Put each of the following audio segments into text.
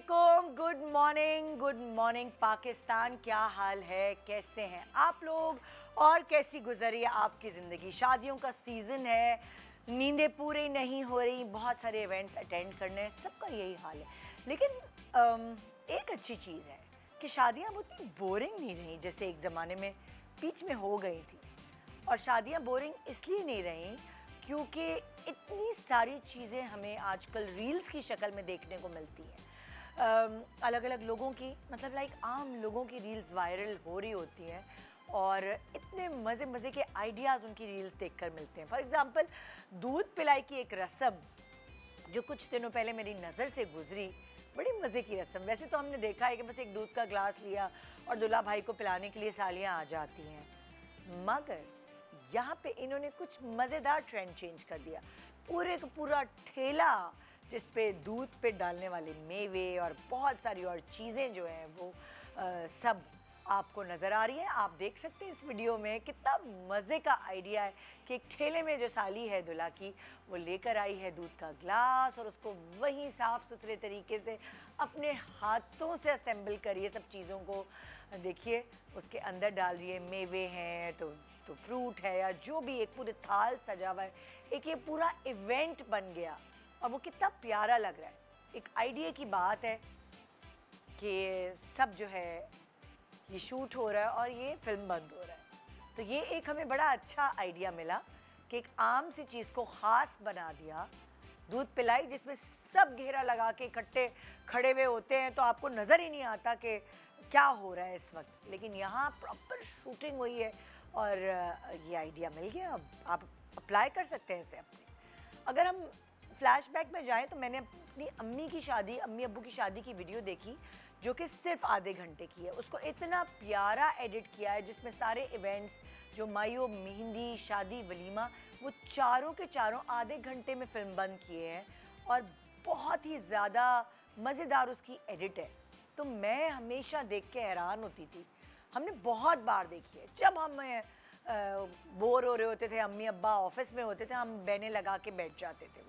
वालेकुम, good morning Pakistan. क्या हाल है, कैसे हैं आप लोग और कैसी गुजरी है आपकी ज़िंदगी। शादियों का सीज़न है, नींदें पूरी नहीं हो रही, बहुत सारे इवेंट्स अटेंड करने हैं, सबका यही हाल है। लेकिन एक अच्छी चीज़ है कि शादियां उतनी बोरिंग नहीं रही जैसे एक ज़माने में बीच में हो गई थी। और शादियां बोरिंग इसलिए नहीं रहीं क्योंकि इतनी सारी चीज़ें हमें आजकल रील्स की शक्ल में देखने को मिलती हैं। अलग अलग लोगों की, मतलब लाइक आम लोगों की रील्स वायरल हो रही होती हैं और इतने मज़े मज़े के आइडियाज़ उनकी रील्स देखकर मिलते हैं। फॉर एग्ज़ाम्पल, दूध पिलाई की एक रस्म जो कुछ दिनों पहले मेरी नज़र से गुजरी, बड़ी मज़े की रस्म। वैसे तो हमने देखा है कि बस एक दूध का ग्लास लिया और दूल्हा भाई को पिलाने के लिए सालियाँ आ जाती हैं, मगर यहाँ पे इन्होंने कुछ मज़ेदार ट्रेंड चेंज कर दिया। पूरे का पूरा ठेला जिस पे दूध पे डालने वाले मेवे और बहुत सारी और चीज़ें जो हैं वो सब आपको नज़र आ रही हैं। आप देख सकते हैं इस वीडियो में कितना मज़े का आइडिया है कि एक ठेले में जो साली है दूल्हा की, वो लेकर आई है दूध का ग्लास और उसको वहीं साफ़ सुथरे तरीके से अपने हाथों से असेंबल करिए सब चीज़ों को। देखिए उसके अंदर डाल रही है, मेवे हैं तो फ्रूट है या जो भी, एक पूरे थाल सजा हुआ है। एक ये पूरा इवेंट बन गया और वो कितना प्यारा लग रहा है। एक आइडिया की बात है कि सब जो है ये शूट हो रहा है और ये फिल्म बंद हो रहा है, तो ये एक हमें बड़ा अच्छा आइडिया मिला कि एक आम सी चीज़ को ख़ास बना दिया। दूध पिलाई जिसमें सब घेरा लगा के इकट्ठे खड़े हुए होते हैं तो आपको नज़र ही नहीं आता कि क्या हो रहा है इस वक्त, लेकिन यहाँ प्रॉपर शूटिंग हुई है और ये आइडिया मिल गया। अब आप अप्लाई कर सकते हैं इसे अपने। अगर हम फ्लैशबैक में जाएं तो मैंने अपनी अम्मी अब्बू की शादी की वीडियो देखी जो कि सिर्फ आधे घंटे की है। उसको इतना प्यारा एडिट किया है जिसमें सारे इवेंट्स जो मायो, मेहंदी, शादी, वलीमा, वो चारों के चारों आधे घंटे में फिल्म बंद किए हैं और बहुत ही ज़्यादा मज़ेदार उसकी एडिट है। तो मैं हमेशा देख के हैरान होती थी। हमने बहुत बार देखी है। जब हम बोर हो रहे होते थे, अम्मी अब्बा ऑफिस में होते थे, हम बहने लगा के बैठ जाते थे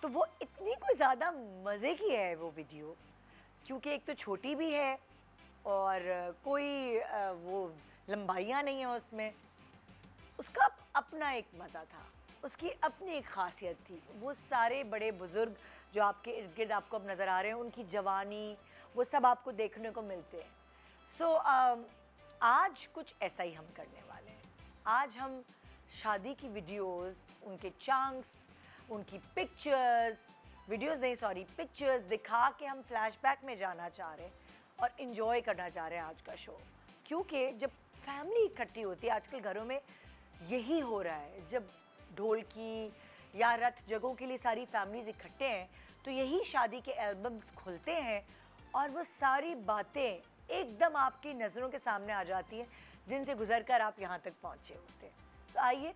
तो वो इतनी कोई ज़्यादा मज़े की है वो वीडियो, क्योंकि एक तो छोटी भी है और कोई वो लंबाइयाँ नहीं है उसमें। उसका अपना एक मज़ा था, उसकी अपनी एक ख़ासियत थी। वो सारे बड़े बुज़ुर्ग जो आपके इर्द गिर्द आपको अब नज़र आ रहे हैं, उनकी जवानी, वो सब आपको देखने को मिलते हैं। सो आज कुछ ऐसा ही हम करने वाले हैं। आज हम शादी की वीडियोस, उनके चंक्स, उनकी पिक्चर्स दिखा के हम फ्लैशबैक में जाना चाह रहे हैं और इन्जॉय करना चाह रहे हैं आज का शो। क्योंकि जब फैमिली इकट्ठी होती है, आजकल घरों में यही हो रहा है, जब ढोलकी या रथ जगहों के लिए सारी फैमिलीज इकट्ठे हैं तो यही शादी के एल्बम्स खुलते हैं और वो सारी बातें एकदम आपकी नज़रों के सामने आ जाती हैं जिनसे गुजरकर आप यहाँ तक पहुँचे होते हैं। तो आइए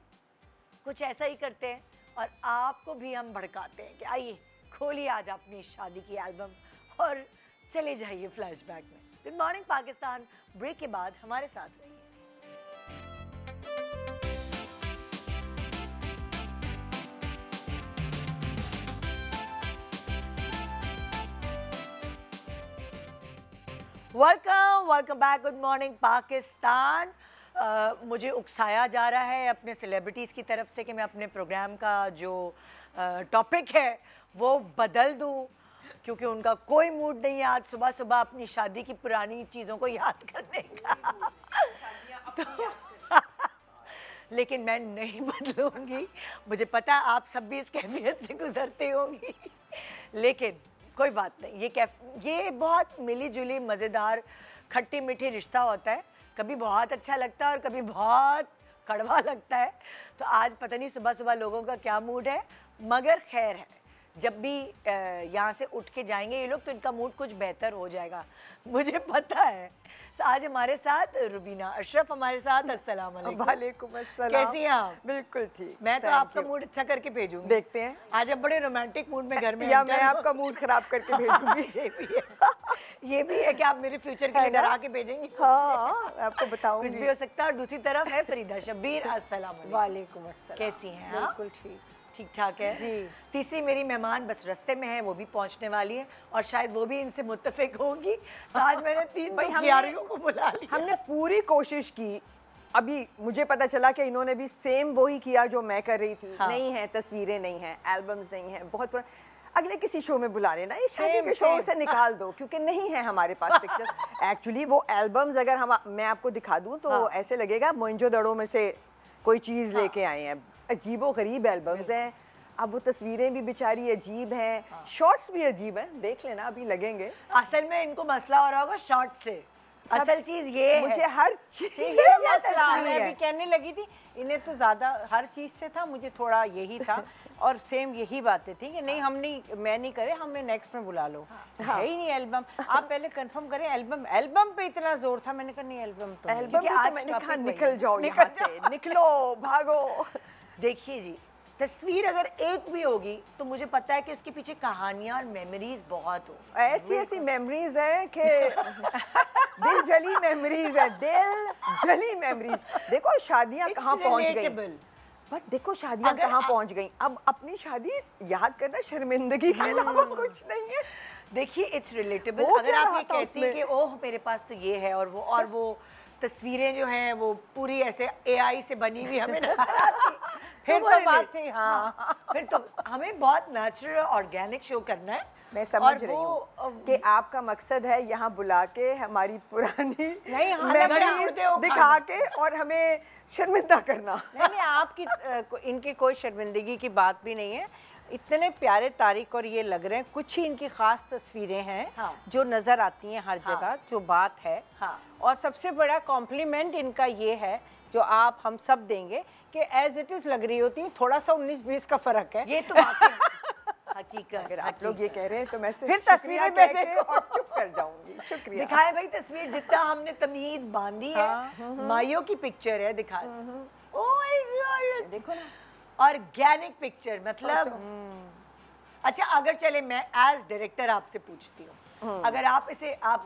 कुछ ऐसा ही करते हैं और आपको भी हम भड़काते हैं कि आइए खोलिए आज अपनी शादी की एल्बम और चले जाइए फ्लैशबैक में। गुड मॉर्निंग पाकिस्तान ब्रेक के बाद हमारे साथ रहिए। Welcome back. Good morning Pakistan. मुझे उकसाया जा रहा है अपने सेलिब्रिटीज़ की तरफ से कि मैं अपने प्रोग्राम का जो टॉपिक है वो बदल दूं, क्योंकि उनका कोई मूड नहीं है आज सुबह सुबह अपनी शादी की पुरानी चीज़ों को याद करने का। तो लेकिन मैं नहीं बदलूंगी। मुझे पता है आप सब भी इस कैफियत से गुजरते होंगी, लेकिन कोई बात नहीं। ये बहुत मिली जुली मज़ेदार खट्टी मीठी रिश्ता होता है। कभी बहुत अच्छा लगता है और कभी बहुत कड़वा लगता है। तो आज पता नहीं सुबह सुबह लोगों का क्या मूड है, मगर खैर है, जब भी यहाँ से उठ के जाएंगे ये लोग तो इनका मूड कुछ बेहतर हो जाएगा, मुझे पता है। तो आज हमारे साथ रुबीना अशरफ हमारे साथ। अस्सलाम वालेकुम। वालेकुम अस्सलाम। कैसी हैं आप? बिल्कुल ठीक। मैं तो आपका मूड अच्छा करके भेजूंगी। देखते हैं आज आप बड़े रोमांटिक मूड में घर में या मैं आपका मूड खराब करके भेजूंगी। ये भी है कि आप मेरे फ्यूचर के लिए डरा के भेजेंगी। हाँ, आपको बताऊंगी। कुछ भी हो सकता है। और दूसरी तरफ है फरीदा शब्बीर। अस्सलाम वालेकुम। वालेकुम अस्सलाम। कैसी हैं आप? बिल्कुल ठीक। ठीक ठाक है जी। तीसरी मेरी मेहमान बस रास्ते में है, वो भी पहुंचने वाली है और शायद वो भी इनसे मुत्तफिक होगी। तो आज मैंने 3 खियारियों को बुला लिया। हमने पूरी कोशिश की। अभी मुझे पता चला कि इन्होंने भी सेम वही किया जो मैं कर रही थी। हाँ। नहीं है, तस्वीरें नहीं है, एल्बम्स नहीं है, बहुत पुराना। अगले किसी शो में बुला लेना, इस शादी के शो से निकाल दो, क्योंकि नहीं है हमारे पास पिक्चर। एक्चुअली वो एल्बम्स अगर मैं आपको दिखा दूं तो हाँ। ऐसे लगेगा मोइंजोदड़ो में से कोई चीज़ लेके आए हैं। अजीबो गरीब एल्बम्स हैं। अब वो तस्वीरें भी बेचारी अजीब हैं, शॉर्ट्स भी अजीब हैं, देख लेना अभी लगेंगे। असल में इनको मसला हो रहा होगा शॉर्ट से। असल चीज ये है, मुझे हर चीज मैं भी कहने लगी थी, इन्हें तो ज़्यादा हर चीज़ से था, मुझे थोड़ा यही था। और सेम यही बातें थी कि नहीं हम नहीं, मैं नहीं करे, हमें नेक्स्ट में बुला लो। है ही नहीं एल्बम, आप पहले कंफर्म करें। एल्बम पे इतना जोर था, मैंने कहा नहीं एल्बम तो नहीं। एल्बम आज मैंने topic कहा वही निकल है। जाओ यहाँ से, निकलो, भागो। देखिए जी, तस्वीर अगर एक भी होगी तो मुझे पता है कि उसके पीछे कहानियां और मेमोरीज बहुत हो। ऐसी ऐसी मेमोरीज है कि दिल जली मेमोरीज है, दिल जली मेमोरीज। देखो शादियां कहाँ पहुँच गई, बट देखो शादियां कहाँ पहुँच गई। अब अपनी शादी याद करना शर्मिंदगी के अलावा कुछ नहीं है। देखिए इट्स रिलेटेबल। वो अगर क्या आप रहा ये था कहती हैं उसमें? कि ओह मेरे पास तो ये है और वो तस्वीरें जो हैं वो पूरी ऐसे एआई से बनी हुई हमें नजर आती, फिर वो तो relate- बात थी। हाँ, फिर तो हमें बहुत नेचुरल ऑर्गेनिक शो करना है। मैं समझ और रही वो, हूँ कि आपका मकसद है यहाँ बुला के हमारी पुरानी नहीं, हाँ, memories नहीं, दिखा के और हमें शर्मिंदा करना। नहीं आपकी इनकी कोई शर्मिंदगी की बात भी नहीं है। इतने प्यारे तारीख और ये लग रहे हैं, कुछ ही इनकी खास तस्वीरें हैं। हाँ। जो नज़र आती हैं हर हाँ। जगह, जो बात है। हाँ। और सबसे बड़ा कॉम्प्लीमेंट इनका ये है जो आप हम सब देंगे कि एज इट इज़ लग रही होती है, थोड़ा सा 19-20 का फ़र्क है। ये तो वाकई हकीकत। अगर आप लोग ये कह रहे हैं तो मैं फिर तस्वीरें कह में के और चुप कर जाऊंगी। शुक्रिया। दिखाए भाई तस्वीर, जितना हमने तमीज बांधी है। माइयों की पिक्चर है, दिखा। ओह माय गॉड, देखो ना, ऑर्गेनिक पिक्चर मतलब। अच्छा अगर चले मैं एज डायरेक्टर आपसे पूछती हूँ, अगर आप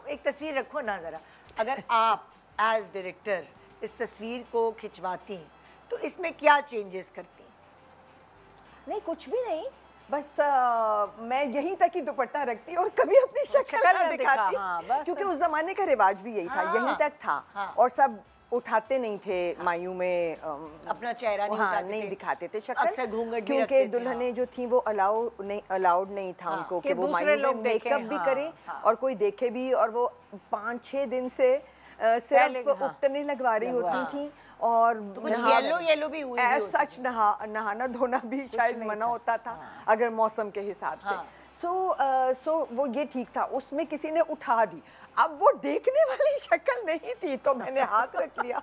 एक तस्वीर रखो ना जरा, अगर आप एज डायरेक्टर इस तस्वीर को खिंचवाती तो इसमें क्या चेंजेस करती? नहीं कुछ भी नहीं, बस मैं यहीं तक ही दुपट्टा रखती और कभी अपनी शक्ल शक्ल ना ना दिखाती। हाँ, बस। क्योंकि उस जमाने का रिवाज भी यही था, हाँ। यहीं तक था। हाँ। और सब उठाते नहीं थे मायूं में, अपना चेहरा नहीं हाँ, उठाते नहीं थे। दिखाते थे शक्ल। अक्सर घूंघट भी क्योंकि रखते थे, दुल्हनें जो थी वो अलाउड नहीं था उनको कि कि वो दूसरे मायूं में लोग देखें, मेकअप भी हाँ, करें हाँ। और कोई देखे भी। और वो 5-6 दिन से पहले, सिर्फ हाँ। उपटने लगवा रही होती थी। और तो कुछ येलो भी हुई एज सच नहाना धोना भी शायद मना होता था अगर मौसम के हिसाब से। हाँ। सो वो ये ठीक था, उसमें किसी ने उठा दी। अब वो देखने वाली शक्ल नहीं थी तो मैंने हाथ रख लिया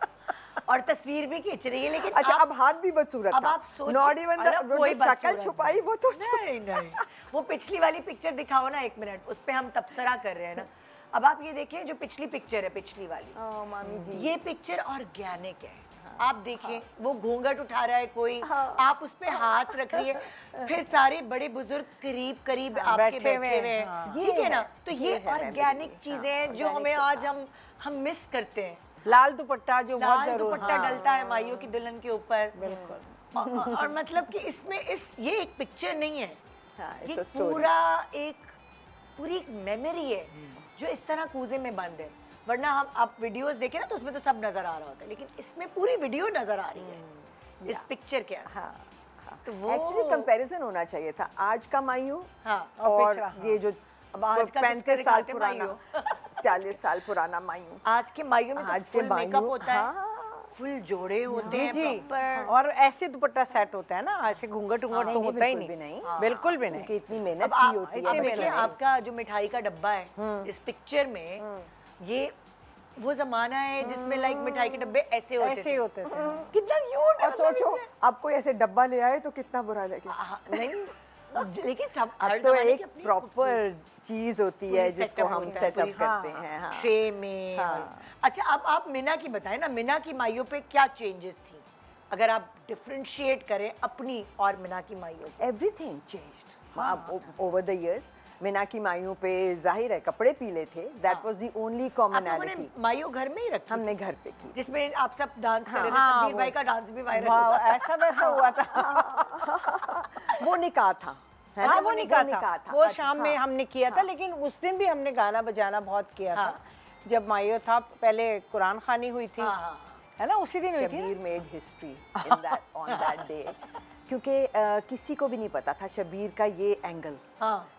और तस्वीर भी खींच रही है, लेकिन अच्छा अब हाथ भी बदसूरत अब था। आप सोचिए, नॉट इवन कोई शक्ल बदसूरत छुपाई वो तो नहीं वो पिछली वाली पिक्चर दिखाओ ना, 1 मिनट, उस पे हम तबसरा कर रहे हैं ना। अब आप ये देखिए जो पिछली पिक्चर है, पिछली वाली, मामी जी, ये पिक्चर ऑर्गेनिक है। आप देखें वो घूंघट उठा रहा है कोई, आप उस पे हाथ रख रही है, फिर सारे बड़े बुजुर्ग करीब आपके बैठे हुए हैं, ठीक है ना। तो ये ऑर्गेनिक चीजें हैं जो हमें आज हम मिस करते हैं। लाल दुपट्टा जो बहुत लाल जरूर, दुपट्टा हाँ। डलता है माइयों की दुल्हन के ऊपर, बिल्कुल। और मतलब कि इसमें ये एक पिक्चर नहीं है, हाँ, it's ये a story। पूरी एक मेमोरी है जो इस तरह कूजे में बंद है। वरना हम आप वीडियोस देखें ना तो उसमें तो सब नजर आ रहा होता है, लेकिन इसमें पूरी वीडियो नजर आ रही है इस पिक्चर के अंदर। हाँ, तो वो एक्चुअली कंपैरिजन होना चाहिए था आज का मायूं हाँ, और पिछड़ा, हाँ। ये जो अब आज का 35 साल दिखाते पुराना 40 साल पुराना मायूं। आज के माइयों में आज तो के फुल मेकअप मायूं, होता है, हाँ। फुल जोड़े होते जी हैं जी, प्रॉपर। और ऐसे दुपट्टा सेट होता है ना, ऐसे घूंघट तो नहीं, होता ही बिल्कुल भी नहीं, नहीं। बिल्कुल भी क्योंकि नहीं। इतनी मेहनत अब की होती आप है। देखिए आपका जो मिठाई का डब्बा है इस पिक्चर में, ये वो जमाना है जिसमें लाइक मिठाई के डब्बे ऐसे होते थे। कितना क्यूट है। और सोचो आप कोई ऐसे डब्बा ले आए तो कितना बुरा लगे। नहीं लेकिन सब हर अब तो जमाने एक की अपनी प्रॉपर चीज होती है पूरी जिसको setup हम होता है, सेटअप पूरी- करते हैं। हाँ। ट्रे में। हाँ। अच्छा अब आप मीना की बताएं ना, मीना की माइयों पे क्या चेंजेस थी, अगर आप डिफरेंशिएट करें अपनी और मीना की माइयों पे। Everything changed over the years. Meena की माइयों पे जाहिर है कपड़े पीले थे, that was the only commonality. माइयों घर में ही रखी? हमने घर पे की, जिसमें आप सब डांस कर रहे थे। शब्बीर भाई का डांस भी वायरल हुआ, ऐसा वैसा हुआ था। वो निकाह था। हाँ, वो निकाह था, वो अच्छा, शाम में हमने किया था, लेकिन उस दिन भी हमने गाना बजाना बहुत किया था। जब माइयो था, पहले कुरान खानी हुई थी, है ना, उसी दिन हुई थी। Shabbir made history in that on that day, क्योंकि किसी को भी नहीं पता था शब्बीर का ये एंगल,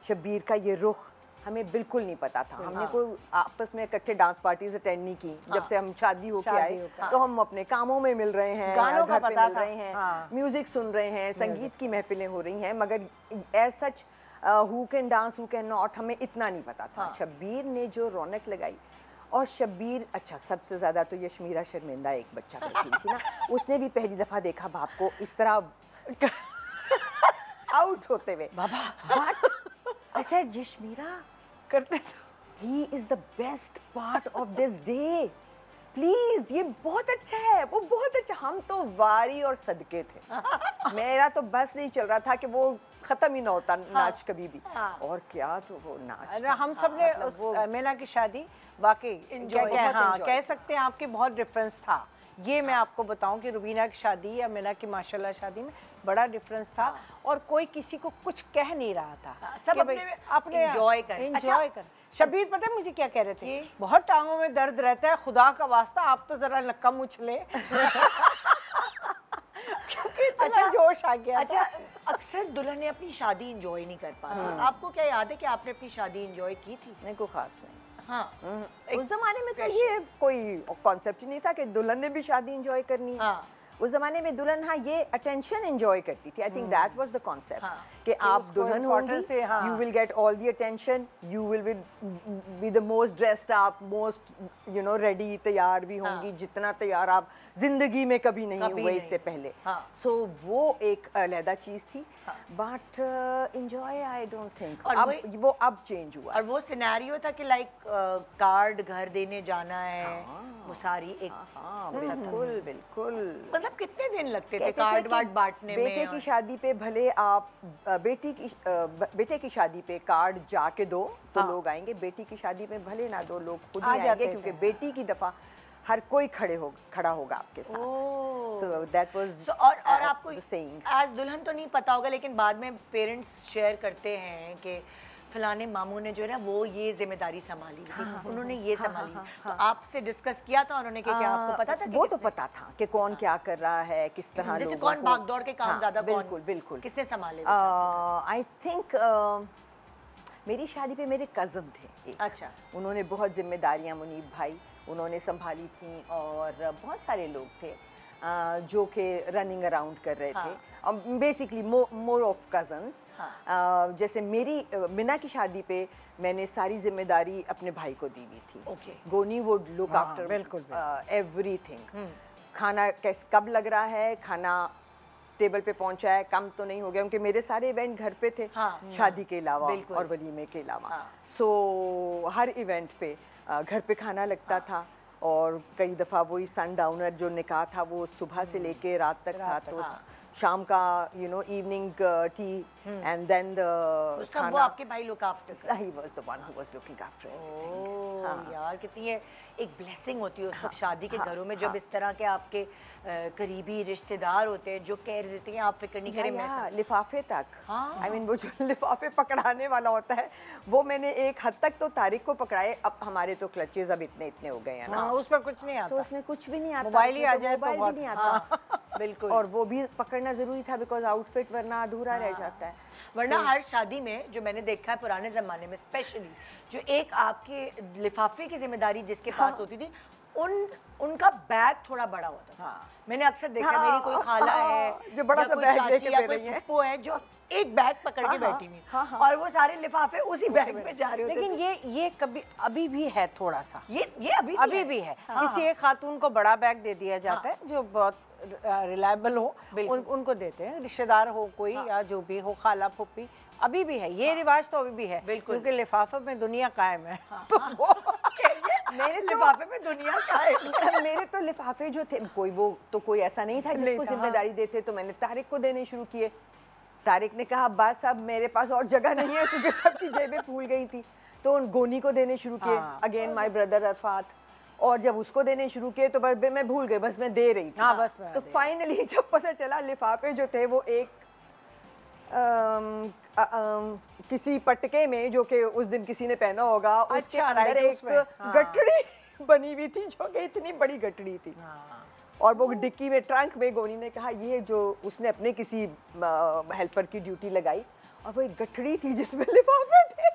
शब्बीर का ये रुख हमें बिल्कुल नहीं पता था। हमने कोई आपस में इकट्ठे डांस पार्टीज अटेंड नहीं की। जब से हम शादी होके आए तो हम अपने कामों में मिल रहे हैं, घर पे मिल रहे हैं, म्यूजिक सुन रहे हैं, संगीत की महफिलें हो रही हैं, मगर as such who can dance who can not हमें इतना नहीं पता था। शब्बीर ने जो रौनक लगाई, और शब्बीर, अच्छा सबसे ज़्यादा तो यशमीरा शर्मिंदा एक बच्चा करती थी ना, उसने भी पहली दफ़ा देखा बाप को इस तरह आउट होते हुए। बाबा बट आई सेड यशमीरा करते he is the best part of this day, please ये बहुत अच्छा है, वो बहुत अच्छा। हम तो वारी और सदके थे। मेरा तो बस नहीं चल रहा था कि वो खत्म ही ना होता नाच कभी भी। और क्या तो वो नाच, हम सब ने उस मीना की शादी वाकई कह सकते हैं आपके बहुत डिफरेंस था। ये मैं आपको बताऊं कि रुबीना की शादी या मीना की माशाल्लाह शादी में बड़ा डिफरेंस था, और कोई किसी को कुछ कह नहीं रहा था, सब अपने एंजॉय कर। शब्बीर पता है मुझे क्या कह रहे थे, बहुत टांगों में दर्द रहता है, खुदा का वास्ता आप तो जरा लक्का मुछले। अच्छा जोश आ गया। अच्छा, अक्सर दुल्हन ने अपनी शादी एंजॉय नहीं कर पाती। आपको क्या याद है कि आपने अपनी शादी एंजॉय की थी? नहीं, कोई खास नहीं। हाँ, उस जमाने में तो ये कोई कॉन्सेप्ट ही नहीं था कि दुल्हन ने भी शादी एंजॉय करनी है। उस जमाने में दुल्हन, हाँ, ये अटेंशन एंजॉय करती थी। I think that was the concept कि आप दुल्हन होंगी, you will get all the attention, you will be the most dressed up, most you know ready, तैयार भी होंगी जितना तैयार आप जिंदगी में कभी नहीं हुए इससे पहले। सो वो एक अलहदा चीज थी, but enjoy I don't think. और वो अब चेंज हुआ, और वो सिनेरियो था कि लाइक कार्ड घर देने जाना है, वो सारी एक बिल्कुल बिल्कुल। मतलब कितने दिन लगते थे कार्ड वार्ड बांटने में? बेटे की शादी पे भले आप बेटे की शादी पे कार्ड जाके दो तो लोग आएंगे, बेटी की शादी पे भले ना दो, लोग खुद ही आएंगे, क्योंकि बेटी की दफा हर कोई खड़ा होगा आपके साथ। So that was और आपको एज दुल्हन तो नहीं पता होगा, लेकिन बाद में पेरेंट्स शेयर करते हैं कि फलाने मामू ने जो है ना वो ये जिम्मेदारी संभाली, उन्होंने ये संभाली। तो आपसे डिस्कस किया था उन्होंने कि क्या आपको पता था? वो तो पता था कि कौन क्या कर रहा है, किस तरह, जैसे कौन भाग दौड़ के काम ज्यादा, बिल्कुल बिल्कुल, किसने संभाले? आई थिंक मेरी शादी पे मेरे कज़न थे। अच्छा, उन्होंने बहुत जिम्मेदारियां, मुनीब भाई उन्होंने संभाली थी, और बहुत सारे लोग थे जो कि रनिंग अराउंड कर रहे थे। Basically more of cousins. जैसे मेरी मीना की शादी पे मैंने सारी जिम्मेदारी अपने भाई को दी हुई थी। गोनी वुड लुक आफ्टर एवरीथिंग। खाना कब लग रहा है, खाना टेबल पे पहुंचा है, कम तो नहीं हो गया, क्योंकि मेरे सारे इवेंट घर पे थे, शादी के अलावा और वलीमे के अलावा। सो हर इवेंट पे घर पे खाना लगता था, और कई दफ़ा वही सनडाउनर जो निकाह था वो सुबह से लेके रात तक था, तो शाम का evening tea and then the सब वो आपके भाई look after. He was the one who was looking after everything. यार कितनी है एक ब्लेसिंग होती है उस वक्त शादी के घरों में, जब इस तरह के आपके करीबी रिश्तेदार होते हैं जो कह देते हैं आप फिक्र नहीं करें। लिफाफे तक, आई मीन वो जो लिफाफे पकड़ाने वाला होता है वो मैंने एक हद तक तो तारिक को पकड़ाए। अब हमारे तो क्लचेज अब इतने हो गए हैं ना, उसमें कुछ नहीं आता, उसमें कुछ भी नहीं आता, मोबाइल ही आ जाए तो मोबाइल भी नहीं आता। बिल्कुल, और वो भी पकड़ना जरूरी था बिकॉज आउटफिट वरना अधूरा रह जाता है। वरना हर शादी में जो मैंने देखा है पुराने ज़माने में स्पेशली, जो एक आपके लिफाफे की जिम्मेदारी जिसके पास होती थी, उनका बैग थोड़ा बड़ा होता था। मैंने अक्सर देखा, मेरी कोई खाला है जो बड़ा सा बैग लेके या कोई पप्पू है जो एक बैग पकड़ के बैठी हुई, और वो सारे लिफाफे उसी बैग में जा रहे होते। लेकिन ये कभी अभी भी है थोड़ा सा, ये अभी भी है। किसी एक खातून को बड़ा बैग दे दिया जाता है जो बहुत रिलायबल हो, उनको देते हैं, रिश्तेदार हो कोई या जो भी हो, खाला फुप्पी, अभी भी है ये रिवाज, तो अभी भी है, क्योंकि लिफाफे में दुनिया कायम है। तो वो मेरे लिफाफे में दुनिया कायम। मेरे तो लिफाफे जो थे कोई ऐसा नहीं था जिसको जिम्मेदारी देते, तो मैंने तारिक को देने शुरू किए। तारिक ने कहा बस अब मेरे पास और जगह नहीं है क्योंकि सबकी जेबें फूल गई थी, तो उन गोनी को देने शुरू किए, अगेन माय ब्रदर अरफात, और जब उसको देने शुरू किए तो बस मैं भूल गई, बस मैं दे रही थी। हाँ, बस तो फाइनली जब पता चला लिफाफे जो थे वो एक किसी पटके में जो कि उस दिन किसी ने पहना होगा, उसके अंदर एक गठड़ी बनी हुई थी जो कि इतनी बड़ी गठड़ी थी। और वो डिक्की में, ट्रंक में, गोनी ने कहा ये जो उसने अपने किसी हेल्पर की ड्यूटी लगाई, और वो एक गठड़ी थी जिसमें लिफाफे थे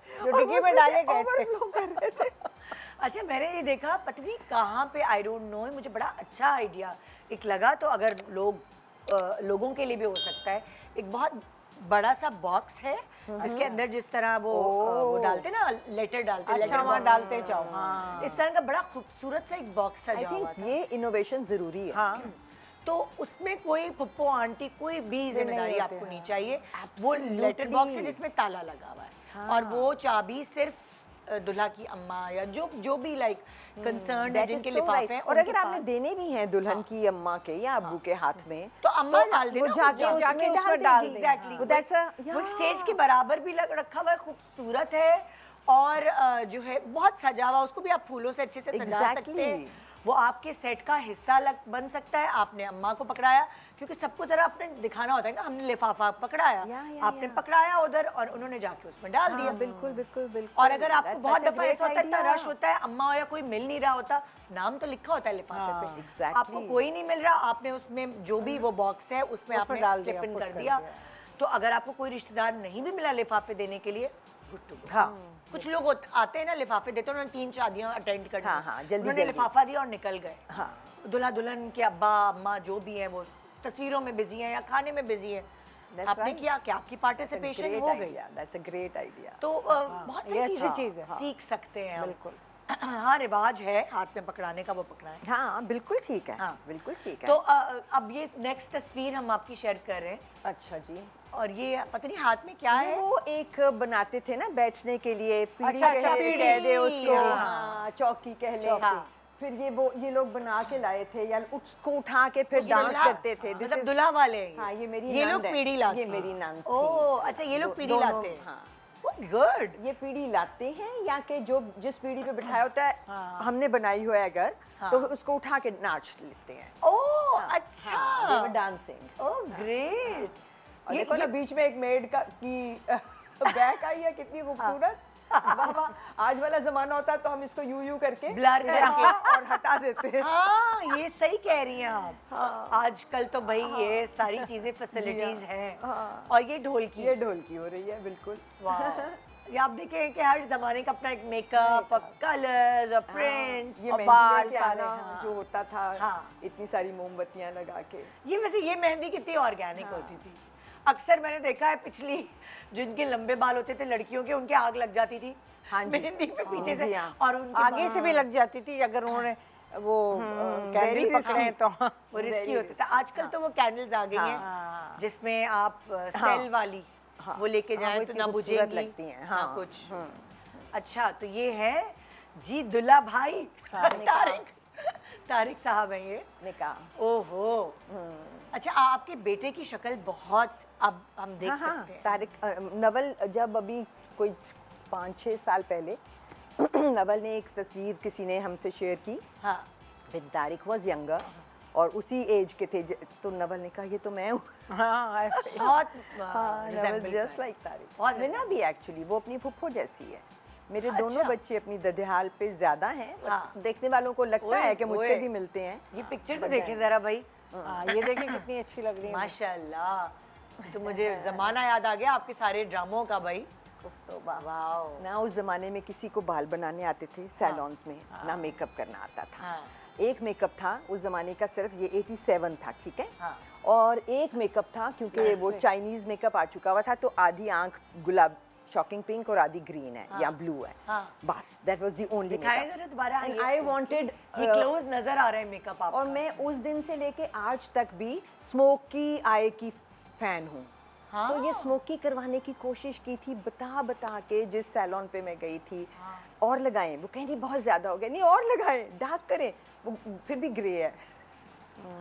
जो डिक्की में डाले गए थे। अच्छा, मैंने ये देखा पता नहीं कहाँ पे, आई डोंट नो, मुझे बड़ा अच्छा आइडिया एक लगा, तो अगर लोगों के लिए भी हो सकता है, एक बहुत बड़ा सा बॉक्स है जिसके अंदर जिस तरह वो डालते ना, लेटर डालते, अच्छा, वहाँ डालते जाओ। हाँ। इस तरह का बड़ा खूबसूरत सा एक बॉक्स सजा हुआ था। ये इनोवेशन जरूरी है। हाँ। तो उसमें कोई पप्पो आंटी कोई भी जिम्मेदारी आपको नहीं चाहिए। वो लेटर बॉक्स है जिसमें ताला लगा हुआ है, और वो चाबी सिर्फ दुल्हा की अम्मा या जो भी लाइक कंसर्न है जिनके लिफाफे हैं, और अगर आपने देने भी हैं दुल्हन की अम्मा के या अब्बू के हाथ में, तो अम्मा डाल देना, जाके उसमें डाल देंगे। एग्जैक्टली। वो स्टेज के बराबर भी रखा हुआ है, खूबसूरत है, और जो है बहुत सजा हुआ, उसको भी आप फूलों से अच्छे से सजा सकते हैं। वो आपके सेट का हिस्सा बन सकता है। आपने अम्मा को पकड़ाया, क्योंकि सबको जरा अपने दिखाना होता है ना, हमने लिफाफा पकड़ाया, आपने पकड़ाया उधर और उन्होंने जाके उसमें डाल दिया। बिल्कुल बिल्कुल बिल्कुल। और अगर आपको बहुत दफा ऐसा होता है, इतना रश होता है, अम्मा या कोई मिल नहीं रहा होता, नाम तो लिखा होता है लिफाफे पे, आपको कोई नहीं मिल रहा, आपने उसमें जो भी वो बॉक्स है उसमें आपने स्लिप इन कर दिया, तो अगर आपको कोई रिश्तेदार नहीं भी मिला लिफाफे देने के लिए, हाँ, कुछ लोग आते हैं ना लिफाफे देते, उन्होंने 3 शादियां अटेंड कर दी, उन्होंने लिफाफा दिया और निकल गए। दुल्हा दुल्हन के अब्बा अम्मा जो भी हैं वो तस्वीरों में बिजी हैं या खाने में बिजी हैं, आपने किया कि आपकी पार्टिसिपेशन हो गई। That's a great idea. तो बहुत सारी चीजें सीख सकते हैं। बिल्कुल। हाँ, रिवाज है हाथ में पकड़ाने का, वो पकड़ाएं। हाँ बिल्कुल ठीक है। हाँ बिल्कुल ठीक है। तो अब ये नेक्स्ट तस्वीर हम आपकी शेयर कर रहे हैं। अच्छा जी। और ये पता नहीं हाथ में क्या है, वो एक बनाते थे ना बैठने के लिए, पीढ़ी कह दे उसको, चौकी कह ले। फिर ये लोग बना के लाए थे, या उसको उठा के फिर डांस करते थे, मतलब दुल्हा वाले। हाँ, ये मेरी ये लोग पीढ़ी लाते हैं। ये मेरी नंद थी। ओह अच्छा, ये लोग पीढ़ी लाते हैं। हाँ गुड। ये पीढ़ी लाते हैं, या कि जो जिस पीढ़ी पे बिठाया होता है, हमने बनाई हुआ है अगर, तो उसको उठा के नाच लेते हैं। ओह अच्छा, डांसिंग। Oh great. और देखो ना बीच में एक मेड की बैक आई है, कितनी खूबसूरत। आज वाला जमाना होता है तो हम इसको यू करके ब्लर करके और हटा देते हैं। हाँ, ये सही कह रही हैं आप। आजकल तो भाई ये सारी चीजें फैसिलिटीज हैं। और ये ढोलकी हो रही है। बिल्कुल। ये आप देखें कि हर जमाने का अपना एक मेकअप और कलर्स और प्रिंट्स, ये बाल सारा जो होता था, इतनी सारी मोमबत्तियां लगा के। ये वैसे ये मेहंदी कितनी ऑर्गेनिक होती थी। अक्सर मैंने देखा है पिछली जिनके लंबे बाल होते थे लड़कियों के, उनके आग लग जाती थी मेहंदी पे पीछे से, और उनके आगे से भी लग जाती थी अगर उन्होंने वो कैंडल पकड़े तो वो रिस्की होता था। आजकल तो वो कैंडल्स आ गई हैं जिसमें आप सेल वाली वो लेके जाएं तो ना बुझेगी लगती हैं, ना कुछ। अच्छा, तो ये है जी दुल्हा भाई तारिक साहब है ये निकाह। ओहो। अच्छा, आपके बेटे की शक्ल बहुत अब हम देख सकते हैं। तारिक नवल जब अभी कोई 5-6 साल पहले नवल ने एक तस्वीर किसी ने हमसे शेयर की। हाँ। व्हेन तारिक वाज यंगर और उसी एज के थे, तो नवल ने कहा ये तो मैं हूँ। हाँ, बहुत नवल जस्ट लाइक तारिक। और मीना भी एक्चुअली वो अपनी फुफ्फो जैसी है। मेरे दोनों बच्चे अपनी ददिहाल पे ज्यादा हैं। देखने वालों को लगता है कि मुझसे भी मिलते हैं। ये पिक्चर तो देखें जरा भाई। ये देखें कितनी अच्छी लग रही है माशाल्लाह। तो मुझे जमाना याद आ गया आपके सारे ड्रामों का भाई। तो वाह ना, उस जमाने में किसी को बाल बनाने आते थे सैलून्स में, ना मेकअप करना आता था। एक मेकअप था उस जमाने का, सिर्फ ये 87 था, ठीक है। और एक मेकअप था क्योंकि वो चाइनीज मेकअप आ चुका हुआ था, तो आधी आंख गुलाब शॉकिंग पिंक और आधी ग्रीन है या ब्लू है। बस that was the only makeup. I wanted close नजर आ रहा है मेकअप आपका। और मैं उस दिन से लेके आज तक भी स्मोकी आई की फैन हूँ। तो ये स्मोकी करवाने की कोशिश की थी, बता के जिस सैलून पे मैं गई थी। और लगाएं, वो कह रही बहुत ज्यादा हो गया, नहीं और लगाएं, डार्क करें, वो फिर भी ग्रे है।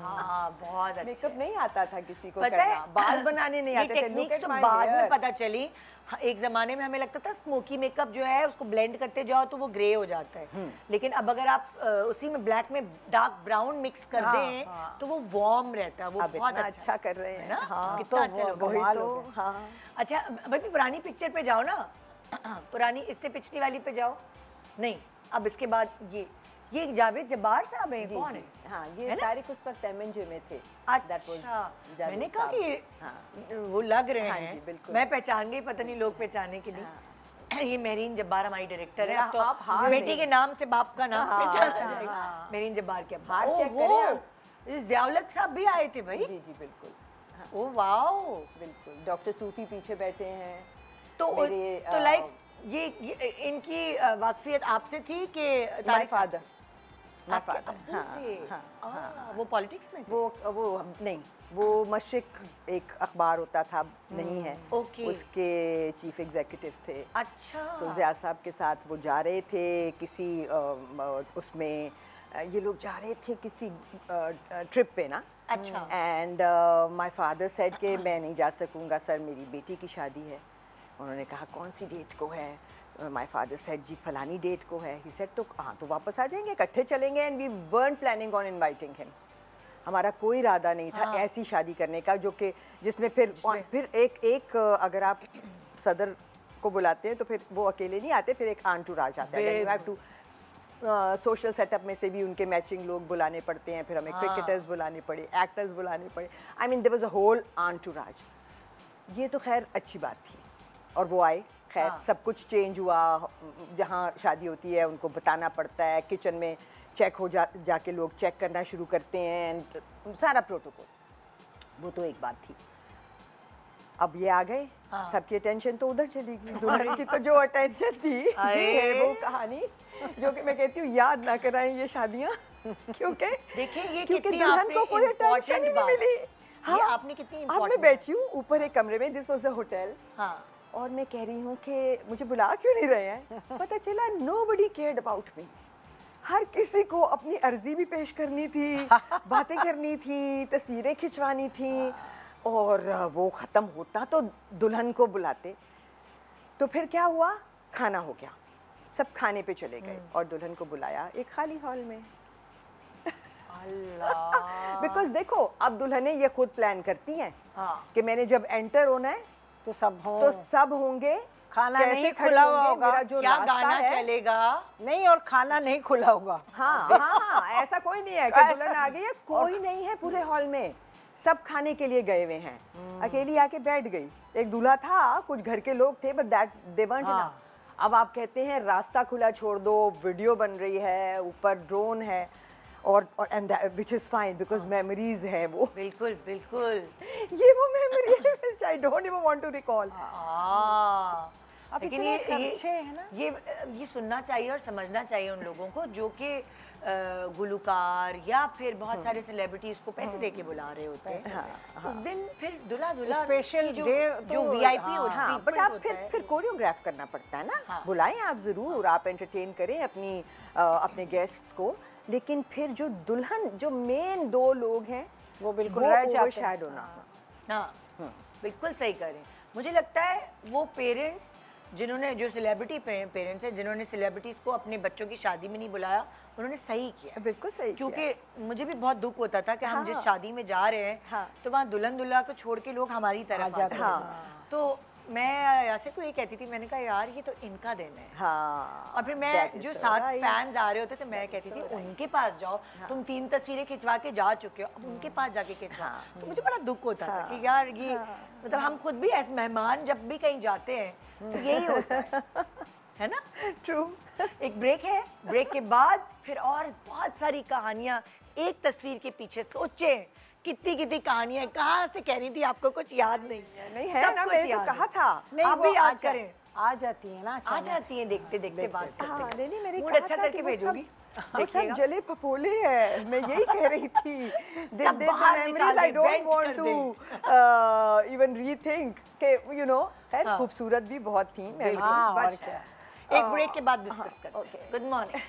हाँ बहुत अच्छा। मेकअप नहीं आता था किसी को पता करना, है बाल बनाने नहीं आते थे। टेक्निक्स तो बाद में पता चली। हाँ, एक ज़माने में हमें लगता था स्मोकी मेकअप जो है उसको ब्लेंड करते जाओ तो वो ग्रे हो जाता है, लेकिन अब अगर आप उसी में ब्लैक में डार्क ब्राउन मिक्स कर दें तो वो वार्म रहता है, वो बहुत अच्छा कर रहे हैं ना। हाँ, कितना अच्छा लग वही रहा है। तो हाँ। अच्छा भाई पुरानी पिक्चर पे जाओ ना, पुरानी इससे पिछली वाली पे जाओ। नहीं, अब इसके बाद ये जावेद जब्बार साहब हैं, कौन है? हाँ, ये तारिक उस वक्त एमएनजे में थे। अच्छा, मैंने कहा कि वो लग रहे हैं, बिल्कुल मैं पहचान गई, पता नहीं लोग पहचाने के लिए। ये मेहरीन जब्बार हमारी डायरेक्टर है। तो आप बेटी के नाम से बाप का नाम पहचाना जाएगा। मेहरीन जब्बार के हाथ चेक करें। ज़ियाउल साहब भी आए थे भाई। जी जी बिल्कुल। ओ वाओ, बिल्कुल। डॉक्टर सूफी पीछे बैठे हैं। तो लाइक ये इनकी वाकफियत आपसे थी कि माय फादर? वो पॉलिटिक्स में? वो नहीं, वो मशरिक एक अखबार होता था, नहीं है। उसके चीफ एग्जीक्यूटिव थे। अच्छा। सो ज़ियाद साहब के साथ वो जा रहे थे किसी उसमें, ये लोग जा रहे थे किसी ट्रिप पे ना। अच्छा। एंड माय फादर सेड कि मैं नहीं जा सकूंगा सर, मेरी बेटी की शादी है। उन्होंने कहा कौन सी डेट को है? माय फादर सेड जी फलानी डेट को है। ही सेड तो हाँ तो वापस आ जाएंगे, इकट्ठे चलेंगे। And we weren't planning on inviting him. हमारा कोई इरादा नहीं था ऐसी शादी करने का जो कि जिसमें फिर एक अगर आप सदर को बुलाते हैं तो फिर वो अकेले नहीं आते, फिर एक आंटूराज आता है। You have to social setup में से भी उनके मैचिंग लोग बुलाने पड़ते हैं, फिर हमें क्रिकेटर्स बुलाने पड़े, एक्टर्स बुलाने पड़े। I mean there was a whole entourage. ये तो खैर अच्छी बात थी और वो आए। खैर सब कुछ चेंज हुआ। जहाँ शादी होती है उनको बताना पड़ता है, किचन में चेक हो जाके लोग चेक करना शुरू करते हैं, एंड सारा प्रोटोकॉल। वो तो एक बात थी। अब ये आ गए, सबकी अटेंशन तो उधर चली गई। दुल्हन की तो जो अटेंशन थी ये है वो कहानी जो कि मैं कहती हूँ याद ना कराएं ये शादियाँ, क्योंकि देखिए दुल्हन को कोई अटेंशन ही नहीं मिली। हाँ, आपने कितनी अब मैं बैठी हूँ ऊपर एक कमरे में, दिस वाज अ होटल। हाँ। और मैं कह रही हूँ कि मुझे बुला क्यों नहीं रहे हैं? पता चला नोबडी केयर्ड अबाउट मी। हर किसी को अपनी अर्जी भी पेश करनी थी, बातें करनी थी, तस्वीरें खिंचवानी थी, और वो ख़त्म होता तो दुल्हन को बुलाते। तो फिर क्या हुआ, खाना हो गया, सब खाने पे चले गए और दुल्हन को बुलाया एक खाली हॉल में। अल्लाह। बिकॉज देखो अब दुल्हनें ये खुद प्लान करती हैं कि मैंने जब एंटर होना है तो सब होंगे, खाना नहीं खुला हुआ होगा, क्या गाना चलेगा नहीं, और खाना नहीं खुला होगा। हाँ ऐसा कोई नहीं है कि दुल्हन आ गई है, कोई नहीं है पूरे हॉल में, सब खाने के लिए गए हुए हैं। अकेली आके बैठ गई। एक दूल्हा था, कुछ घर के लोग थे, बट दैट दे वांट ना। अब आप कहते हैं रास्ता खुला छोड़ दो, वीडियो बन रही है, ऊपर ड्रोन है, और and which is fine because memories हैं वो। बिल्कुल बिल्कुल, ये वो मेमोरी है which I don't even want to recall। लेकिन ये है ना, ये सुनना चाहिए और समझना चाहिए उन लोगों को जो कि गुलकार या फिर बहुत सारे सेलिब्रिटीज को पैसे दे के बुला रहे होते हैं। उस दिन फिर दुल्हा स्पेशल जो VIP होती है, बट आप फिर कोरियोग्राफ करना पड़ता है ना। बुलाएं आप ज़रूर, आप एंटरटेन करें अपने गेस्ट्स को, लेकिन फिर जो दुल्हन, जो मेन दो लोग हैं वो बिल्कुल रह जाते हैं। शैडो ना। हाँ बिल्कुल सही करें। मुझे लगता है वो पेरेंट्स जिन्होंने, जो सेलिब्रिटी पेरेंट्स हैं जिन्होंने सेलिब्रिटीज़ को अपने बच्चों की शादी में नहीं बुलाया, उन्होंने सही किया। बिल्कुल सही, क्योंकि मुझे भी बहुत दुख होता था कि हम जिस शादी में जा रहे हैं तो वहाँ दुल्हन दूल्हा को छोड़ के लोग हमारी तरफ आ जाते हैं। तो मैं यासिर को ये कहती थी, मैंने कहा यार ये तो इनका दिन है। और फिर मैं जो साथ फैंस आ रहे होते थे, मैं कहती थी उनके पास जाओ, तुम 3 तस्वीरें खिंचवा के जा चुके हो, अब उनके पास जाके खिंचवा। तो मुझे बड़ा दुख होता था कि यार ये मतलब हम खुद भी ऐसे मेहमान जब भी कहीं जाते हैं तो यही होता है ना। ट्रू। एक ब्रेक है, ब्रेक के बाद फिर और बहुत सारी कहानियाँ एक तस्वीर के पीछे। सोचे कितनी कहानियां, कहाँ से कह रही थी, आपको कुछ याद नहीं है ना, मैंने तो कहा था। नहीं, आप भी याद करें, आ जाती है ना, आ जाती है देखते देखते बात करते। नहीं मेरे मूड अच्छा करके भेजूंगी। वो सब जले फपोले है, मैं यही कह रही थी। I don't want to even rethink के you know, खैर खूबसूरत भी बहुत थी। एक ब्रेक के बाद डिस्कस करते हैं। Good morning.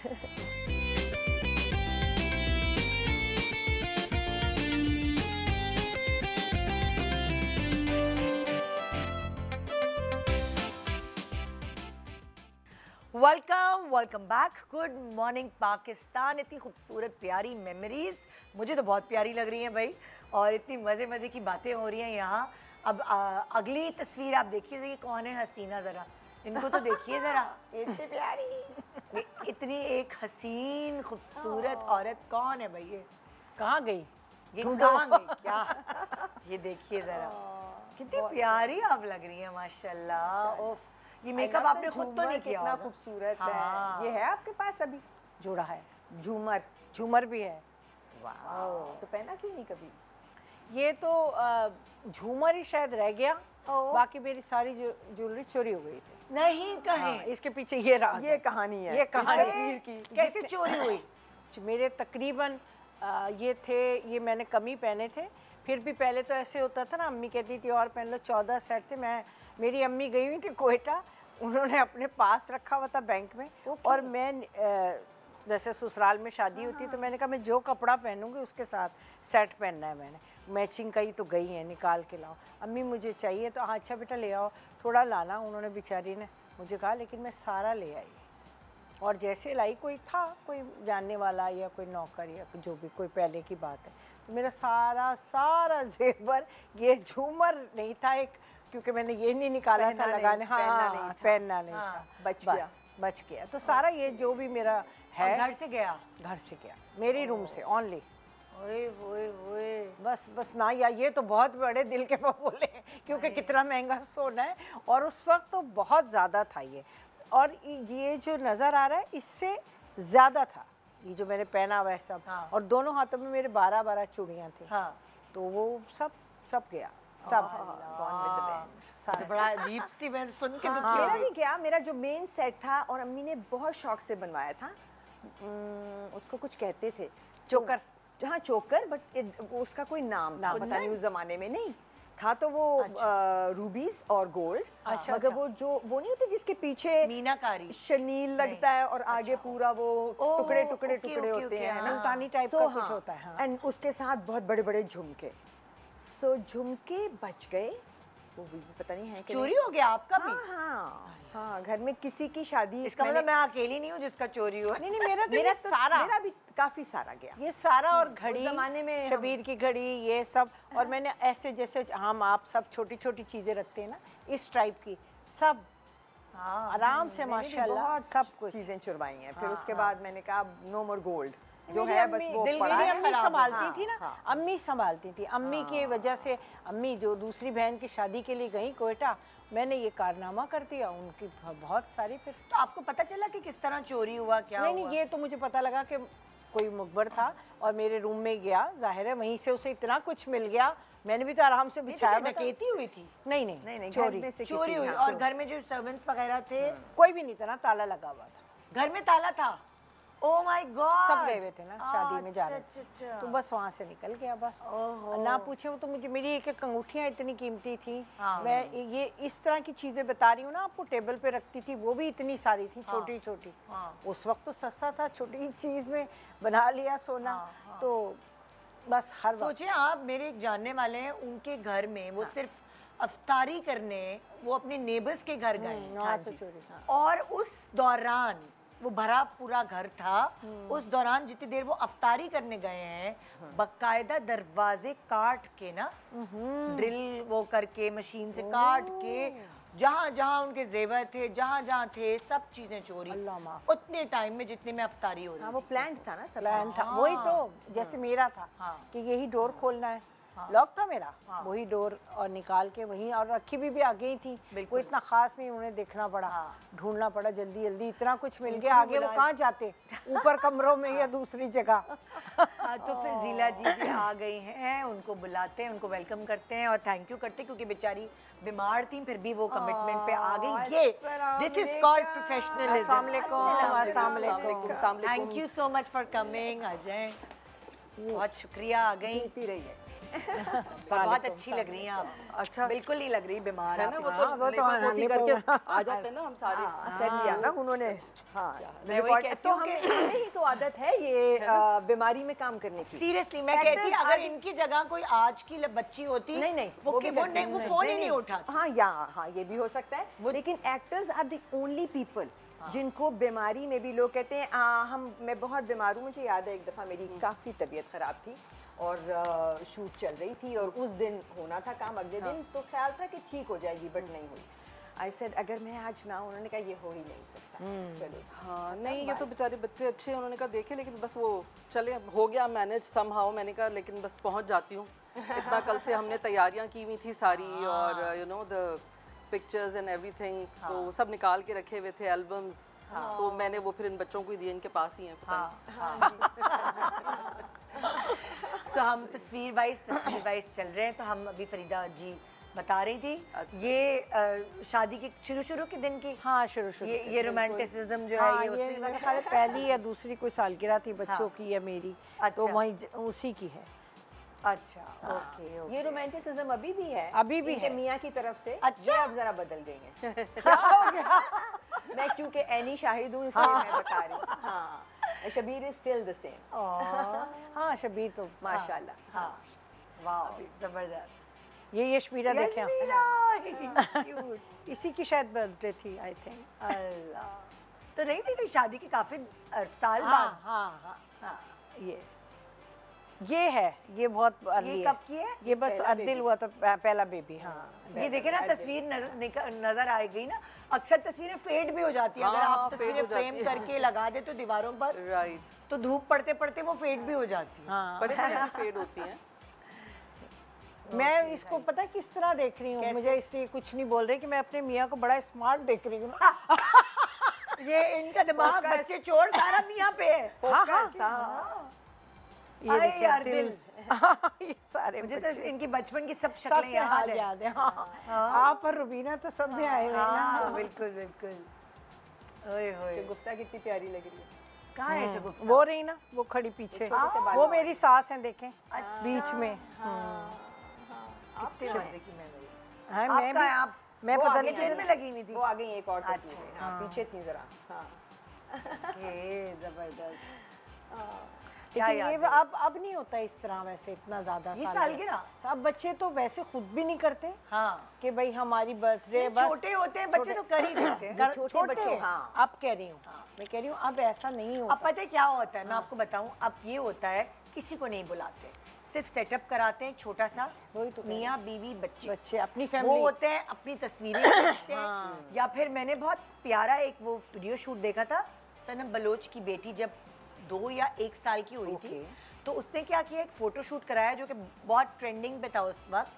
Welcome back. Good morning Pakistan. इतनी खूबसूरत प्यारी मेमोरीज मुझे तो बहुत प्यारी लग रही हैं भाई, और इतनी मज़े मज़े की बातें हो रही हैं यहाँ। अब अगली तस्वीर आप देखिए, ये कौन है हसीना, ज़रा इनको तो देखिए ज़रा, इतनी प्यारी, इतनी एक हसीन खूबसूरत औरत कौन है भाई? ये कहाँ गई? ये कहाँ गई क्या? ये देखिए ज़रा, कितनी प्यारी आप लग रही हैं माशाल्लाह। ओफ, ये मेकअप आपने खुद तो नहीं किया? कितना खूबसूरत है। ये है आपके पास अभी? जोड़ा है, झूमर। झूमर भी है। वाह, तो पहना क्यों नहीं कभी? ये तो झूमर ही शायद रह गया, बाकी मेरी सारी ज्वेलरी चोरी हो गई थी। नहीं कहें। हाँ, इसके पीछे ये राज ये कहानी है, ये कहानी तस्वीर की कैसे चोरी हुई? मेरे तकरीबन ये थे, ये मैंने कम ही पहने थे। फिर भी पहले तो ऐसे होता था ना, अम्मी कहती थी और पहन लो, 14 सेट थे। मेरी अम्मी गई हुई थी कोयटा, उन्होंने अपने पास रखा हुआ था बैंक में। और मैं जैसे ससुराल में शादी होती तो मैंने कहा मैं जो कपड़ा पहनूंगी उसके साथ सेट पहनना है। मैंने मैचिंग का ही तो गई है, निकाल के लाओ अम्मी मुझे चाहिए, तो हाँ अच्छा बेटा ले आओ, थोड़ा लाना। उन्होंने बेचारी ने मुझे कहा, लेकिन मैं सारा ले आई। और जैसे लाई, कोई था कोई जानने वाला या कोई नौकर या जो भी, कोई पहले की बात है, तो मेरा सारा जेवर, ये झूमर नहीं था एक, क्योंकि मैंने ये नहीं निकाला था लगाने, हाँ पहनना नहीं था, बच गया। तो सारा ये जो भी मेरा है घर से गया, मेरी रूम से ओनली। ओए होए होए, बस ना, या ये तो बहुत बड़े दिल के बोले, क्योंकि कितना महंगा सोना है, और उस वक्त तो बहुत ज़्यादा था ये। और ये जो नज़र आ रहा है इससे ज़्यादा था ये जो मैंने पहना हुआ है सब। हाँ। और दोनों हाथों में मेरे 12 चूड़ियाँ थी। हाँ। तो वो सब गया, सब। तो बड़ा अजीब सी, मैं सुन के दुखी हो मेरा गई। भी क्या, मेरा जो मेन सेट था और अम्मी ने बहुत शौक से बनवाया था, उसको कुछ कहते थे, चोकर। हाँ चोकर, बट उसका कोई नाम था, पता नहीं उस जमाने में नहीं था। तो वो रूबीज और गोल्ड, मगर वो नहीं होते जिसके पीछे मीनाकारी शनील लगता है और आगे पूरा वो टुकड़े होते हैं, मुल्तानी टाइप का कुछ होता है। एंड उसके साथ बहुत बड़े बड़े झुमके। सो झुमके बच गए, वो भी पता नहीं है, चोरी हो गया आपका भी? हाँ, घर में किसी की शादी। इसका मतलब मैं अकेली नहीं हूँ जिसका चोरी हुआ। नहीं, मेरा भी काफी सारा गया, ये सारा। और घड़ी, जमाने में शबीर की घड़ी, ये सब। और मैंने ऐसे जैसे हम आप सब छोटी छोटी चीजें रखते हैं ना, इस टाइप की सब आराम से माशाल्लाह सब कुछ चीजें चुरवाई हैं। फिर उसके बाद मैंने कहा नो मोर गोल्ड, जो है बस वो पड़ा है। अम्मी संभालती थी ना, अम्मी संभालती थी। अम्मी की वजह से, अम्मी जो दूसरी बहन की शादी के लिए गई कोयटा, मैंने ये कारनामा कर दिया उनकी बहुत सारी। फिर तो आपको पता चला कि किस तरह चोरी हुआ, क्या हुआ? नहीं, ये तो मुझे पता लगा कि कोई मुखबर था और मेरे रूम में गया, जाहिर है वहीं से उसे इतना कुछ मिल गया। मैंने भी तो आराम से बिछाया। डकैती हुई थी? नहीं, चोरी हुई। और घर में जो सर्वेंट्स वगैरह थे? कोई भी नहीं था ना, ताला लगा हुआ था। घर में ताला था? ओह माय गॉड, सब गए हुए थे ना शादी में जा रहे थे। अच्छा। तो बस वहाँ से निकल गया बस। ना पूछे, वो तो मुझे, मेरी एक अंगूठियाँ इतनी कीमती थी। मैं ये इस तरह की चीजें बता रही हूँ ना आपको, टेबल पे रखती थी, वो भी इतनी सारी थी, छोटी छोटी। उस वक्त तो सस्ता था, छोटी चीज में बना लिया सोना। तो बस हर सोचिए आप, मेरे एक जानने वाले हैं, उनके घर में वो सिर्फ अफ्तारी करने वो अपने नेबर्स के घर गए, और उस दौरान वो भरा पूरा घर था। उस दौरान जितनी देर वो अफ्तारी करने गए हैं, बकायदा दरवाजे काट के ना, ड्रिल वो करके मशीन से काट के, जहाँ जहाँ उनके जेवर थे, जहाँ जहाँ थे, सब चीजें चोरी उतने टाइम में जितने में अफ्तारी हो रही। वो प्लान था ना, प्लान था। वही तो जैसे मेरा था कि यही डोर खोलना है, लॉक था मेरा, वही डोर और निकाल के वहीं, और रखी भी आ गई थी। वो इतना खास नहीं, उन्हें देखना पड़ा, ढूंढना पड़ा जल्दी जल्दी, इतना कुछ मिल गया। आगे वो कहाँ जाते, ऊपर कमरों में या दूसरी जगह। तो फिर ज़ीला जी भी आ गई हैं, उनको बुलाते हैं, उनको वेलकम करते हैं और थैंक यू करते हैं, क्योंकि बेचारी बीमार थी, फिर भी वो कमिटमेंट पे आ गई। ये दिस इज कॉल्ड प्रोफेशनलिज्म। अस्सलाम वालेकुम, thank you so much for coming. Ajay, बहुत शुक्रिया, आ गई। रही है। बहुत अच्छी लग रही हैं आप। अच्छा, बिल्कुल नहीं लग रही बीमार है आप। ना, वो तो होती करके आ जाते हैं ना हम सारे। कर लिया ना उन्होंने। हाँ, मैं वही कहती तो हूँ हमें ही तो आदत है ये बीमारी में काम करने की। सीरियसली मैं कहती अगर इनकी जगह कोई आज की बच्ची होती, नहीं वो फोन ही नहीं उठाती। हाँ, ये भी हो सकता है, लेकिन actors are the only people जिनको बीमारी में भी लोग कहते हैं मैं बहुत बीमार हूँ। मुझे याद है एक दफ़ा मेरी काफ़ी तबीयत ख़राब थी और शूट चल रही थी और उस दिन होना था काम अगले दिन, तो ख्याल था कि ठीक हो जाएगी, बट नहीं हुई। आई सेड अगर मैं आज ना, उन्होंने कहा ये हो ही नहीं सकता। चलो हाँ, नहीं, ये तो बेचारे बच्चे अच्छे हैं, उन्होंने कहा देखे, लेकिन बस वो चले, हो गया मैनेज समहाउ। मैंने कहा लेकिन बस पहुंच जाती हूँ। इतना कल से हमने तैयारियां की हुई थी सारी, और you know the pictures and everything, तो सब निकाल के रखे हुए थे एल्बम्स। तो मैंने वो फिर इन बच्चों को ही दिए, इनके पास ही हैं। तो हम तस्वीर वाइज चल रहे हैं। तो हम अभी फरीदा जी बता रही थी ये शादी के शुरू के दिन की। हाँ, शुरू ये रोमांटिसिज्म जो है ये मेरे ख्याल में पहली या दूसरी कोई सालगिरह थी बच्चों की या मेरी, तो वहीं उसी की है। अच्छा, ओके। ये रोमांटिसिज्म अभी भी है, अभी भी है मियाँ की तरफ से। अच्छा, ये अब जरा बदल गई हैं। क्या हो गया? मैं क्योंकि एनी शाहिद हूँ इसलिए मैं बता रही हूँ। हाँ, Shabir is still the same. हाँ, शबीर तो माशाल्लाह। हाँ, वाह, जबरदस्त। ये यशमीरा देखें, क्यूट। इसी की शायद बर्थडे थी आई थिंक। अल्लाह, तो नहीं थी शादी के काफी साल बाद। हाँ, ये है, ये बहुत ये कब की है? ये बस अददिल हुआ था, पहला बेबी। हाँ, ये देखे ना, तस्वीर नजर आ गई ना। अक्सर तस्वीरें फेड भी हो जाती है, अगर आप तस्वीरें फ्रेम करके लगा दे तो दीवारों पर, राइट, तो धूप पड़ते पड़ते वो फेड भी हो जाती है। हाँ, बड़े से फेड होती हैं। मैं इसको पता है किस तरह देख रही हूँ, मुझे इसलिए कुछ नहीं बोल रही कि मैं अपने मियाँ को बड़ा स्मार्ट देख रही हूँ। ये इनका दिमाग बच्चे चोर सारा मियाँ पे है। ये देखिए यार दिल। ये सारे मुझे तो इनकी बचपन की सब सबसे शक्लें हाल याद है। आप और रुबीना तो सब में आए हुए हैं। बिल्कुल बिल्कुल। ओए होए, गुफ्ता कितनी प्यारी लग रही है। कहाँ है शगुफ्ता? वो रही ना, वो खड़ी पीछे, वो मेरी सास हैं, देखें बीच में। कितने मजे की मेमोरीज। हाँ, मैं पता नहीं किचन में लगी हुई थी। वो आ गई एक और तस्वीर में। हाँ, पीछे थी जरा। हाँ, जबरदस्त। लेकिन ये अब नहीं होता इस तरह, वैसे इतना ज्यादा ये सालगिरह अब बच्चे तो वैसे खुद भी नहीं करते। हाँ, कि भाई हमारी बर्थडे, बस छोटे होते हैं बच्चे तो कर ही देते हैं। छोटे बच्चे। हाँ, अब कह रही हूँ, मैं कह रही हूँ अब ऐसा नहीं होता। अब पता है क्या होता है, मैं आपको बताऊं, अब ये होता है किसी को नहीं बुलाते, सिर्फ सेटअप कराते हैं छोटा सा, वही तो मियाँ बीवी बच्चे अपनी वो फैमिली होते हैं, अपनी तस्वीरें खींचते हैं। या फिर मैंने बहुत प्यारा एक वो वीडियो शूट देखा था, सनम बलोच की बेटी जब 2 या 1 साल की हुई थी, तो उसने क्या किया, एक फोटो शूट कराया जो कि बहुत ट्रेंडिंग पे था उस वक्त।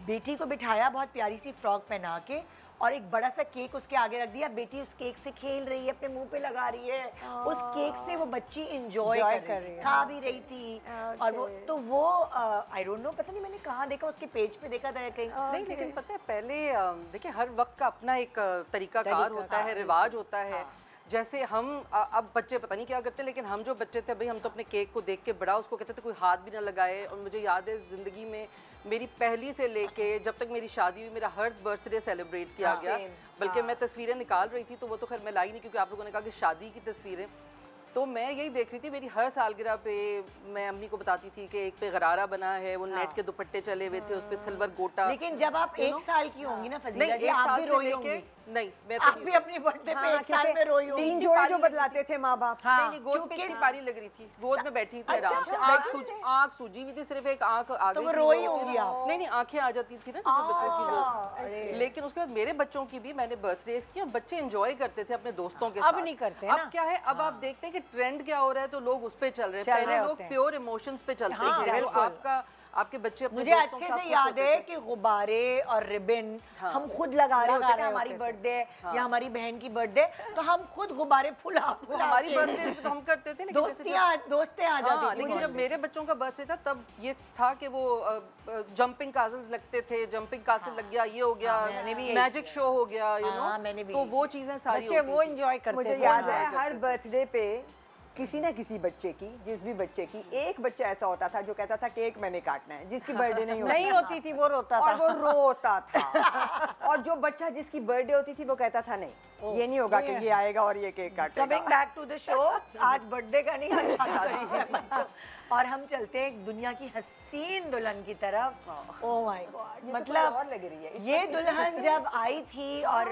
बेटी को बिठाया बहुत प्यारी सी फ्रॉक पहना के, और एक बड़ा सा केक उसके आगे रख दिया। बेटी उस केक से खेल रही है, अपने मुंह पे लगा रही है, उस केक से वो बच्ची एंजॉय कर रही है, खा भी रही थी। और वो आई डोंट नो, पता नहीं मैंने कहाँ देखा, उसके पेज पे देखा था कहीं। नहीं, लेकिन पता है पहले देखिए हर वक्त का अपना एक तरीकाकार होता है, रिवाज होता है। जैसे हम अब बच्चे पता नहीं क्या करते, लेकिन हम जो बच्चे थे भाई, हम तो अपने केक को देख के बड़ा उसको कहते थे, कोई हाथ भी ना लगाए। और मुझे याद है ज़िंदगी में मेरी पहली से लेके जब तक मेरी शादी हुई, मेरा हर बर्थडे सेलिब्रेट किया गया। बल्कि मैं तस्वीरें निकाल रही थी, तो वो तो खैर मैं लाई नहीं, क्योंकि आप लोगों ने कहा कि शादी की तस्वीरें, तो मैं यही देख रही थी। मेरी हर सालगिरह पे मैं अम्मी को बताती थी कि एक पे गरारा बना है, वो नेट के दुपट्टे चले हुए थे, उस पे सिल्वर गोटा। लेकिन जब आप 1 साल की होंगी ना फजीला जी, एक आप साल भी से रोई लेके, होंगी। नहीं मैं आप भी अपनी बर्थडे पे 1 साल में रोई होंगी। 3 जोड़े जो बदलाते थे माँ बाप। नहीं, गोद पे इतनी पारी लग रही थी, गोद में बैठी थी आराम से, आँख सूजी हुई थी, सिर्फ एक आँख आ गई, तो वो रोई होंगी आप। नहीं, आंखें आ जाती थी ना जैसे बच्चों की वो। लेकिन उसके बाद मेरे बच्चों की भी मैंने बर्थडेज की, और बच्चे एंजॉय करते थे अपने दोस्तों के साथ। अब नहीं करते अब क्या है, अब आप देखते हैं कि ट्रेंड क्या हो रहा है, तो लोग उस पे चल रहे हैं। पहले लोग प्योर इमोशंस पे चलते थे, तो आपके बच्चे अपने मुझे अच्छे से याद है कि गुब्बारे और रिबन हम खुद लगा रहे होते थे। हमारी बर्थडे या हमारी बहन की बर्थडे, तो हम खुद गुब्बारे फुला हमारी बर्थडे पे तो हम करते थे, दोस्तें आ जाती थी। लेकिन जब मेरे बच्चों का बर्थडे था तब ये था कि वो जंपिंग काजल्स लगते थे, जंपिंग कासल लग गया, ये हो गया, मैजिक शो हो गया, यू नो, तो वो चीजें सारी बच्चे वो एंजॉय करते थे। मुझे याद है हर बर्थडे पे किसी ना किसी बच्चे की, जिस भी बच्चे की, एक बच्चा ऐसा होता था जो कहता था केक मैंने काटना है, जिसकी बर्थडे नहीं होती थी वो रोता था और वो रोता था। और जो बच्चा जिसकी बर्थडे होती थी वो कहता था नहीं ये नहीं होगा कि ये आएगा और ये केक काटेगा। Coming back to the show, आज बर्थडे का नहीं, आज शादी का है बच्चों। और हम चलते हैं दुनिया की हसीन दुल्हन की तरफ। ओह माय गॉड, मतलब और लग रही है ये दुल्हन जब आई थी और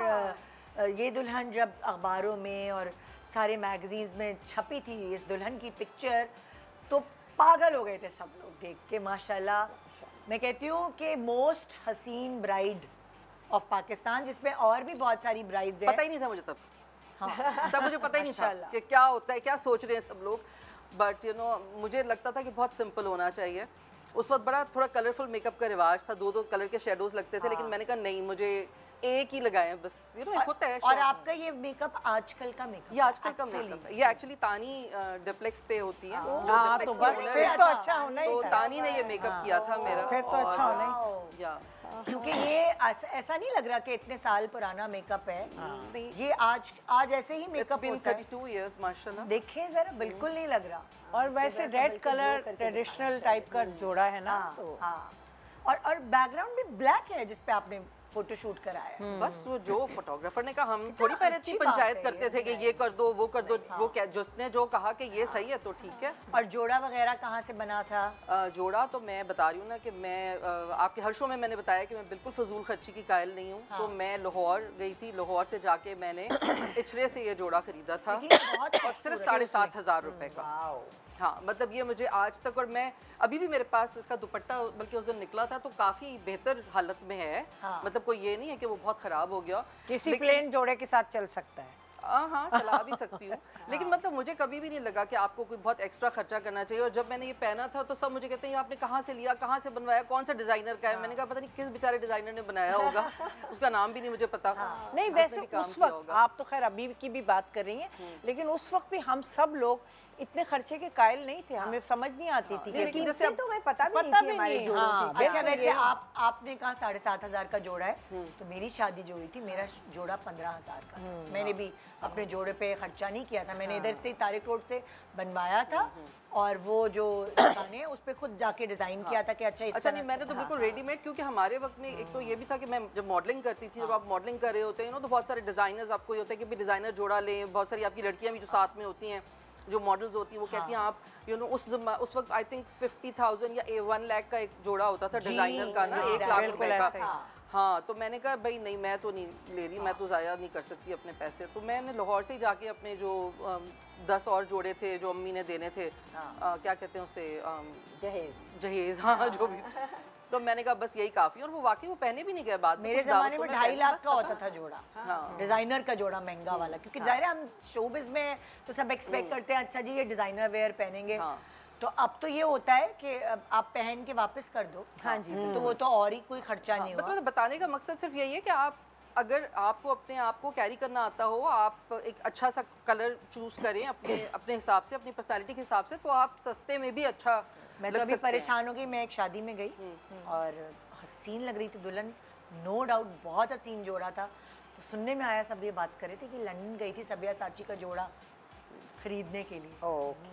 ये दुल्हन जब अखबारों में और सारे मैगजीन्स में छपी थी इस दुल्हन की पिक्चर, तो पागल हो गए थे सब लोग देख के माशाल्लाह। मैं कहती हूँ कि मोस्ट हसीन ब्राइड ऑफ पाकिस्तान, जिसमें और भी बहुत सारी ब्राइड्स हैं। पता ही नहीं था मुझे तब। हाँ तब मुझे पता ही नहीं था कि क्या होता है, क्या सोच रहे हैं सब लोग। बट मुझे लगता था कि बहुत सिंपल होना चाहिए। उस वक्त बड़ा थोड़ा कलरफुल मेकअप का रिवाज था, 2-2 कलर के शेडोज लगते थे, लेकिन मैंने कहा नहीं, मुझे एक ही लगाए बस, होता है। और आपका ये मेकअप आजकल का मेकअप, ये आजकल का मेकअप है। ये एक्चुअली तानी डिप्लेक्स पे होती है, जो हाँ, डिप्लेक्स तो की बस ओनर फिर है। तो अच्छा होना ही तो था। तानी ने ये मेकअप किया था मेरा। फिर तो अच्छा होना ही या क्योंकि ये ऐसा नहीं लग रहा कि इतने साल पुराना मेकअप है। नहीं, ये आज ऐसे ही इट्स मेकअप बीन होता है। 32 इयर्स माशाल्लाह। देखें जरा, बिल्कुल नहीं लग रहा। और वैसे रेड कलर ट्रेडिशनल टाइप का जोड़ा है ना, हाँ, तो हाँ। और बैकग्राउंड भी ब्लैक है जिस पे आपने फोटोशूट कराया है। बस वो जो फोटोग्राफर ने कहा, हम थोड़ी पहले इतनी अच्छी बात पंचायत है करते ये, थे कि ये कर दो वो कर दो, वो क्या जिसने जो कहा कि ये सही है तो ठीक है। और जोड़ा वगैरह कहाँ से बना था? जोड़ा तो मैं बता रही हूँ ना कि मैं आपके हर शो में मैंने बताया कि मैं बिल्कुल फजूल खर्ची की कायल नहीं हूँ। तो मैं लाहौर गई थी, लाहौर से जाके मैंने इचरे से ये जोड़ा खरीदा था और सिर्फ 7,500 रुपए का। हाँ, मतलब ये मुझे आज तक, और मैं अभी भी मेरे पास इसका दुपट्टा बल्कि उस दिन निकला था तो काफ़ी बेहतर हालत में है। मतलब कोई ये नहीं है कि वो बहुत ख़राब हो गया। किसी प्लेन जोड़े के साथ चल सकता है। हाँ, चला भी सकती हूँ। लेकिन मतलब मुझे कभी भी नहीं लगा कि आपको कोई बहुत एक्स्ट्रा खर्चा करना चाहिए। और जब मैंने ये पहना था तो सब मुझे कहते हैं ये आपने कहाँ से लिया, कहाँ से बनवाया, कौन सा डिज़ाइनर का है। मैंने कहा पता नहीं किस बेचारे डिज़ाइनर ने बनाया होगा, उसका नाम भी नहीं मुझे पता। नहीं, वैसे उस वक्त, आप तो खैर अभी की भी बात कर रही हैं, लेकिन उस वक्त भी हम सब लोग इतने खर्चे के कायल नहीं थे, हमें समझ नहीं आती थी। लेकिन जैसे तो मैं पता भी पता नहीं भी हमारे नहीं, जोड़ों हाँ, की। अच्छा, वैसे आपने कहा 7,500 का जोड़ा है, तो मेरी शादी जो हुई थी मेरा जोड़ा 15,000 का था। मैंने भी अपने जोड़े पे खर्चा नहीं किया था, मैंने इधर से तारिक रोड से बनवाया था और वो जो दुकान है उस पे खुद जाके डिजाइन किया था कि अच्छा नहीं, मैंने तो बिल्कुल रेडीमेड, क्योंकि हमारे वक्त में एक तो ये भी था कि मैं जब मॉडलिंग करती थी, जब आप मॉडलिंग कर रहे होते हैं तो बहुत सारे डिजाइनर्स आपको ये होता है कि भी डिजाइनर जोड़ा लें। बहुत सारी आपकी लड़कियां भी जो साथ में होती हैं, जो मॉडल्स होती हैं, वो कहती हैं आप उस वक्त आई थिंक 50,000 या 1 लाख का एक जोड़ा होता था डिजाइनर का ना, 1 लाख रुपए का। हाँ, तो मैंने कहा भाई नहीं, मैं तो नहीं ले रही, मैं तो ज़ाया नहीं कर सकती अपने पैसे। तो मैंने लाहौर से ही जाके अपने जो 10 और जोड़े थे जो अम्मी ने देने थे, क्या कहते हैं उसे, जहेज, हाँ, जो भी, तो मैंने कहा बस यही काफ़ी। और वो वाकई वो पहने भी नहीं गए बाद में। मेरे ज़माने में 2.5 लाख का होता था जोड़ा, डिज़ाइनर का जोड़ा, महंगा वाला, क्योंकि जाहिर है हम शोबिज़ में तो सब एक्सपेक्ट करते हैं अच्छा जी ये डिज़ाइनर वेयर पहनेंगे। तो अब तो ये होता है कि आप पहन के वापस कर दो। हाँ जी, तो वो तो और ही कोई खर्चा नहीं हुआ। मतलब बताने का मकसद सिर्फ यही है कि आप, अगर आपको अपने आप को कैरी करना आता हो, आप एक अच्छा सा कलर चूज करें अपने हिसाब से, अपनी पर्सनालिटी के हिसाब से, तो आप सस्ते में भी अच्छा। मैं तो अभी परेशान हो गई, मैं एक शादी में गई और हसीन लग रही थी दुल्हन, नो डाउट बहुत हसीन जोड़ा था। तो सुनने में आया, सब ये बात कर रहे थे कि लंदन गई थी सब्यासाची का जोड़ा खरीदने के लिए,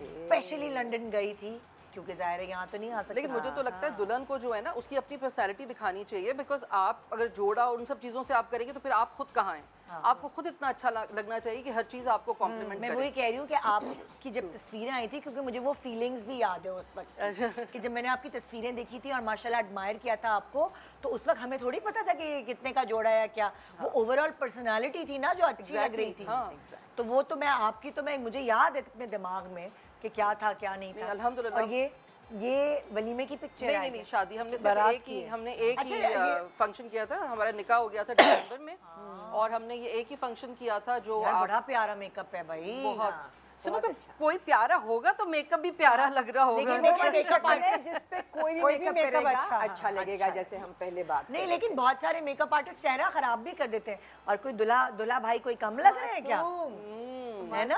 स्पेशली लंदन गई थी क्योंकि जाहिर है यहाँ तो नहीं आ सकती। लेकिन मुझे तो लगता है दुल्हन को जो है ना उसकी अपनी पर्सनैलिटी दिखानी चाहिए, बिकॉज आप अगर जोड़ा और उन सब चीज़ों से आप करेंगे तो फिर आप खुद कहाँ हैं। आपको खुद इतना अच्छा लगना चाहिए कि हर चीज़ आपको कॉम्प्लीमेंट करे। मैं वही कह रही हूँ कि आपकी जब तस्वीरें आई थी, क्योंकि मुझे वो फीलिंग्स भी याद है उस वक्त कि जब मैंने आपकी तस्वीरें देखी थी और माशाल्लाह एडमायर किया था आपको, तो उस वक्त हमें थोड़ी पता था कि कितने का जोड़ा है क्या। वो ओवरऑल पर्सनालिटी थी ना जो अच्छी लग रही थी। तो वो तो मैं आपकी, तो मैं मुझे याद है अपने दिमाग में कि क्या था क्या नहीं था। अल्हम्दुलिल्लाह। और ये वलीमे की पिक्चर है? नहीं, शादी हमने एक ही फंक्शन किया था। हमारा निकाह हो गया था दिसंबर में और हमने ये एक ही फंक्शन किया था। जो बड़ा प्यारा मेकअप है भाई, बहुत। सुनो, तो कोई प्यारा होगा तो मेकअप भी प्यारा लग रहा होगा। लेकिन वो मेकअप आर्टिस्ट जिस पे कोई भी मेकअप करेगा अच्छा लगेगा, जैसे हम पहले बात नहीं। लेकिन बहुत सारे मेकअप आर्टिस्ट चेहरा खराब भी कर देते हैं। और कोई दुल्हा भाई कोई कम लग रहे हैं क्या? है ना,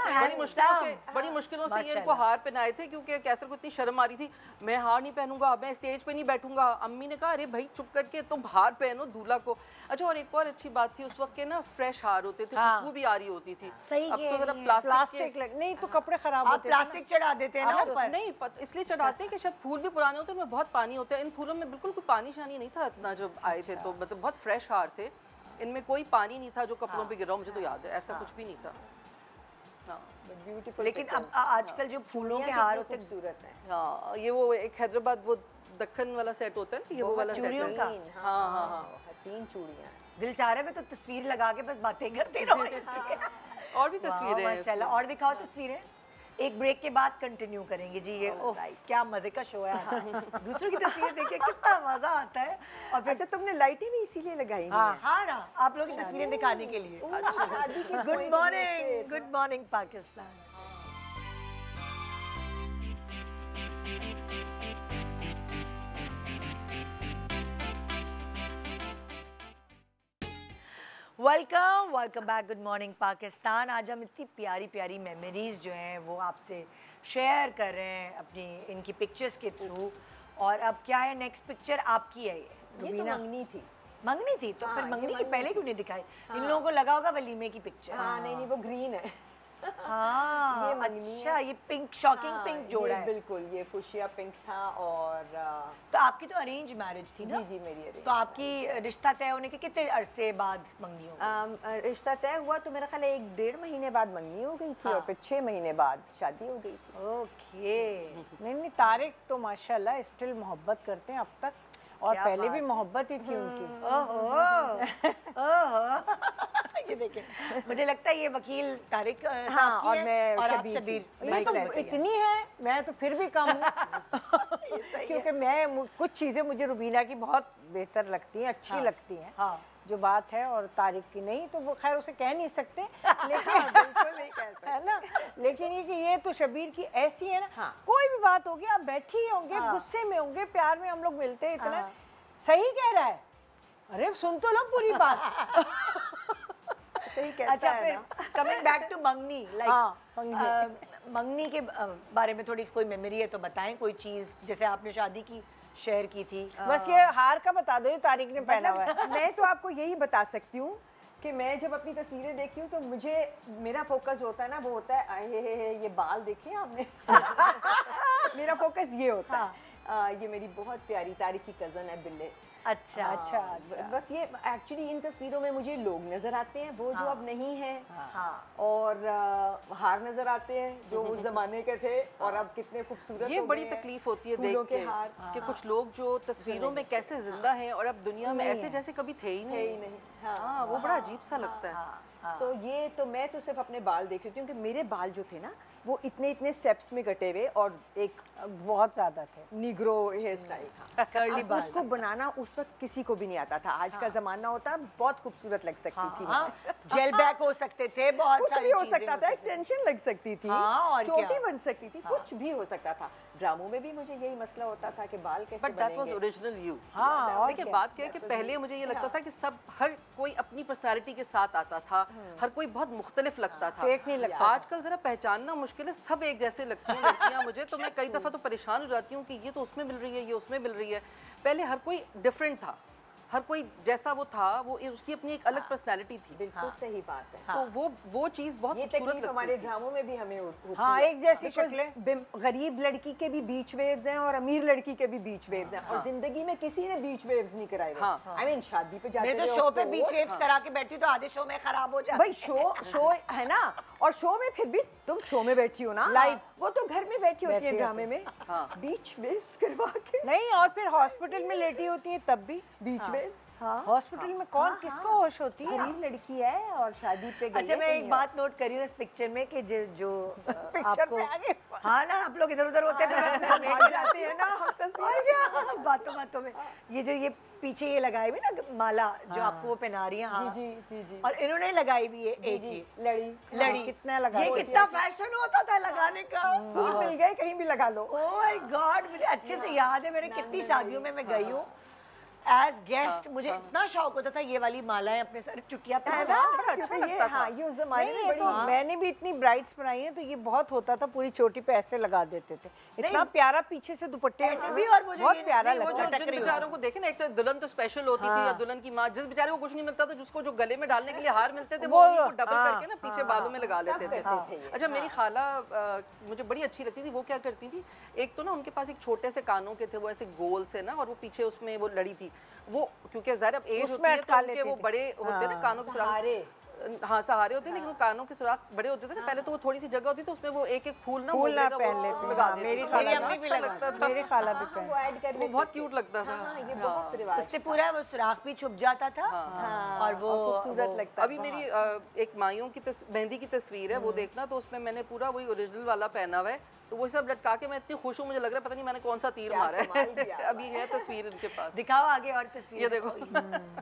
बड़ी मुश्किलों से ये इनको हार पहनाए थे, क्योंकि कैसर को इतनी शर्म आ रही थी, मैं हार नहीं पहनूंगा, मैं स्टेज पे नहीं बैठूंगा। अम्मी ने कहा अरे भाई चुप करके तुम हार पहनो दूल्हा को। अच्छा, और एक और अच्छी बात थी, उस वक्त के ना फ्रेश हार होते थे, खुशबू भी आ रही होती थी। सही अब तो जरा प्लास्टिक नहीं तो कपड़े खराब होते, प्लास्टिक चढ़ा देते हैं ना ऊपर। नहीं इसलिए चढ़ाते हैं कि शायद फूल भी पुराने होते हैं, उनमें बहुत पानी होता है। इन फूलों में बिल्कुल कोई पानी शानी नहीं था इतना जब आए थे, तो मतलब बहुत फ्रेश हार थे, इनमें कोई पानी नहीं था जो कपड़ों पे गिरा, मुझे तो याद है ऐसा कुछ भी नहीं था। लेकिन अब आजकल जो फूलों के हार होते हैं खूबसूरत है। हाँ, ये वो एक हैदराबाद वो दक्कन वाला सेट होता है, ये वो वाला सेट चूड़ियों का। हाँ हाँ हाँ, हसीन चूड़ियाँ। दिल चाह रहा है मैं तो तस्वीर लगा के बस बातें करते रहो। और भी तस्वीरें हैं माशाल्लाह, और दिखाओ तस्वीरें। एक ब्रेक के बाद कंटिन्यू करेंगे जी। ये ओह क्या मजे का शो है आज। दूसरों की तस्वीरें देख के कितना मजा आता है। और फिर अच्छा, तुमने लाइटें भी इसीलिए लगाई हैं? हाँ ना, आप लोगों की तस्वीरें दिखाने के लिए। Good morning, good morning Pakistan. Welcome welcome back, good morning Pakistan. आज हम इतनी प्यारी प्यारी मेमोरीज जो हैं वो आपसे शेयर कर रहे हैं अपनी इनकी पिक्चर्स के थ्रू। और अब क्या है, नेक्स्ट पिक्चर आपकी है। ये तो मंगनी थी। मंगनी थी तो फिर मंगनी की पहले क्यों नहीं दिखाई? इन लोगों को लगा होगा वलीमे की पिक्चर। हाँ, नहीं वो ग्रीन है। हाँ, ये मंगनी अच्छा, ये पिंक, शॉकिंग पिंक जोड़ा है। बिल्कुल, ये फुशिया पिंक था। और तो आपकी तो अरेंज मैरिज थी ना? जी मेरी अरेंज। तो आपकी रिश्ता तय होने के कितने अरसे बाद मंगनी हो गई? रिश्ता तय हुआ तो मेरा ख्याल 1-1.5 महीने बाद मंगनी हो गई थी। और फिर 6 महीने बाद शादी हो गई थी। ओके। नहीं तारिक तो माशाल्लाह स्टिल मोहब्बत करते हैं अब तक, और पहले भी मोहब्बत ही थी उनकी। ओहो ओहो। ये देखिए, मुझे लगता है ये वकील तारिक साहब और की है, मैं और आप शबीर शबीर। ये तो इतनी है, मैं तो फिर भी कम हूँ। क्योंकि मैं कुछ चीज़ें मुझे रुबीना की बहुत बेहतर लगती हैं, अच्छी लगती हैं। हाँ, जो बात है, और तारिक की नहीं, तो वो खैर उसे कह नहीं सकते, लेकिन बिल्कुल नहीं कह सकते, है ना। लेकिन ये कि ये तो शबीर की ऐसी है ना। हाँ। कोई भी बात होगी, आप बैठी ही होंगे, गुस्से में होंगे, प्यार में हम लोग मिलते हैं इतना। सही कह रहा है, अरे सुन तो लो पूरी बात। सही कहता अच्छा, है फिर ना। कमिंग बैक टू मंगनी, हाँ, मंगनी के बारे में थोड़ी कोई मेमोरी है तो बताएं, कोई चीज़ जैसे आपने शादी की शेयर की थी। बस ये हार का बता दो, ये तारिक ने पहना हुआ है। मैं तो आपको यही बता सकती हूँ कि मैं जब अपनी तस्वीरें देखती हूँ तो मुझे मेरा फोकस होता है ना, वो होता है ये बाल देखे आपने। मेरा फोकस ये होता है। ये मेरी बहुत प्यारी तारिक की कज़न है बिल्ले। अच्छा अच्छा, बस ये एक्चुअली इन तस्वीरों में मुझे लोग नजर आते हैं, वो जो अब नहीं है। हाँ। और हार नजर आते हैं जो उस जमाने के थे, और अब कितने खूबसूरत ये हो बड़ी गए हैं। तकलीफ होती है फूलों देख के के हार। कि कुछ लोग जो तस्वीरों में कैसे जिंदा हैं और अब दुनिया में ऐसे जैसे कभी थे ही नहीं। हाँ, वो बड़ा अजीब सा लगता है। सो ये तो मैं तो सिर्फ अपने बाल देख रही थी, क्योंकि मेरे बाल जो थे ना वो इतने स्टेप्स में कटे हुए और एक बहुत ज्यादा थे, निग्रो हेयर स्टाइल था। कर्ली बाल। उसको बनाना उस वक्त किसी को भी नहीं आता था। आज का जमाना होता, बहुत खूबसूरत लग सकती थी। जेल बैक हो सकते थे, बहुत कुछ सारी भी हो चीजें सकता था, एक्सटेंशन लग सकती थी, और चोटी क्या? बन सकती थी, कुछ भी हो सकता था। ड्रामों में भी मुझे यही मसला होता था कि बाल कैसे बट दैट वाज बनेंगे। Original you. हाँ, और देखिए क्या? बात क्या है कि पहले मुझे ये लगता था कि सब हर कोई अपनी पर्सनालिटी के साथ आता था, हर कोई बहुत मुख्तलिफ लगता था, फेक नहीं लगता। आजकल जरा पहचानना मुश्किल है, सब एक जैसे लगती हैं लड़कियां मुझे। तो मैं कई दफा तो परेशान हो जाती हूँ कि ये तो उसमें मिल रही है, ये उसमें मिल रही है। पहले हर कोई डिफरेंट था, हर कोई जैसा वो था, वो उसकी अपनी एक अलग पर्सनालिटी थी। बिल्कुल सही बात है। तो वो चीज बहुत ये खूबसूरत तकलीफ लगती हमारे थी। ड्रामों में भी हमें होती हाँ, है। एक जैसी Because शक्लें। गरीब लड़की के भी बीच वेव्स हैं और अमीर लड़की के भी बीच वेव्स हैं, और जिंदगी में किसी ने बीच वेव्स नहीं कराए। हाँ। आई मीन शादी पे जाते मैं तो रहे शो हो पे बीच वेव्स करा के बैठी तो आधे शो में खराब हो जाती। भाई शो है ना, और शो में फिर भी तुम शो में बैठी हो ना Live। वो तो घर में बैठी होती है बैठी ड्रामे में। हाँ। बीच वेव्स करवा के, नहीं, और फिर हॉस्पिटल में लेटी होती है तब भी। बीच वेव्स। हाँ, हॉस्पिटल में कौन किसको होश होती है? गरीब लड़की है और शादी पे गई अच्छा, है मैं कहीं एक बात नोट करी हूँ इस पिक्चर में कि जो आपको में आगे। हाँ ना, आप लोग इधर उधर होते हैं तो संभाल जाते हैं ना हम तस्वीर बातों बातों में। ये जो ये पीछे ये लगाई हुई ना माला जो आपको वो पहना रही है, हाँ जी। और इन्होंने लगाई हुई है एक ही लड़ी। कितना लगा ये कितना फैशन होता था लगाने का। फूल मिल गए कहीं भी लगा लो। ओह माय गॉड, मुझे अच्छे से याद है, मैंने कितनी शादियों में मैं गई हूँ एज गेस्ट मुझे इतना शौक होता था ये वाली मालाएं अपने सर चुटिया पहनना, अच्छा लगता था। ये उस जमाने में बड़ी, मैंने भी इतनी ब्राइड्स बनाई है तो ये बहुत होता था, पूरी चोटी पे ऐसे लगा देते थे, इतना प्यारा पीछे से दुपट्टे ऐसे भी, और वो जो बहुत ये प्यारा वो लगता जो जिन बेचारों को देखे ना, एक तो दुल्हन तो स्पेशल होती थी, या दुल्हन की माँ, जिस बेचारे को कुछ नहीं मिलता था, जिसको जो गले में डालने के लिए हार मिलते थे, वो उनको डबल करके ना पीछे बालों में लगा लेते थे। अच्छा, मेरी खाला मुझे बड़ी अच्छी लगती थी, वो क्या करती थी, एक तो ना उनके पास एक छोटे से कानों के थे, वो ऐसे गोल से ना, और वो पीछे उसमें वो लड़ी थी, वो क्योंकि ज़ाहिर अब एज होती है तो उनके वो बड़े होते ना कानों के सुराख, हाँ सहारे होते हैं, लेकिन वो कानों के सुराख बड़े होते थे ना, पहले तो वो थोड़ी सी जगह होती थी, उसमें वो एक एक फूल ना पहन लेते लगा देते थे। मेरी अम्मी भी लगता था, मेरी खाला भी वो ऐड कर वो बहुत क्यूट लगता था। ये बहुत रिवाज, उससे पूरा वो सुराख भी छुप जाता था और वो खूबसूरत लगता था। अभी मेरी एक माइयों की मेहंदी की तस्वीर है, वो देखना, तो उसमें मैंने पूरा वही ओरिजिनल वाला पहना हुआ है, तो वो सब लटका के मैं इतनी खुश हूँ, मुझे लग रहा है पता नहीं मैंने कौन सा तीर मारा है। अभी है तस्वीर इनके पास, दिखाओ आगे और तस्वीर, ये देखो।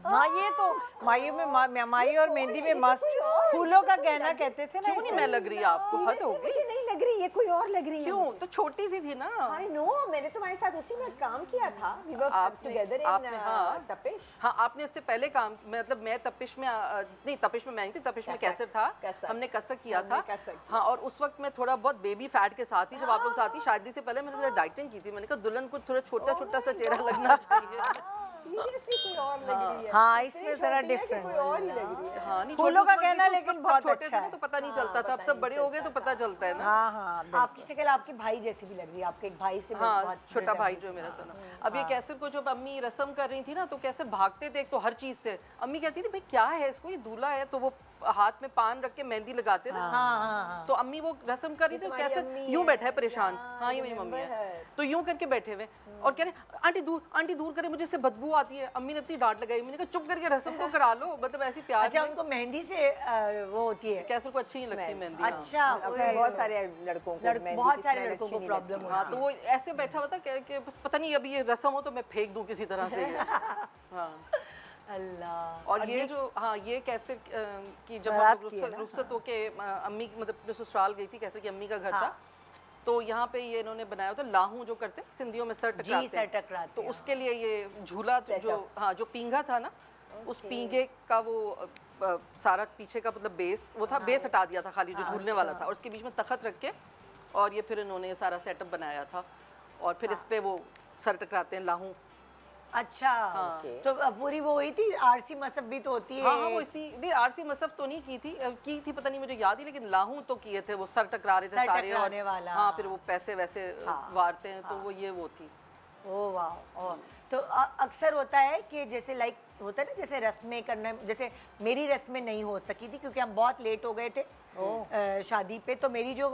हाँ, ये तो माइयों में माई और मेहंदी में मस्त फूलों का गहना कहते थे ना। क्यों नहीं मैं लग रही है आपको? हद हो गई। मुझे नहीं लग रही, ये कोई और लग रही है। क्यों? तो छोटी सी थी ना। I know, मैंने तुम्हारे साथ उसी में काम किया था, we were together in तपिश। हाँ, आपने इससे पहले काम, मतलब मैं तपिश में नहीं, तपिश में मैं नहीं थी, तपिश में कैसर था, हमने कसक किया था। हाँ, और उस वक्त मैं थोड़ा बहुत बेबी फैट के साथ ही, जब आप लोग साथ ही, शादी से पहले मैंने जरा डाइटिंग की थी, मैंने कहा दुल्हन को थोड़ा छोटा छोटा सा चेहरा लगना चाहिए। सीरियसली कोई और लग रही है। हाँ, इसमें जरा डिफरेंट, कोई और ही लग रही है। हाँ, नहीं, फूलों का कहना, तो लेकिन सब बहुत छोटे अच्छा थे तो पता नहीं चलता था, अब सब बड़े हो गए तो पता चलता है ना। हाँ हाँ, आपकी शक्ल आपके भाई जैसी भी लग रही है, आपके एक भाई से हाँ, बहुत छोटा भाई जो मेरा सना। अब ये कैसर को जब अम्मी रस्म कर रही थी ना, तो कैसर भागते थे, तो हर चीज से अम्मी कहती थी भाई क्या है इसको, ये दूल्हा है, तो वो हाथ में पान रख के मेहंदी लगाते ना, तो अम्मी वो रस्म कर रही थी, कैसर यूं बैठा है परेशान, हाँ ये मेरी मम्मी है, तो यूं करके बैठे हुए और कह रहे आंटी दूर करे, मुझे इससे बदबू आती है। अम्मी ने इतनी डांट लगाई, मैंने कहा चुप करके रस्म तो करा लो, मतलब ऐसी प्यार। अच्छा, उनको मेहंदी से वो होती है, कैसर को अच्छी नहीं लगती मेहंदी। अच्छा, बहुत सारे लड़कों को, बहुत सारे लड़कों को प्रॉब्लम हाँ, तो वो ऐसे बैठा हुआ था कि बस पता नहीं अभी ये रस्म हो तो मैं फेंक दूं किसी तरह से। हाँ, अल्लाह। और ये जो, हाँ, ये कैसे कि जब हम रुखसत होके अम्मी मतलब ससुराल गई थी, कैसे कि अम्मी का घर था, तो यहाँ पे ये इन्होंने बनाया था लाहू, जो करते हैं सिंधियों में सर टकराते हैं, तो उसके लिए ये झूला जो, हाँ, जो पींघा था ना, उस पींघे का वो सारा पीछे का मतलब बेस, वो था, बेस हटा दिया था खाली जो झूलने वाला था, और उसके बीच में तख्त रख के, और ये फिर इन्होंने सारा सेटअप बनाया था, और फिर इस पे वो सर टकराते हैं लाहू। अच्छा, तो पूरी वो हुई थी, आरसी मसब भी तो होती है। हाँ, वो इसी नहीं, आरसी मसब तो नहीं की थी पता नहीं मुझे याद ही, लेकिन लाहू तो किए थे, वो सर टकरा रहे थे सारे, और हाँ, फिर वो पैसे वैसे वारते हैं, तो वो ये वो थी। ओह वाह। तो अक्सर होता है कि जैसे लाइक होता है ना, जैसे रस्में करना, जैसे मेरी रस्में नहीं हो सकी थी क्योंकि हम बहुत लेट हो गए थे शादी पे, तो मेरी जो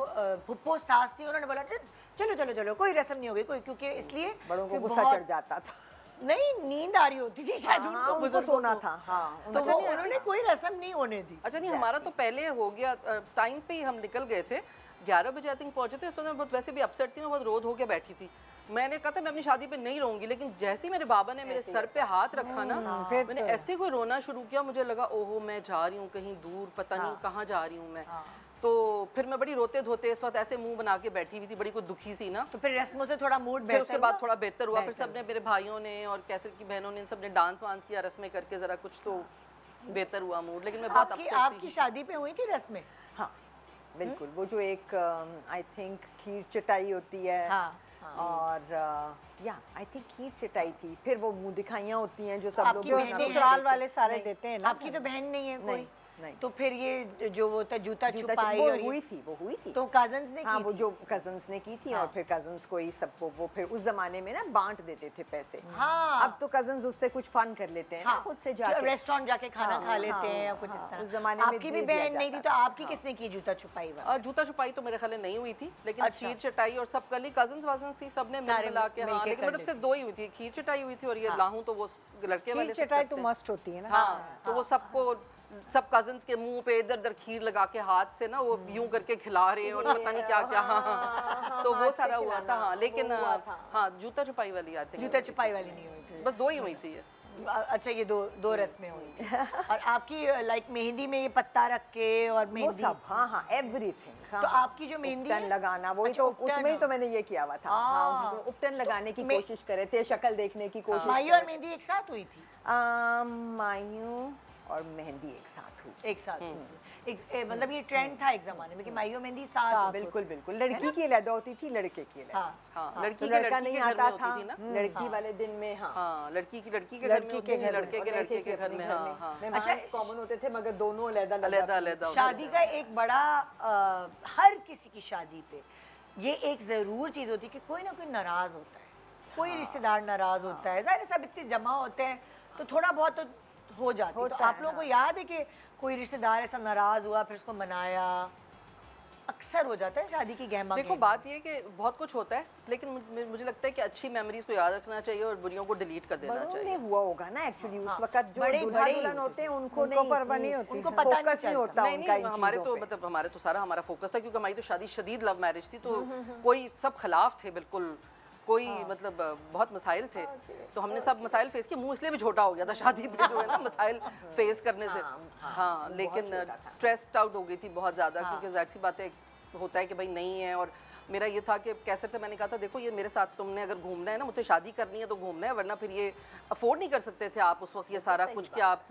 फुप्पो सास थी, उन्होंने बोला चलो चलो चलो कोई रस्म नहीं हो गई कोई, क्योंकि इसलिए बड़ों को गुस्सा चढ़ जाता था, नहीं नींद आ रही होती थी शायद उनको सोना था। हाँ, तो वो उन्होंने कोई रस्म नहीं होने दी। अच्छा, नहीं, हमारा तो पहले हो गया, टाइम पे ही हम निकल गए थे, 11 बजे आई थिंक पहुंचे थे। मैं बहुत वैसे भी अपसेट थी, मैं बहुत रोध होकर बैठी थी, मैंने कहा था मैं अपनी शादी पे नहीं रहूंगी, लेकिन जैसे ही मेरे बाबा ने मेरे सर पे हाथ रखा ना, मैंने ऐसे कोई रोना शुरू किया, मुझे लगा ओहो मैं जा रही हूँ कहीं दूर, पता नहीं कहाँ जा रही हूँ मैं। तो फिर मैं बड़ी रोते धोते इस वक्त ऐसे मुंह बना के बैठी हुई थी, बड़ी कुछ दुखी सी ना। तो फिर रस्मों से थोड़ा मूड बेहतर, उसके बाद थोड़ा बेहतर हुआ, फिर सबने, मेरे भाइयों ने और कैसर की बहनों ने, सबने डांस वांस किया, रस्में करके जरा कुछ तो बेहतर हुआ मूड, लेकिन मैं बहुत अपसेट थी। आपकी शादी पे हुई थी रस्में? हाँ बिल्कुल, वो जो एक आई थिंक खीर चटाई होती है, और या आई थिंक खीर चटाई थी, फिर वो मुंह दिखाइयाँ होती हैं जो सब लोग ससुराल वाले सारे देते हैं ना। आपकी तो बहन नहीं है कोई? नहीं। तो फिर ये जो वो था जूता छुपाई, वो हुई थी तो कजन्स ने हाँ, की वो थी? जो कजन्स ने की थी, और फिर कजन्स को ही सबको वो फिर उस जमाने में ना बांट देते थे पैसे। हाँ, अब तो कजन्स उससे कुछ फन कर लेते हैं ना, खुद से जाके रेस्टोरेंट जाके खाना खा लेते हैं या कुछ इस तरह। उस जमाने में आपकी भी बहन नहीं थी, तो आपकी किसने की जूता छुपाई? जूता छुपाई तो मेरे ख्याल नहीं हुई थी, लेकिन खीर चटाई और सब कल कजन्स वाजन्स ही सबने मिला के, हाँ, लेकिन मतलब सिर्फ 2 ही हुई थी, खीर चटाई हुई थी और ये लाहू तो वो लड़के वाले चटाई तो मस्ट होती है ना। हाँ, तो वो सबको, सब कजन्स के मुंह पे इधर उधर खीर लगा के हाथ से ना वो यूं करके खिला रहे और पता नहीं क्या क्या, तो वो सारा हुआ था। हाँ, लेकिन हाँ, जूता छुपाई वाली आती है, जूता छुपाई वाली नहीं हुई थी, बस 2 ही हुई थी। अच्छा, ये दो रस्में हुई थी। और आपकी लाइक मेहंदी में ये पत्ता रख के और मेहंदी, सब, हाँ, एवरीथिंग। तो आपकी जो मेहंदी उपटन लगाना, वही अच्छा, तो उपटन, उसमें ही तो मैंने ये किया हुआ था। हाँ, तो उपटन लगाने की कोशिश करे थे, शक्ल देखने की कोशिश। माही और मेहंदी एक साथ हुई थी? मायूं और मेहंदी एक साथ हुई। एक साथ हुई थी। मतलब ये ट्रेंड था एक जमाने में कि माही और मेहंदी साथ। बिल्कुल बिल्कुल। लड़की की अलग होती थी, लड़के की अलग। हाँ, लड़की लड़का नहीं आता था ना लड़की वाले दिन में। हाँ, लड़की के घर में होती थी, लड़के के घर में। अच्छा, कॉमन होते थे मगर दोनों अलग। शादी का एक बड़ा हर किसी की शादी पे ये एक जरूर चीज होती है कि कोई ना कोई नाराज होता है, कोई रिश्तेदार नाराज होता है। जाहिर है सब इतने जमा होते हैं तो थोड़ा बहुत तो हो जाती है। तो आप लोगों को याद है कि कोई रिश्तेदार ऐसा नाराज हुआ फिर उसको मनाया? अक्सर हो जाता है शादी की गहमा। देखो बात ये है कि बहुत कुछ होता है, लेकिन मुझे लगता है कि अच्छी मेमोरीज को याद रखना चाहिए और बुरियों को डिलीट कर देना चाहिए। हुआ होगा ना एक्चुअली उस वक्त जो दुल्हन होते हैं उनको नहीं होती, उनको पता नहीं होता उनका इन हमारे तो मतलब हमारे तो सारा हमारा फोकस था, क्योंकि हमारी तो शादी शदीद लव मैरिज थी, तो कोई सब खिलाफ थे बिल्कुल, कोई मतलब बहुत मसाइल थे, तो हमने सब मसाइल फेस किए। मुंह इसलिए भी छोटा हो गया था शादी पे जो है ना मसाइल फेस करने से। हाँ, लेकिन स्ट्रेस्ड आउट हो गई थी बहुत ज़्यादा, क्योंकि जाहिर सी बात है होता है कि भाई नहीं है। और मेरा ये था कि कैसे से मैंने कहा था देखो ये मेरे साथ तुमने अगर घूमना है ना, मुझसे शादी करनी है तो घूमना है, वरना फिर ये अफोर्ड नहीं कर सकते थे आप उस वक्त ये सारा कुछ कि आप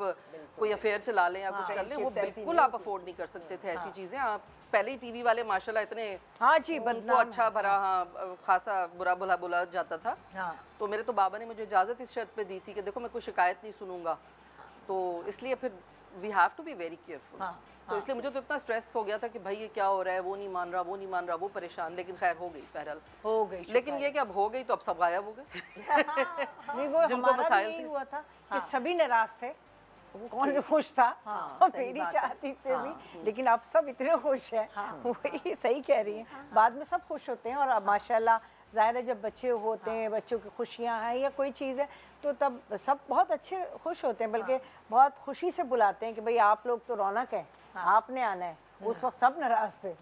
कोई अफेयर चला लें या कुछ कर लें, वो बिल्कुल आप अफोर्ड नहीं कर सकते थे ऐसी चीज़ें। आप पहले ही टीवी वाले माशाल्लाह इतने उनको अच्छा भरा खासा बुरा भला बोला जाता था। तो मेरे तो बाबा ने मुझे इजाज़त इस शर्त पे दी थी कि देखो मैं कोई शिकायत नहीं सुनूंगा, तो इसलिए फिर we have to be very careful. तो इसलिए मुझे तो इतना स्ट्रेस हो गया था कि भाई ये क्या हो रहा है, वो नहीं मान रहा, वो नहीं मान रहा, वो परेशान। लेकिन खैर हो गई, बहरहाल हो गई। लेकिन ये कि अब हो गई तो अब सब गायब हो गए। नहीं, वो हमारा भी हुआ था कि सभी नाराज थे, कौन खुश था और मेरी चाहती से भी, लेकिन अब सब इतने खुश हैं। वही सही कह रही हैं, बाद में सब खुश होते हैं। और अब माशाल्लाह ज़ाहिर है जब बच्चे होते हैं, बच्चों की खुशियाँ हैं या कोई चीज़ है, तो तब सब बहुत अच्छे खुश होते हैं, बल्कि बहुत खुशी से बुलाते हैं कि भाई आप लोग तो रौनक हैं, आपने आना है। उस वक्त सब नाराज थे।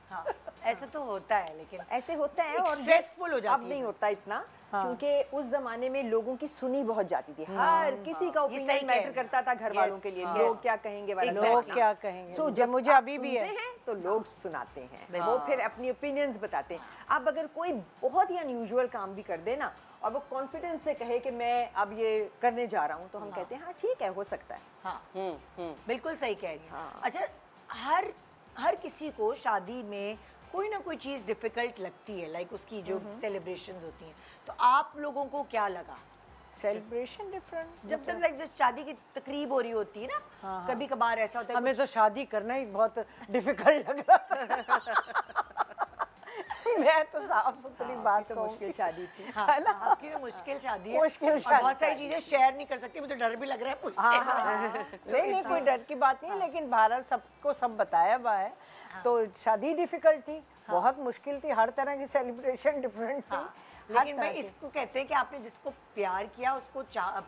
ऐसे तो होता है, लेकिन ऐसे होता है और स्ट्रेसफुल हो जाती है। अब नहीं होता इतना, क्योंकि उस जमाने में लोगों की सुनी बहुत जाती थी, हर किसी का ओपिनियन मैटर करता था घर वालों के लिए। लोग क्या कहेंगे, लोग क्या कहेंगे। सो जब मुझे अभी भी है तो लोग सुनाते हैं, वो फिर अपनी ओपिनियंस बताते हैं। अब अगर कोई बहुत ही अनयूजुअल काम भी कर दे ना और वो कॉन्फिडेंस से कहे कि मैं अब ये करने जा रहा हूँ, तो हम कहते हैं हाँ ठीक है, हो सकता है। हाँ, बिल्कुल सही कह रही हैं। अच्छा, हर किसी को शादी में कोई ना कोई चीज़ डिफ़िकल्ट लगती है, लाइक उसकी जो सेलिब्रेशंस होती हैं। तो आप लोगों को क्या लगा? सेलिब्रेशन डिफरेंट, जब तक लाइक शादी की तकरीब हो रही होती है ना, कभी कभार ऐसा होता है। हमें तो शादी करना ही बहुत डिफिकल्ट लग रहा था। मैं तो साफ सुथरी बात तो मुश्किल शादी थी, है ना? आपकी तो मुश्किल शादी है, मुश्किल शादी, बहुत सारी चीजें शेयर नहीं कर सकती, मुझे डर भी लग रहा है पूछते। नहीं, कोई डर की बात नहीं, लेकिन बहरहाल सबको सब बताया हुआ है। तो शादी डिफिकल्ट थी, बहुत मुश्किल थी, हर तरह की सेलिब्रेशन डिफरेंट थी। लेकिन भाई इसको कहते हैं कि आपने जिसको प्यार किया उसको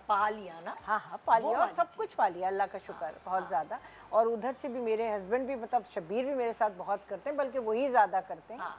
पा लिया ना। हाँ, पा लिया और सब कुछ पा लिया, अल्लाह का शुक्र बहुत ज़्यादा। और उधर से भी मेरे हस्बैंड भी, मतलब शब्बीर भी मेरे साथ बहुत करते हैं, बल्कि वही ज़्यादा करते हैं।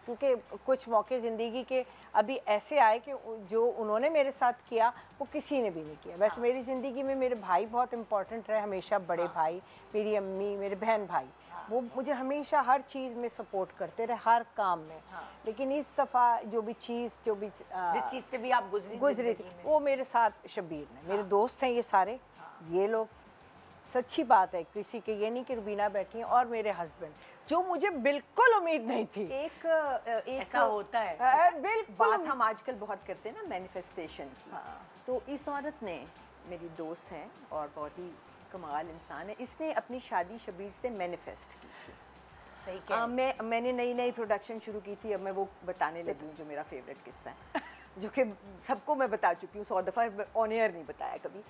क्योंकि कुछ मौके ज़िंदगी के अभी ऐसे आए कि जो उन्होंने मेरे साथ किया वो किसी ने भी नहीं किया। वैसे मेरी ज़िंदगी में मेरे भाई बहुत इम्पोर्टेंट रहे हमेशा, बड़े भाई, मेरी अम्मी, मेरे बहन भाई, वो मुझे हमेशा हर चीज़ में सपोर्ट करते रहे, हर काम में। लेकिन इस दफ़ा जो भी चीज़ जिस चीज़ से भी आप गुजरी थी, वो मेरे साथ शब्बीर ने, मेरे दोस्त हैं ये सारे, ये लोग, सच्ची बात है, किसी के ये नहीं कि रुबीना बैठी हैं, और मेरे हस्बैंड, जो मुझे बिल्कुल उम्मीद नहीं थी। एक ऐसा होता है, बिल्कुल बात हम आजकल बहुत करते हैं ना मैनिफेस्टेशन की। तो इस औरत ने, मेरी दोस्त है और बहुत ही कमाल इंसान है, इसने अपनी शादी शबीर से मैनिफेस्ट की थी। सही क्या? मैंने नई प्रोडक्शन शुरू की थी, अब मैं वो बताने लगी हूँ जो मेरा फेवरेट किस्सा है, जो कि सबको मैं बता चुकी हूँ 100 दफ़ा, ऑन एयर नहीं बताया कभी।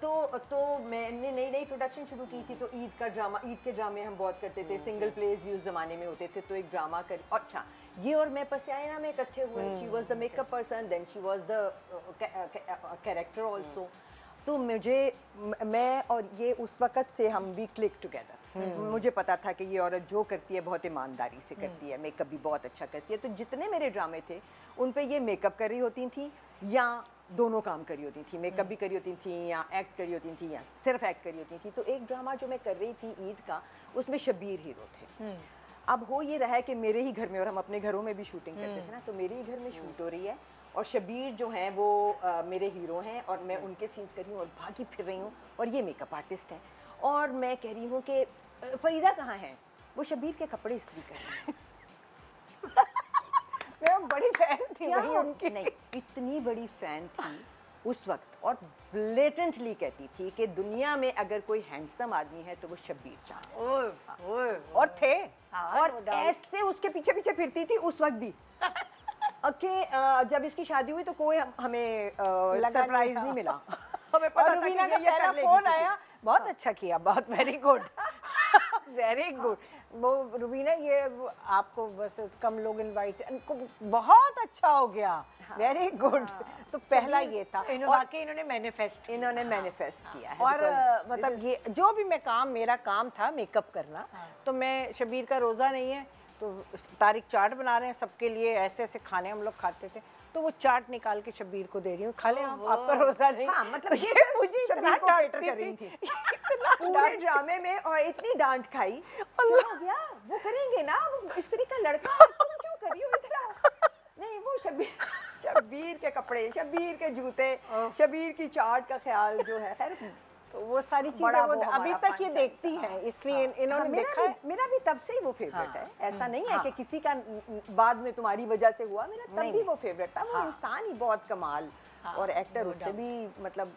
तो मैंने नई प्रोडक्शन शुरू की थी, तो ईद के ड्रामे हम बहुत करते थे, सिंगल प्लेस भी उस ज़माने में होते थे, तो एक ड्रामा कर, अच्छा ये और मैं पसियाना में इकट्ठे हुए, she was the makeup person, then she was the character also. तो मैं और ये उस वक़्त से हम भी क्लिक टुगेदर। मुझे पता था कि ये औरत जो करती है बहुत ईमानदारी से करती है, मेकअप भी बहुत अच्छा करती है। तो जितने मेरे ड्रामे थे उन पे ये मेकअप कर रही होती थी या दोनों काम करी होती थी, मेकअप भी करी होती थी या एक्ट करी होती थी या सिर्फ एक्ट करी होती थी। तो एक ड्रामा जो मैं कर रही थी ईद का, उसमें शब्बीर हीरो थे। अब हो ये रहा है कि मेरे ही घर में, और हम अपने घरों में भी शूटिंग करते थे ना, तो मेरे ही घर में शूट हो रही है और शब्बीर जो हैं वो मेरे हीरो हैं और मैं उनके सीन्स कर रही हूँ और भागी फिर रही हूँ और ये मेकअप आर्टिस्ट है और मैं कह रही हूँ कि फरीदा कहाँ है, वो शब्बीर के कपड़े इस्त्री कर रही है। मैं बड़ी फैन थी भाई उनकी। नहीं, इतनी बड़ी फैन थी उस वक्त और ब्लेटेंटली कहती थी कि दुनिया में अगर कोई हैंडसम आदमी है तो वो शब्बीर चांद। और थे और ऐसे उसके पीछे पीछे फिरती थी उस वक्त भी। ओके, जब इसकी शादी हुई तो कोई हमें सरप्राइज नहीं मिला। हमें पता था कि रुबीना का पहला फोन आया, बहुत अच्छा किया, बहुत वेरी गुड वेरी गुड। वो रुबीना ये आपको बस कम लोग इनवाइट, बहुत अच्छा हो गया, वेरी गुड। तो पहला ये था, इन्होंने मैनिफेस्ट किया है। और मतलब ये जो भी मैं काम, मेरा काम था मेकअप करना, तो मैं शबीर का रोज़ा नहीं है तो तारिक चाट बना रहे हैं सबके लिए, ऐसे ऐसे खाने हम लोग खाते थे, तो वो चाट निकाल के शबीर को दे रही हूँ, खा ले आपका रोज़ा नहीं। हाँ, मतलब ये मुझे इतना डांट कर रही थी पूरे ड्रामे में और इतनी डांट खाई। क्या हो गया, वो करेंगे ना, वो इस्त्री का लड़का, तुम क्यों कर रही हो इतना? नहीं, वो शबीर के कपड़े, शबीर के जूते, शबीर की चाट का ख्याल जो है, खैर तो वो सारी चीजें वो अभी तक ये देखती हैं, इसलिए इन्होंने देखा है। मेरा भी तब से ही वो फेवरेट है, ऐसा नहीं है कि किसी का बाद में तुम्हारी वजह से हुआ, मेरा तब भी वो फेवरेट था। वो इंसान ही बहुत कमाल और एक्टर उससे भी, मतलब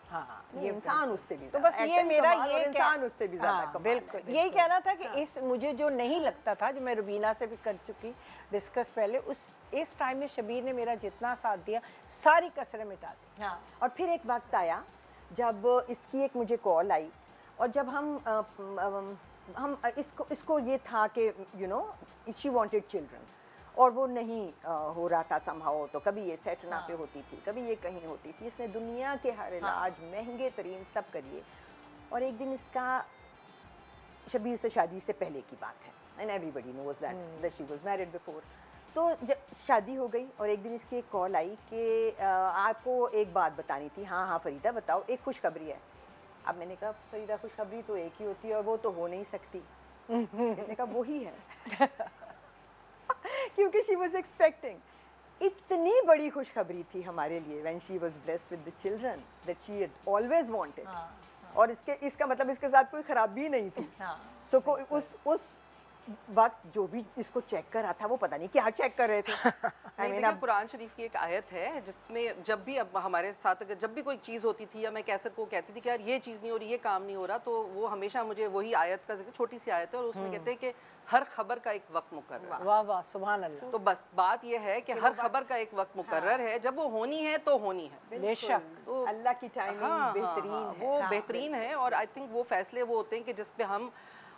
ये इंसान उससे भी, तो बस ये मेरा ये इंसान उससे भी ज्यादा। बिल्कुल यही कहना था कि इस मुझे जो नहीं लगता था, जो मैं रुबीना से भी कर चुकी डिस्कस पहले, उस इस टाइम में शबीर ने मेरा जितना साथ दिया, सारी कसरें मिटा दी। और फिर एक वक्त आया जब इसकी एक मुझे कॉल आई और जब हम इसको ये था कि you know she wanted children और वो नहीं हो रहा था समहाउ, तो कभी ये सेटना पे होती थी, कभी ये कहीं होती थी। इसने दुनिया के हर इलाज महंगे तरीन सब करिए और एक दिन इसका शबीर से शादी से पहले की बात है, and everybody knows that she was married before. तो जब शादी हो गई और एक दिन इसकी एक कॉल आई कि आपको एक बात बतानी थी। हाँ फरीदा बताओ, एक खुशखबरी है। अब मैंने कहा फरीदा खुशखबरी तो एक ही होती है और वो तो हो नहीं सकती। इसने कहा वही है क्योंकि शी वाज एक्सपेक्टिंग इतनी बड़ी खुशखबरी थी हमारे लिए when she was blessed with the children that she had always wanted. और इसका मतलब इसके साथ कोई खराबी नहीं थी। सो उस वक्त जो भी इसको चेक कर रहा था वो पता नहीं क्या चेक कर रहे थे। देखिए कुरान शरीफ की एक आयत है जिसमें जब भी अब हमारे साथ अगर जब भी कोई चीज़ होती थी या मैं कैसर को कहती थी कि यार ये चीज़ नहीं हो रही, ये काम नहीं हो रहा, तो वो हमेशा मुझे वही आयत का जिक्र, छोटी सी आयत है और उसमें कहते हैं कि हर खबर का एक वक्त मुकर्रर। वाह वाह सुभान अल्लाह। तो बस बात ये है कि हर खबर का एक वक्त मुकर्रर है, जब वो होनी है तो होनी है। बेशक, तो अल्लाह की टाइमिंग बेहतरीन है, वो बेहतरीन है। और आई थिंक वो फैसले वो होते हैं कि जिस पे हम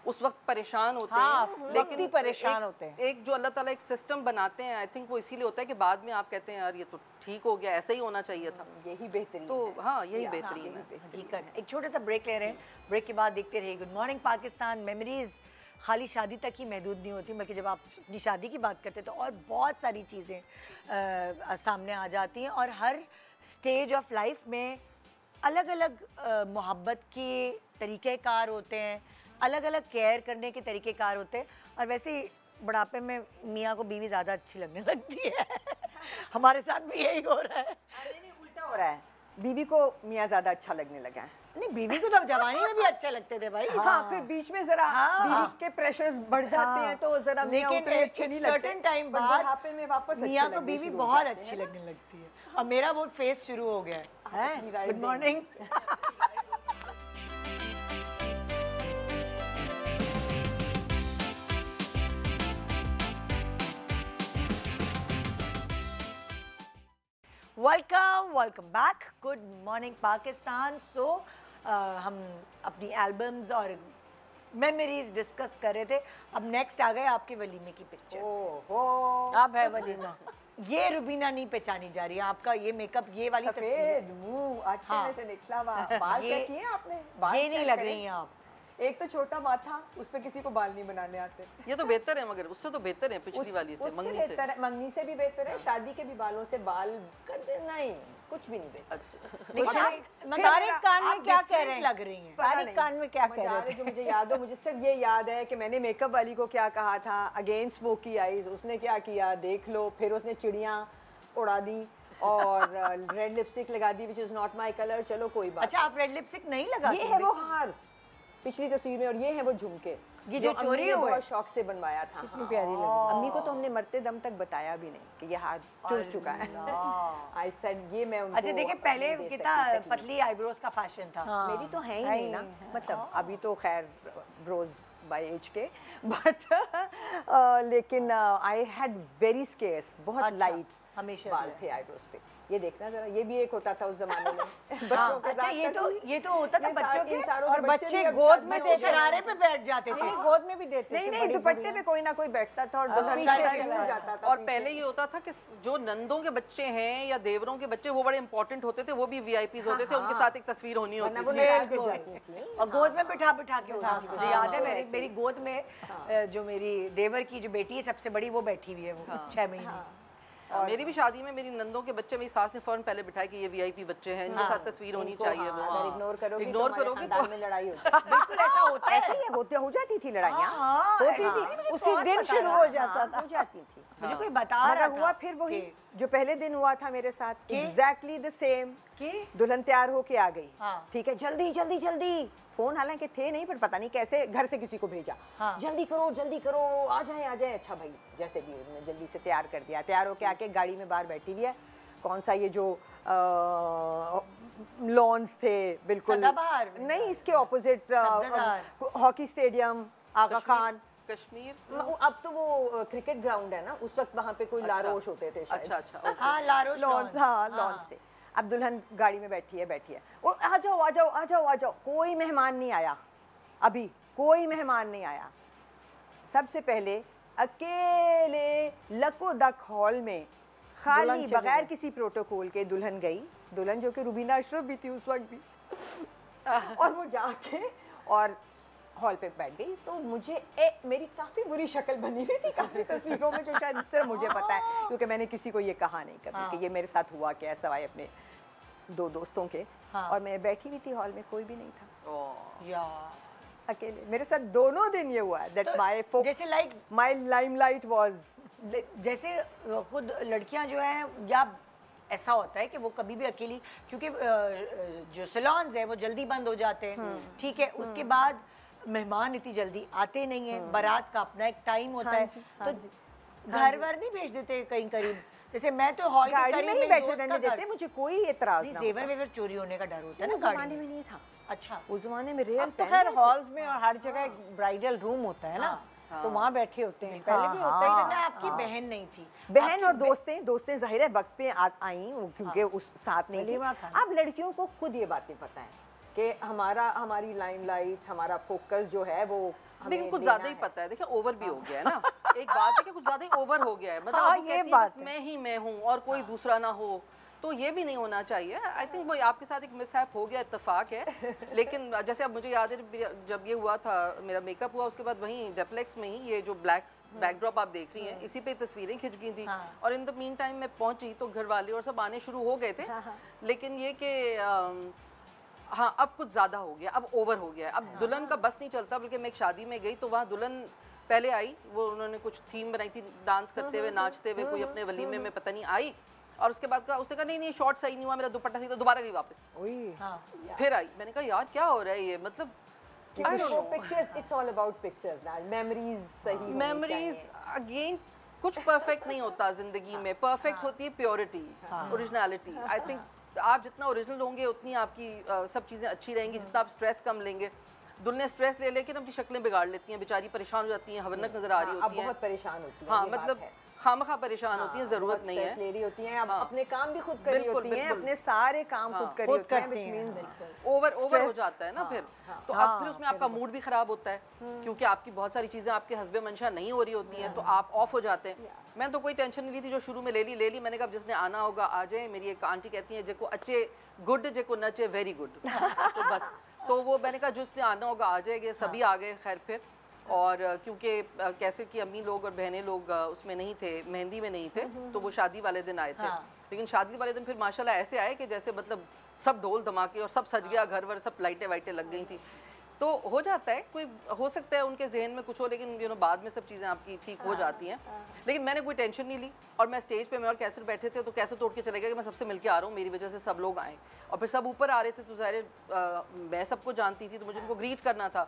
उस वक्त परेशान होते हैं, लेकिन भी परेशान होते हैं। एक जो अल्लाह ताला एक सिस्टम बनाते हैं, आई थिंक वो इसीलिए होता है कि बाद में आप कहते हैं यार ये तो ठीक हो गया, ऐसा ही होना चाहिए था। यही बेहतरीन तो हाँ, यही बेहतरीन है। हकीकत। एक छोटा सा ब्रेक ले रहे हैं, ब्रेक के बाद देखते रहिए गुड मॉर्निंग पाकिस्तान। मेमोरीज खाली शादी तक ही महदूद नहीं होती, बल्कि जब आप अपनी शादी की बात करते हैं तो और बहुत सारी चीज़ें सामने आ जाती हैं और हर स्टेज ऑफ लाइफ में अलग अलग मोहब्बत के तरीक़ेकार होते हैं, अलग अलग केयर करने के तरीक़ेकार होते हैं। और वैसे ही बुढ़ापे में मियाँ को बीवी ज़्यादा अच्छी लगने लगती है हमारे साथ भी यही हो रहा है। नहीं, उल्टा हो रहा है, बीवी को मियाँ ज़्यादा अच्छा लगने लगा है। नहीं, बीवी को तो जवानी में भी अच्छे लगते थे भाई। हाँ, फिर बीच में जरा बीवी के प्रेशर्स बढ़ जाते हैं तो जरा मियाँ उतने अच्छे नहीं लगते। सर्टेन टाइम बाद बुढ़ापे में वापस मियाँ को बीवी बहुत अच्छी लगने लगती है और मेरा वो फेस शुरू हो गया है। Good morning. Welcome back, good morning Pakistan. So हम अपनी एल्बम्स और मेमोरीज डिस्कस कर रहे थे। अब नेक्स्ट आ गए आपके वलीमे की पिक्चर। ओहो, अब है वलीमा। ये रुबीना नहीं पहचानी जा रही है, आपका ये मेकअप, ये वाली सफेद मुंह, आटे में से निकला हुआ बाल क्या किए आपने? ये नहीं लग रही हैं आप। एक तो छोटा माथा, उस पे किसी को बाल नहीं बनाने आते। ये तो बेहतर है, मगर उससे तो बेहतर है पिछली वाली से, मंगनी से। मंगनी से भी बेहतर है, शादी के भी बालों से बाल कर देना ही कुछ भी नहीं बेहतर। तारिक कान में क्या कह रहे हैं? लग रही हैं तारिक कान में क्या कह रहे थे? जो मुझे याद हो, मुझे सिर्फ ये याद है कि मैंने मेकअप वाली को क्या कहा था, अगेन स्मोकी आईज, उसने क्या किया देख लो, फिर उसने चिड़ियाँ उड़ा दी और रेड लिपस्टिक लगा दी, which is not my colour. चलो कोई बात। अच्छा, आप रेड लिपस्टिक नहीं लगाती? ये है वो हार पिछली तस्वीर में, और ये है वो झुमके, ये जो चोरी हुए बहुत शौक से बनवाया था। कितनी प्यारी लगी। अम्मी को तो हमने मरते दम तक बताया भी नहीं कि ये हाथ चुर चुका है। आई सेड ये मैं उनको। अच्छा देखिए, पहले कितना पतली आईब्रोज का फैशन था। मेरी तो है ही नहीं ना, मतलब अभी तो खैर ब्रोज बाय एज के, बट लेकिन आई हैड वेरी स्केर्स, बहुत लाइट हमेशा बाल थे आईब्रोज पे। ये देखना जरा, ये भी एक होता था उस जमाने में। हाँ, अच्छा ये तो होता था बच्चों के, और बच्चे गोद में बच्चे शरारे पे बैठ जाते थे। गोद में भी देते थे। नहीं, दुपट्टे पे कोई ना कोई बैठता था और पीछे जाता था। और पहले ये होता था कि जो नंदों के बच्चे हैं या देवरों के बच्चे, वो बड़े इंपॉर्टेंट होते थे, वो भी वीआईपीज होते थे, उनके साथ एक तस्वीर होनी होती थी। और गोद में बिठा के होती थी। मुझे याद है मेरी गोद में जो मेरी देवर की जो बेटी है सबसे बड़ी, वो बैठी हुई है, वो 6 महीने। और मेरी भी शादी में मेरी नंदों के बच्चे, मेरी सास ने फौरन पहले बिठाया कि ये वीआईपी बच्चे हैं, इनके साथ तस्वीर होनी चाहिए। वो अगर इग्नोर करोगे तो में लड़ाई हो जाती। बिल्कुल ऐसा होता है, ऐसे ही हो जाती थी लड़ाइयाँ, होती थी, उसी दिन शुरू हो जाता था। हो जाती थी। मुझे कोई बता रहा था। हुआ फिर वही जो पहले दिन हुआ था मेरे साथ, एग्जैक्टली द सेम। दुल्हन तैयार होके आ गई, ठीक है, जल्दी जल्दी जल्दी, फोन हालांकि थे नहीं, पर पता नहीं कैसे घर से किसी को भेजा, जल्दी करो आ जाए। अच्छा भाई, जैसे भी उन्होंने जल्दी से तैयार कर दिया, तैयार होके आके गाड़ी में बाहर बैठी हुई है, कौन सा ये जो लॉन्स थे बिल्कुल नहीं, इसके ऑपोजिट हॉकी स्टेडियम, आगा खान, कश्मीर। अब तो वो क्रिकेट ग्राउंड है ना, उस वक्त वहाँ पे कोई लारोश होते थे शायद। अच्छा हाँ, लारोश लॉन्स, हाँ लॉन्स थे। अब दुल्हन गाड़ी में बैठी है, और आ जाओ, कोई मेहमान नहीं आया, अभी कोई मेहमान नहीं आया। सबसे पहले अकेले लकोदक हॉल में खाली बगैर किसी प्रोटोकॉल के दुल्हन गई, दुल्हन जो कि रुबीना अशरफ भी थी उस वक्त भी, और वो जाके और हॉल पे बैठ गई। तो मुझे मेरी काफ़ी बुरी शक्ल बनी हुई थी काफ़ी तस्वीरों में, जो शायद सिर्फ मुझे पता है, क्योंकि मैंने किसी को ये कहा नहीं कभी कि ये मेरे साथ हुआ क्या, सवाए अपने 2 दोस्तों के। और मैं बैठी हुई थी हॉल में, कोई भी नहीं था, अकेले। मेरे साथ दोनों दिन ये हुआ दैट माय जैसे लाइक माय लाइमलाइट वाज, जैसे खुद लड़कियां जो हैं, या ऐसा होता है कि वो कभी भी अकेली, क्योंकि जो सैलून्स है वो जल्दी बंद हो जाते हैं, ठीक है, उसके बाद मेहमान इतनी जल्दी आते नहीं हैं, बारात का अपना एक टाइम होता है, तो घर वर नहीं भेज देते कहीं करीब। जैसे मैं तो हॉल के करीब में ही बैठे रहने देते, मुझे कोई एतराज नहीं। जेवर वेवर चोरी होने का डर होता है ना, उस जमाने में नहीं था। अच्छा, उस जमाने में रियल तो खैर हॉल्स में और हर जगह ब्राइडल रूम होता है ना, तो वहाँ बैठे होते हैं, पहले भी होता है। मैं आपकी बहन नहीं थी, बहन और दोस्तें जाहिर है वक्त पे आई, क्योंकि उस साथ नहीं थी। अब लड़कियों को खुद ये बातें पता है कि हमारी लाइमलाइट, हमारा फोकस जो है वो लेकिन कुछ ज्यादा ही पता है। देखिए ओवर भी हो गया है ना, एक बात है कि कुछ ज्यादा ही ओवर हो गया है, मतलब ये बात मैं हूँ और कोई दूसरा ना हो, तो ये भी नहीं होना चाहिए। आई थिंक वो आपके साथ एक मिसहैप हो गया, इत्तेफाक है। लेकिन जैसे अब मुझे याद है जब ये हुआ था, मेरा मेकअप हुआ, उसके बाद वहीं डेप्लेक्स में ही ये जो ब्लैक बैकड्रॉप आप देख रही हैं, इसी पे तस्वीरें खिंच गई थी। और इन द मीन टाइम मैं पहुंची तो घर वाले और सब आने शुरू हो गए थे, लेकिन ये कि हाँ अब कुछ ज़्यादा हो गया, अब ओवर हो गया। अब दुल्हन का बस नहीं चलता, बल्कि मैं एक शादी में गई तो वहाँ दुल्हन पहले आई, वो उन्होंने कुछ थीम बनाई थी, डांस करते हुए, नाचते हुए, कोई अपने वलीमे में पता नहीं आई, और उसके बाद उसने कहा नहीं शॉर्ट सही नहीं हुआ, मेरा दुपट्टा सही था, दोबारा गई वापस। फिर आई, मैंने कहा यार क्या हो रहा है ये, मतलब मेमोरीज अगेन कुछ परफेक्ट नहीं होता जिंदगी में, परफेक्ट होती है प्योरिटी, ओरिजिनलिटी। आई थिंक आप जितना ओरिजिनल होंगे उतनी आपकी सब चीज़ें अच्छी रहेंगी, जितना आप स्ट्रेस कम लेंगे। दुल्हन स्ट्रेस ले लेकिन अपनी शक्लें बिगाड़ लेती हैं, बेचारी परेशान हो जाती हैं, हवनक नजर आ रही होती हैं, बहुत परेशान होती हैं। हाँ मतलब खामखा परेशान होती हैं, जरूरत नहीं है, ले रही होती हैं, अपने काम भी खुद कर रही होती हैं, अपने सारे काम खुद कर रही होती हैं, व्हिच मींस ओवर हो जाता है ना फिर। तो अब फिर उसमें आपका मूड भी खराब होता है, क्योंकि आपकी बहुत सारी चीज़ें आपके हस्बे मंशा नहीं हो रही होती हैं, तो आप ऑफ हो जाते हैं। मैं तो कोई टेंशन नहीं ली थी, जो शुरू में ले ली। मैंने कहा जिसने आना होगा आ जाए। मेरी एक आंटी कहती है जेको अच्छे गुड जेको नचे वेरी गुड, तो बस तो वो मैंने कहा जिसने आना होगा आ जाएंगे, सभी आ गए खैर फिर। और क्योंकि कैसे कि अम्मी लोग और बहनें लोग उसमें नहीं थे, मेहंदी में नहीं थे, तो वो शादी वाले दिन आए थे। लेकिन शादी वाले दिन फिर माशाल्लाह ऐसे आए कि जैसे मतलब सब ढोल धमाके और सब सज गया घर वर, सब लाइटें वाइटें लग गई थी। तो हो जाता है, कोई हो सकता है उनके जहन में कुछ हो, लेकिन बाद में सब चीज़ें आपकी ठीक हो जाती हैं। लेकिन मैंने कोई टेंशन नहीं ली, और मैं स्टेज पे मैं और कैसर बैठे थे तो कैसर तोड़ के चले गए कि मैं सबसे मिलके आ रहा हूँ, मेरी वजह से सब लोग आए। और फिर सब ऊपर आ रहे थे तो ज़ाहिर मैं सबको जानती थी, तो मुझे उनको ग्रीट करना था।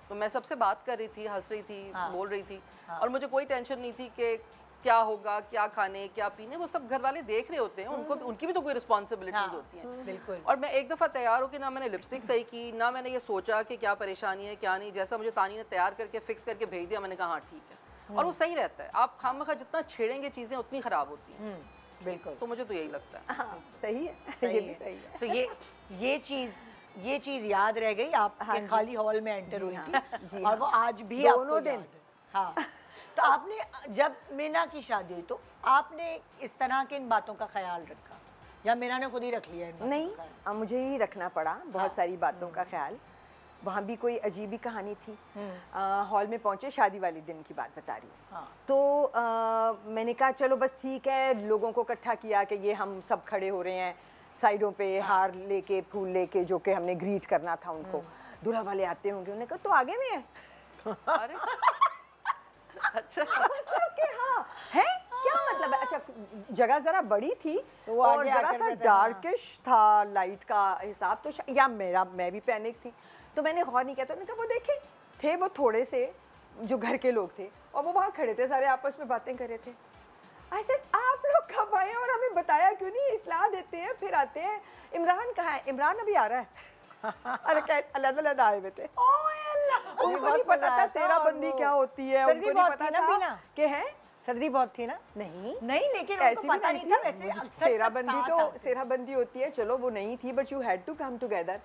तो मैं सबसे बात कर रही थी, हंस रही थी, बोल रही थी, और मुझे कोई टेंशन नहीं थी कि क्या होगा, क्या खाने क्या पीने, वो सब घर वाले देख रहे होते हैं, उनको उनकी भी तो कोई रिस्पॉन्सिबिलिटीज होती हैं। बिल्कुल। और मैं एक दफ़ा तैयार होकर ना मैंने लिपस्टिक सही की, ना मैंने ये सोचा कि क्या परेशानी है क्या नहीं, जैसा मुझे तानी ने तैयार करके फिक्स करके भेज दिया, मैंने कहा हाँ ठीक है। और वो सही रहता है, आप खामखा जितना छेड़ेंगे चीज़ें उतनी ख़राब होती हैं। बिल्कुल। तो मुझे तो यही लगता है। सही है, सही ये भी है। सही है। तो ये चीज याद रह गई, आप खाली हॉल में एंटर हुई थी, और वो आज भी दोनों दिन। हाँ। तो आपने जब मीना की शादी हुई तो आपने इस तरह के इन बातों का ख्याल रखा, या मीना ने खुद ही रख लिया इन बातों नहीं, का ख्याल? मुझे ही रखना पड़ा बहुत सारी बातों का ख्याल। वहाँ भी कोई अजीब ही कहानी थी। हॉल में पहुँचे, शादी वाले दिन की बात बता रही हूँ। तो मैंने कहा चलो बस ठीक है, लोगों को इकट्ठा किया कि ये हम सब खड़े हो रहे हैं साइडों पे, हार लेके फूल लेके, जो कि हमने ग्रीट करना था उनको। दूल्हा वाले आते होंगे, उन्होंने कहा तो आगे में है। अरे अच्छा, मतलब कि हाँ है, क्या मतलब है? अच्छा, जगह जरा बड़ी थी तो वो और आगे जरा आकर सा बैठा, डार्किश था लाइट का हिसाब, तो या मैं भी पैनिक थी, तो मैंने गौर नहीं किया। तो उन्होंने कहा वो देखे थे वो थोड़े से जो घर के लोग थे, और वो वहाँ खड़े थे, सारे आपस में बातें कर रहे थे। आई सेड आप लोग कब आए और हमें बताया क्यों नहीं, इतला देते हैं फिर आते हैं। इमरान कहाँ है? इमरान अभी आ रहा है। अरे क्या अलग-अलग आए हुए थे। उनको नहीं पता था सेराबंदी क्या होती है, उनको नहीं पता था कि है सर्दी बहुत थी ना। नहीं नहीं, लेकिन ऐसी उनको भी पता नहीं नहीं था। थी। वैसे अक्सर सब सेराबंदी साथ तो आते थे। सेराबंदी होती है, चलो वो नहीं थी, but you had to come together.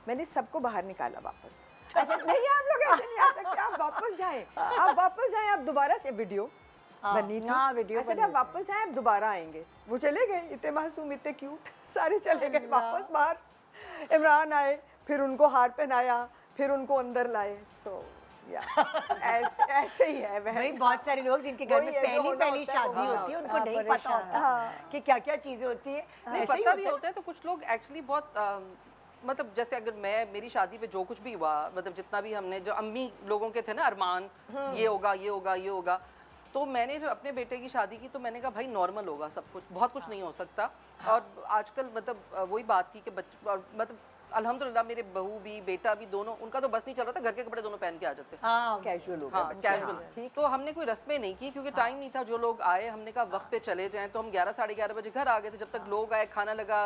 मैंने सबको बाहर निकाला वापस। ऐसे नहीं, आप लोग ऐसे नहीं आ सकते, आप वापस जाएं, आप वापस जाएं, आप दोबारा से वीडियो बनी थी। हाँ, वीडियो ऐसे आप वापस जाएं, आप दोबारा आएंगे। वो चले गए, इतने मासूम, इतने क्यूट, सारे चले गए वापस बाहर। इमरान आए, फिर उनको हार पहनाया, फिर उनको अंदर लाए। सो या ऐसे ही है भाई, बहुत सारे लोग जिनके घर में पहली शादी होती है, उनको नहीं पता होता कि क्या क्या चीजें होती है। नहीं पता भी होता है, तो कुछ लोग एक्चुअली बहुत मतलब जैसे अगर मेरी शादी पे जो कुछ भी हुआ, मतलब जितना भी हमने, जो अम्मी लोगों के थे ना अरमान, ये होगा ये होगा ये होगा, तो मैंने जो अपने बेटे की शादी की तो मैंने कहा भाई नॉर्मल होगा सब कुछ, बहुत कुछ नहीं हो सकता। और आजकल मतलब वही बात थी कि मतलब अल्हम्दुलिल्लाह मेरे बहू भी बेटा भी दोनों, उनका तो बस नहीं चल रहा था, घर के कपड़े दोनों पहन के आ जाते। कैजुअल हो हाँ, कैजुअल। तो हमने कोई रस्में नहीं की क्योंकि टाइम नहीं था। जो लोग आए हमने कहा वक्त पे चले जाएं, तो हम 11 साढ़े 11 बजे घर आ गए थे। जब तक लोग आए, खाना लगा,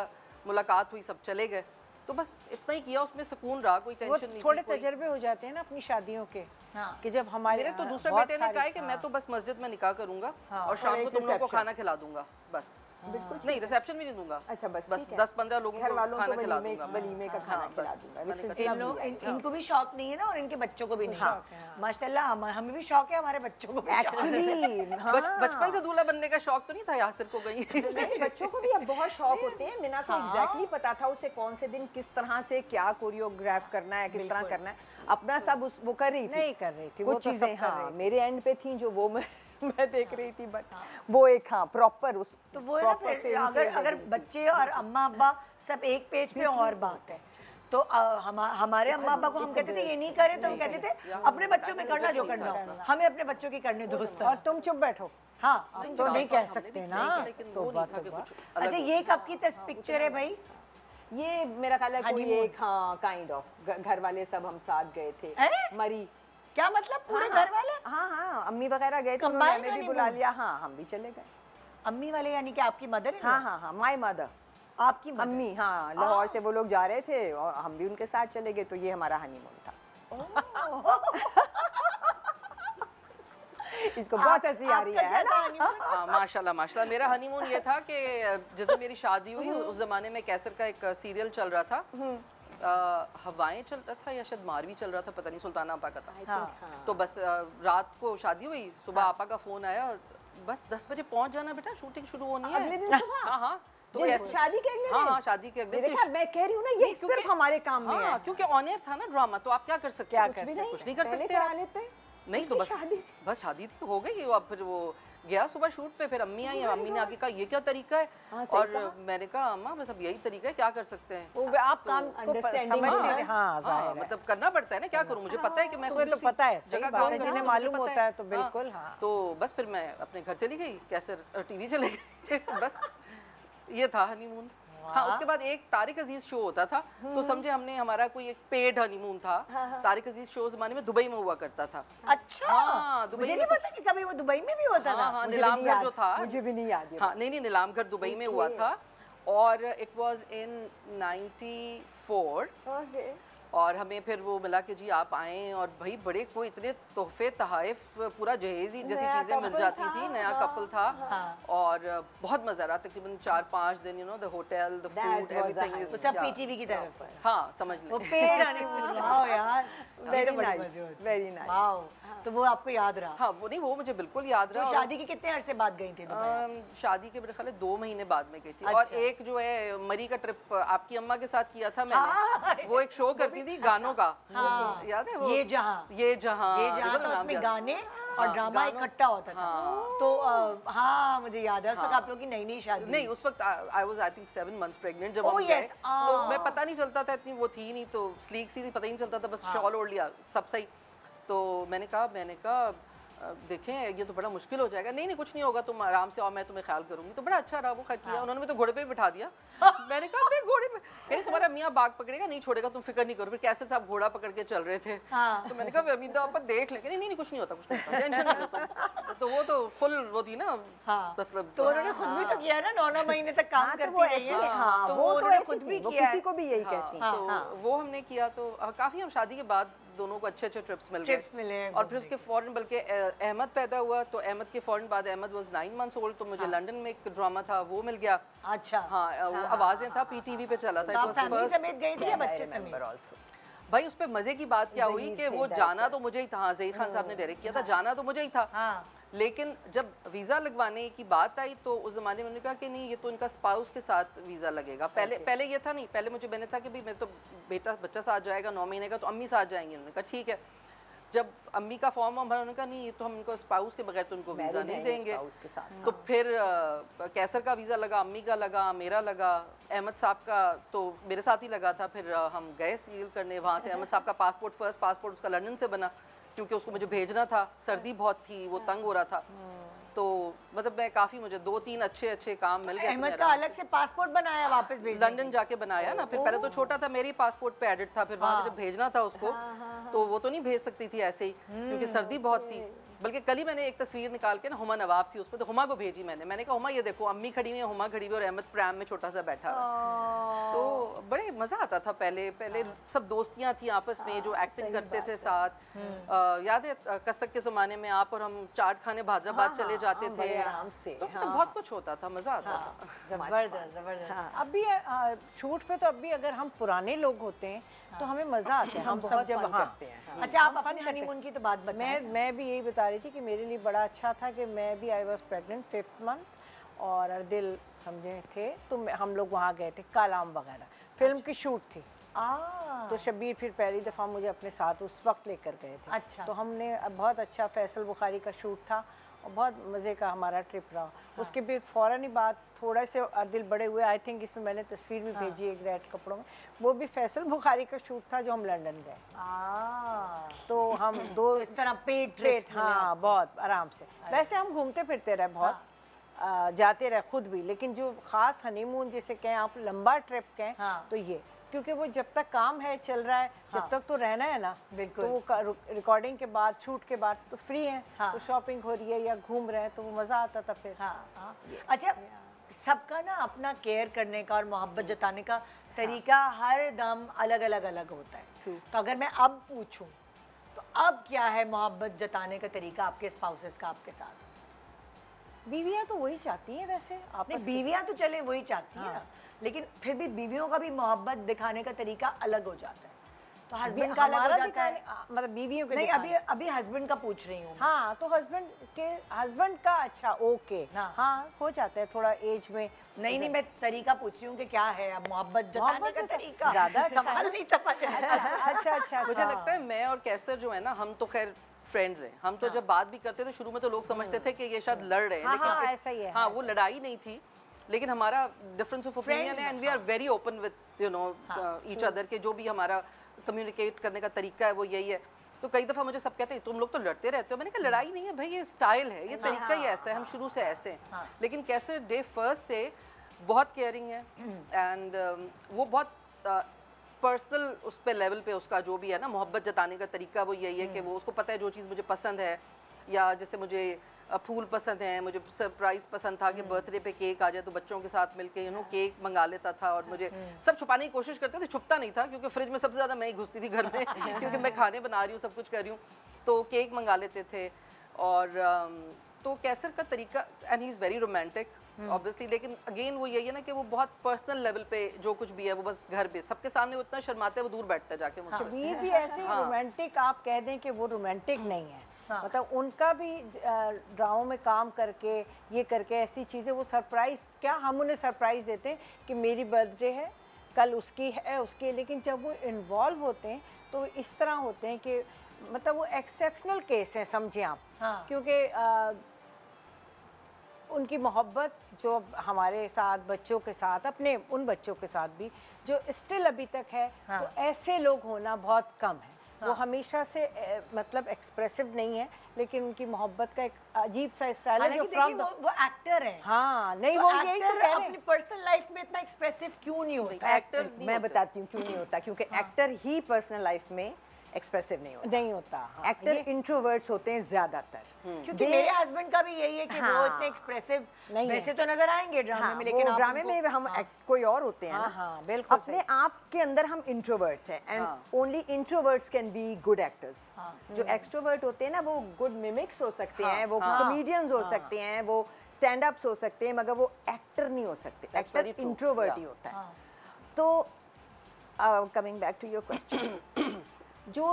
मुलाकात हुई, सब चले गए। तो बस इतना ही किया, उसमें सुकून रहा, कोई टेंशन नहीं। थोड़े तजर्बे हो जाते हैं ना अपनी शादियों के, कि जब हमारे मेरे तो दूसरे बेटे ने कहा है कि मैं तो बस मस्जिद में निकाह करूंगा और शाम को तुम लोगों को खाना खिला दूंगा बस। नहीं, रिसेप्शन में नहीं दूंगा। अच्छा, बस 10-15 लोगों को खाना खिला दूंगा, वलीमे का खाना खिला दूंगा। इनको भी शौक नहीं है ना, और इनके बच्चों को भी नहीं। माशाल्लाह हमें भी शौक है, हमारे बच्चों को भी एक्चुअली बचपन से दूल्हा बनने का शौक तो नहीं था यासिर को कहीं। नहीं, बच्चों को भी अब बहुत शौक होते हैं। मिना को एग्जैक्टली पता था उसे कौन से दिन किस तरह से क्या कोरियोग्राफ करना है, किस तरह करना है, अपना सब वो कर रही थी। नहीं कर रही थी, कुछ चीजें हाँ मेरे एंड पे थी जो वो मैं देख रही थी, बट वो एक हाँ प्रॉपर उस तो वो है ना, अगर बच्चे और अम्मा अब्बा सब एक पेज पे और बात है। तो हमारे अम्मा अब्बा को हम कहते थे ये नहीं करे, तो हम कहते थे अपने बच्चों में करना जो करना हो, हमें अपने बच्चों की करने दो। और तुम चुप बैठो। हाँ, तुम तो नहीं कह सकते ना। तो अच्छा, ये कब की पिक्चर है भाई? ये मेरा ख्याल है कोई एक हाँ काइंड ऑफ घर वाले सब हम साथ गए थे। मरी क्या मतलब पूरे घर वाले? हाँ हाँ, अम्मी वगैरह गए थे, उन्होंने हमें भी बुला लिया। हाँ, हम भी चले गए। अम्मी वाले यानी कि आपकी मदर? हाँ हाँ हाँ, माय मदर, आपकी अम्मी। हाँ, लाहौर से वो लोग जा रहे थे और हम भी उनके साथ चले गए, तो ये हमारा हनीमून था। इसको बहुत हंसी आ रही है ना? माशाल्लाह माशाल्लाह। मेरा हनीमून ये था कि जिस दिन मेरी शादी हुई उस जमाने में कैसर का एक सीरियल चल रहा था, हवाएं चल रहा था या शायद मारवी चल रहा था, पता नहीं, सुल्ताना आपा का था। तो बस रात को शादी हुई, सुबह आपा का फोन आया, बस 10 बजे पहुंच जाना बेटा, शूटिंग शुरू होनी है। अगले दिन सुबह? हाँ हाँ, तो ऐसे शादी के अगले हाँ, शादी के अगले दिन मैं कह रही हूँ ना, ये सिर्फ हमारे काम में है, क्योंकि ऑन एयर था ना ड्रामा, तो आप क्या कर सकते हैं? कुछ नहीं कर सकते आप। नहीं तो बस शादी थी, हो गई। अब फिर वो गया सुबह शूट पे, फिर अम्मी आई, अम्मी ने आके कहा ये क्या तरीका है, और मैंने कहा अम्मा बस अब यही तरीका है, क्या कर सकते हैं। वो आप काम अंडरस्टैंडिंग, हाँ मतलब करना पड़ता है ना, क्या करूँ, मुझे पता है कि मैं तो पता है, जिन्हें मालूम होता है तो बिल्कुल। तो बस फिर मैं अपने घर चली गई, कैसे टीवी चले गई बस ये था हनीमून। हाँ, उसके बाद एक तारिक अजीज शो होता था, तो समझे हमने, हमारा कोई एक पेड हनीमून था। तारिक अजीज शो जमाने में दुबई में हुआ करता था। अच्छा, हाँ, मुझे नहीं पता कि कभी वो दुबई में भी होता था। हाँ, नीलामघर जो था, मुझे भी नहीं याद। हाँ, नहीं नीलामघर दुबई में हुआ था, और इट वाज इन 94। और हमें फिर वो मिला कि जी आप आएँ, और भाई बड़े कोई इतने तोहफे तहफ़, पूरा जहेज़ी जैसी चीज़ें मिल जाती थी, नया कपल था। और बहुत मज़ा रहा, तकरीबन 4-5 दिन, you know, the hotel, the food, everything is सब पीटीवी की तरफ से। हाँ, समझ लें। वो पेड़ हनीमून, वाओ यार, very nice, very nice. Wow, तो वो आपको याद रहा? हाँ, वो नहीं, वो मुझे बिल्कुल याद रहा। तो शादी के कितने अरसे बाद गई थी दुबई? शादी के मेरे ख्याल 2 महीने बाद में गई थी। और एक जो है मरी का ट्रिप आपकी अम्मा के साथ किया था मैंने, वो एक शो करती थी गानों का, याद है वो, ये जहां तो उसमें गाने और ड्रामा इकट्ठा होता था। तो हाँ, मुझे याद है, उस वक्त आप लोगों की नई नई शादी। नहीं, उस वक्त I was I think 7 months pregnant जब हम गए, तो मैं पता नहीं चलता था, इतनी वो थी नहीं, तो स्लीक सी थी, पता ही नहीं चलता था, बस शॉल ओढ़ लिया, सब सही। तो मैंने कहा देखें ये तो बड़ा मुश्किल हो जाएगा। नहीं कुछ नहीं होगा, तुम आराम से आओ, मैं तुम्हें ख्याल करूंगी। तो बड़ा अच्छा रहा, वो खैर किया उन्होंने, तो घोड़े पे बिठा दिया। मैंने कहा मैं घोड़े पे, कह तुम्हारा मियाँ बाग पकड़ेगा, नहीं छोड़ेगा, तुम फिक्र नहीं करो। फिर कैसे साहब घोड़ा पकड़ के चल रहे थे, तो मैंने कहा अमीदा आप देख लेंगे। नहीं कुछ नहीं होता, टेंशन नहीं होता। तो वो तो फुल वो थी ना, मतलब तो उन्होंने खुद भी तो किया ना, 9 महीने तक काम करती रही है। तो वो तो खुद भी किया, किसी को भी यही कहती हैं। तो वो हमने किया, तो काफी हम शादी के बाद दोनों को अच्छे ट्रिप्स मिले। और फिर उसके फौरन, बल्कि अहमद पैदा हुआ, तो अहमद के फौरन बाद, अहमद वाज 9 months ओल्ड, तो मुझे लंदन में एक ड्रामा था वो मिल गया। अच्छा, हाँ, आवाजें था, पीटीवी पे चला था। फैमिली समेत गई थी या बच्चे समेत? भाई उस पे मजे की बात क्या हुई कि वो जाना तो मुझे ही था, ज़हीर खान साहब ने डायरेक्ट किया था, जाना तो मुझे ही था। लेकिन जब वीज़ा लगवाने की बात आई, तो उस ज़माने में उन्होंने कहा कि नहीं, ये तो इनका स्पाउस के साथ वीज़ा लगेगा। पहले ये था नहीं, पहले मुझे मैंने था कि भाई मैं तो बच्चा साथ जाएगा 9 महीने का, तो अम्मी साथ जाएंगी। उन्होंने कहा ठीक है। जब अम्मी का फॉर्म भरा, उन्होंने कहा नहीं, ये तो हम इनको स्पाउस के बगैर तो उनको वीज़ा नहीं देंगे। तो फिर कैसर का वीज़ा लगा, अम्मी का लगा, मेरा लगा, अहमद साहब का तो मेरे साथ ही लगा था। फिर हम गए सील करने वहाँ से। अहमद साहब का पासपोर्ट, फर्स्ट पासपोर्ट उसका लंदन से बना, क्योंकि उसको मुझे भेजना था, सर्दी बहुत थी, वो तंग हो रहा था। तो मतलब मैं काफ़ी, मुझे 2-3 अच्छे काम मिल गए। अहमद का अलग से पासपोर्ट बनाया वापस भेजने? लंदन जाके बनाया ना, फिर पहले तो छोटा था, मेरी पासपोर्ट पे एडिट था, फिर वहाँ से जब भेजना था उसको, तो वो तो नहीं भेज सकती थी ऐसे ही, क्योंकि सर्दी बहुत थी। बल्कि कल ही मैंने एक तस्वीर निकाल के ना, हुमा नवाब थी उसमें, तो हुमा को भेजी मैंने कहा हुमा ये देखो, अम्मी खड़ी हुई है, हुमा खड़ी हुई, और अहमद प्रैम में छोटा सा बैठा है। तो बड़े मज़ा आता था। पहले सब दोस्तियाँ थी आपस में, जो एक्टिंग करते थे साथ। याद है कसक के ज़माने में आप और हम चाट खाने हैदराबाद चले जाते थे, तो बहुत कुछ होता था, मज़ा आता था। जबरदस्त। अभी शूट पे तो अभी अगर हम पुराने लोग होते हैं तो हमें मज़ा आता है, हम सब जब करते हैं। अच्छा, आप अपने हनीमून की तो बात बताएं। मैं भी यही बता रही थी कि मेरे लिए बड़ा अच्छा था कि मैं भी I was pregnant 5th month, और अर्दिल समझे थे, तो हम लोग वहाँ गए थे, कालाम वगैरह, फिल्म की शूट थी। तो शब्बीर फिर पहली दफ़ा मुझे अपने साथ उस वक्त लेकर गए थे। अच्छा। तो हमने बहुत अच्छा, फैसल बुखारी का शूट था, और बहुत मज़े का हमारा ट्रिप रहा। उसके फिर फ़ौरन ही बाद थोड़ा से अर्दिल बड़े हुए, आई थिंक इसमें मैंने तस्वीर भी भेजी एक रेड कपड़ों में, वो भी फैसल बुखारी का शूट था, जो हम लंदन गए। तो हम दो इस तरह पेड ट्रिप, हाँ, बहुत आराम से। वैसे हम घूमते फिरते रहे बहुत, जाते रहे खुद भी, लेकिन जो ख़ास हनीमून जिसे कहें आप, लंबा ट्रिप कहें, तो ये, क्योंकि वो जब तक काम है, चल रहा है, जब तक तो रहना है ना, बिल्कुल। तो वो रिकॉर्डिंग के बाद, शूट के बाद तो फ्री हैं, तो शॉपिंग हो रही है या घूम रहे हैं, तो वो मज़ा आता था फिर। अच्छा, सबका ना अपना केयर करने का और मोहब्बत जताने का तरीका हर दम अलग होता है। तो अगर मैं अब पूछूं, तो अब क्या है मोहब्बत जताने का तरीका आपके स्पाउसेस का आपके साथ? बीवियाँ तो वही चाहती हैं वैसे, आपने बीवियाँ तो चले वही चाहती हैं, लेकिन फिर भी बीवियों का भी मोहब्बत दिखाने का तरीका अलग हो जाता है। तो हस्बैंड का अलग हो जाता है, मतलब बीवियों के नहीं अभी हस्बैंड का पूछ रही हूँ। हाँ, तो हस्बैंड का अच्छा ओके, हाँ हो जाता है थोड़ा एज में। नहीं मैं तरीका पूछ रही हूँ कि क्या है अब मोहब्बत जताने का तरीका, ज्यादा सवाल नहीं समझ अच्छा। मुझे लगता है मैं और कैसर जो है ना, हम तो खैर फ्रेंड्स हैं, हम तो जब बात भी करते थे शुरू में तो लोग समझते थे कि ये शायद लड़ रहे हैं, लेकिन ऐसा ही है। हाँ, वो लड़ाई नहीं थी, लेकिन हमारा डिफरेंस ऑफ ओपिनियन है and we are very open with you know each other के जो भी हमारा कम्युनिकेट करने का तरीका है वो यही है। तो कई दफ़ा मुझे सब कहते हैं तुम लोग तो लड़ते रहते हो, मैंने कहा लड़ाई नहीं है भाई, ये स्टाइल है, ये तरीका ही ऐसा है, हम शुरू से ऐसे हैं। लेकिन कैसे डे फर्स्ट से बहुत केयरिंग है एंड वो बहुत पर्सनल उस पे लेवल पे उसका जो भी है ना मोहब्बत जताने का तरीका वो यही है कि वो उसको पता है जो चीज़ मुझे पसंद है, या जैसे मुझे फूल पसंद है, मुझे सरप्राइज पसंद था कि बर्थडे पे केक आ जाए तो बच्चों के साथ मिलके केक मंगा लेता था, और मुझे सब छुपाने की कोशिश करते थे, छुपता नहीं था क्योंकि फ्रिज में सबसे ज़्यादा मैं ही घुसती थी घर में क्योंकि मैं खाने बना रही हूँ, सब कुछ कर रही हूँ, तो केक मंगा लेते थे। और तो कैसर का तरीका and he is very romantic obviously, लेकिन अगेन वो यही है ना कि वो बहुत पर्सनल लेवल पे जो कुछ भी है वो बस घर पे सबके सामने वो इतना शर्माते हैं, वो दूर बैठता है जाके मुझसे। कबीर भी ऐसे रोमांटिक, आप कह दें कि वो रोमांटिक नहीं है, मतलब उनका भी ड्रामों में काम करके ये करके ऐसी चीज़ें, वो सरप्राइज, क्या हम उन्हें सरप्राइज देते हैं कि मेरी बर्थडे है, कल उसकी है, उसके, लेकिन जब वो इन्वॉल्व होते हैं तो इस तरह होते हैं कि मतलब वो एक्सेप्शनल केस हैं, समझें आप। क्योंकि उनकी मोहब्बत जो हमारे साथ, बच्चों के साथ, अपने उन बच्चों के साथ भी जो स्टिल अभी तक है, तो ऐसे लोग होना बहुत कम है। वो हमेशा से मतलब एक्सप्रेसिव नहीं है, लेकिन उनकी मोहब्बत का एक अजीब सा स्टाइल है जो फ्रॉम वो एक्टर है। हाँ, नहीं वो यही तो कह रहे हैं, अपनी पर्सनल लाइफ में इतना एक्सप्रेसिव क्यों नहीं होता? एक्टर मैं बताती हूँ क्यों नहीं होता, क्योंकि एक्टर ही पर्सनल लाइफ में एक्सप्रेसिव नहीं होता। एक्टर इंट्रोवर्ट्स होते हैं ज्यादातर, क्योंकि मेरे हस्बैंड का भी यही है कि वो इतने एक्सप्रेसिव नहीं वैसे तो नजर आएंगे ड्रामे में, लेकिन ड्रामे में हम कोई और होते हैं ना, बिल्कुल अपने आप के अंदर हम इंट्रोवर्ट्स हैं and only introverts can be good actors. जो एक्सट्रोवर्ट होते हैं ना वो गुड मिमिक्स हो सकते हैं, वो कॉमेडियंस हो सकते हैं, वो स्टैंड अप्स हो सकते हैं, मगर वो एक्टर नहीं हो सकते। एक्टर इंट्रोवर्ट ही होता है। तो coming back to your question, जो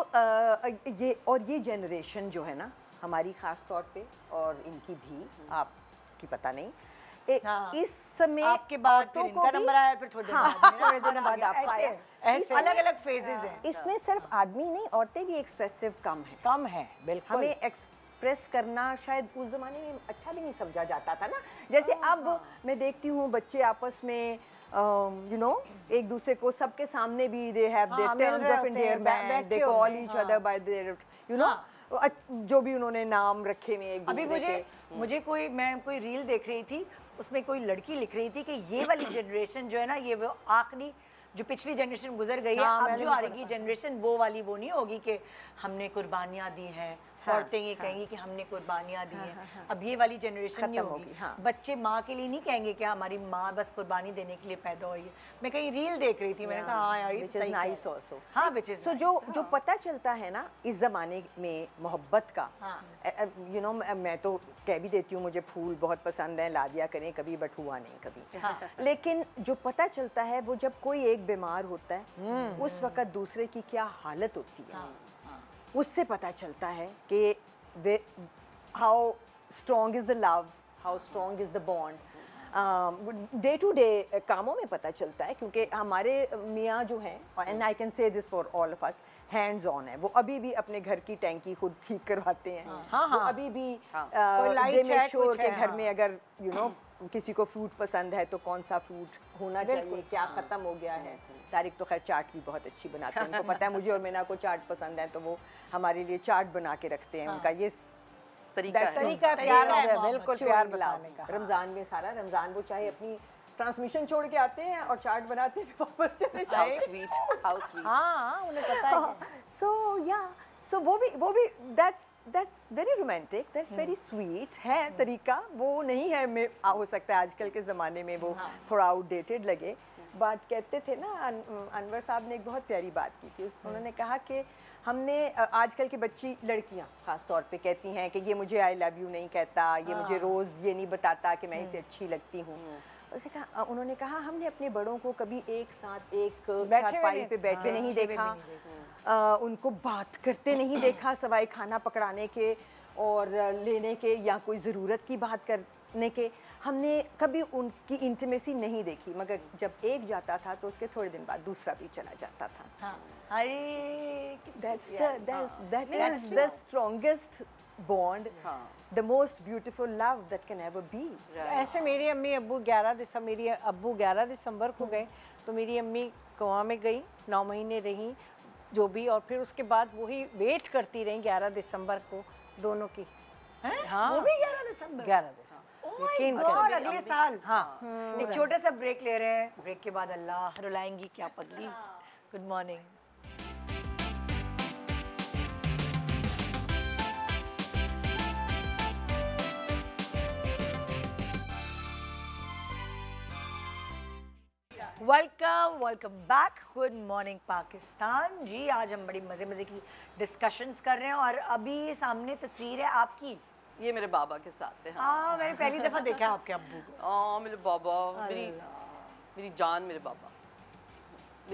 ये जनरेशन जो है ना हमारी ख़ास तौर पे और इनकी भी, आपकी पता नहीं, इस समय आपके बाद फिर इनका नंबर आया, फिर थोड़े दिन बाद आपका आया, ऐसे अलग-अलग फेजेस हैं। इसमें सिर्फ आदमी नहीं, औरतें भी एक्सप्रेसिव कम है। बिल्कुल, हमें एक्सप्रेस करना शायद उस ज़माने में अच्छा भी नहीं समझा जाता था ना, जैसे अब मैं देखती हूँ बच्चे आपस में you know एक दूसरे को सबके सामने भी they have their terms of endearment, they call each other by their you know जो भी उन्होंने नाम रखे हुए एक दूसरे के। मुझे मैं कोई रील देख रही थी, उसमें कोई लड़की लिख रही थी कि ये वाली जनरेशन जो है ना, ये वो आखिरी जो पिछली जनरेशन गुजर गई है, अब जो आ रही जनरेशन वो वाली वो नहीं होगी कि हमने कुर्बानियाँ दी हैं, औरतें ये कहेंगी कि हमने कुर्बानियाँ दी हैं। अब ये वाली जनरेशन नहीं होगी। बच्चे माँ के लिए नहीं कहेंगे कि हमारी माँ बस कुर्बानी देने के लिए पैदा हुई है। मैं कहीं रील देख रही थी, मैंने कहा हाँ यार, which is nice also। हाँ, which is so जो पता चलता है ना इस ज़माने में मोहब्बत का, you know मैं तो कह भी देती हूँ मुझे फूल बहुत पसंद है, ला दिया करें कभी, बट हुआ नहीं कभी। लेकिन जो पता चलता है वो जब कोई एक बीमार होता है उस वक्त दूसरे की क्या हालत होती है, उससे पता चलता है कि how strong is the love, how strong is the bond. Day to day कामों में पता चलता है, क्योंकि हमारे मियाँ जो हैं, and I can say this for all of us, hands on है। वो अभी भी अपने घर की टैंकी खुद ठीक करवाते हैं। वो अभी भी दे मेक श्योर के घर में अगर you know किसी को फ्रूट पसंद है तो कौन सा फ्रूट होना चाहिए, क्या ख़त्म हो गया है। तारिक तो खैर चाट भी बहुत अच्छी बनाते हैं, उनको पता है मुझे और मीना को चाट पसंद है, तो वो हमारे लिए चाट बना के रखते हैं। उनका ये तरीका प्यार है, बिल्कुल प्यार बताने का। रमज़ान में सारा रमज़ान वो चाहे अपनी ट्रांसमिशन छोड़ के आते हैं और चाट बनाते हैं, वापस चले जाए। How sweet. हाँ, उन्हें पता है। सो वो भी that's very romantic, that's very sweet है तरीका। वो नहीं है, हो सकता है आजकल के ज़माने में वो थोड़ा आउटडेटेड लगे, बट कहते थे ना, अनवर साहब ने एक बहुत प्यारी बात की थी। उन्होंने कहा कि हमने आजकल की बच्ची लड़कियां ख़ास तौर पे कहती हैं कि ये मुझे आई लव यू नहीं कहता, ये मुझे रोज़ ये नहीं बताता कि मैं इसे अच्छी लगती हूँ। उन्होंने कहा हमने अपने बड़ों को कभी एक साथ एक चारपाई पे बैठे नहीं देखा, उनको बात करते नहीं देखा सवाए खाना पकड़ाने के और लेने के या कोई ज़रूरत की बात करने के। हमने कभी उनकी इंटीमेसी नहीं देखी, मगर जब एक जाता था तो उसके थोड़े दिन बाद दूसरा भी चला जाता था। हाँ, अरे that is the strongest bond, the most beautiful love that can ever be. ऐसे मेरी अम्मी अब्बू 11 दिसंबर को गए, तो मेरी अम्मी गोवा में गई, 9 महीने रही जो भी, और फिर उसके बाद वही वेट करती रही 11 दिसंबर को दोनों की। हाँ, वो भी 11 दिसंबर। 11 दिसंबर यकीन करो, अगले साल। हाँ, एक छोटा सा ब्रेक ले रहे हैं, ब्रेक के बाद अल्लाह रुलाएंगी क्या पगली। Good morning. Welcome back. Good morning Pakistan ji. आज हम बड़ी मज़े की डिस्कशंस कर रहे हैं और अभी सामने तस्वीर है आपकी, ये मेरे बाबा के साथ है। हाँ, मैंने पहली दफ़ा देखा है आपके अब्बू को। मेरे बाबा, मेरी जान, मेरे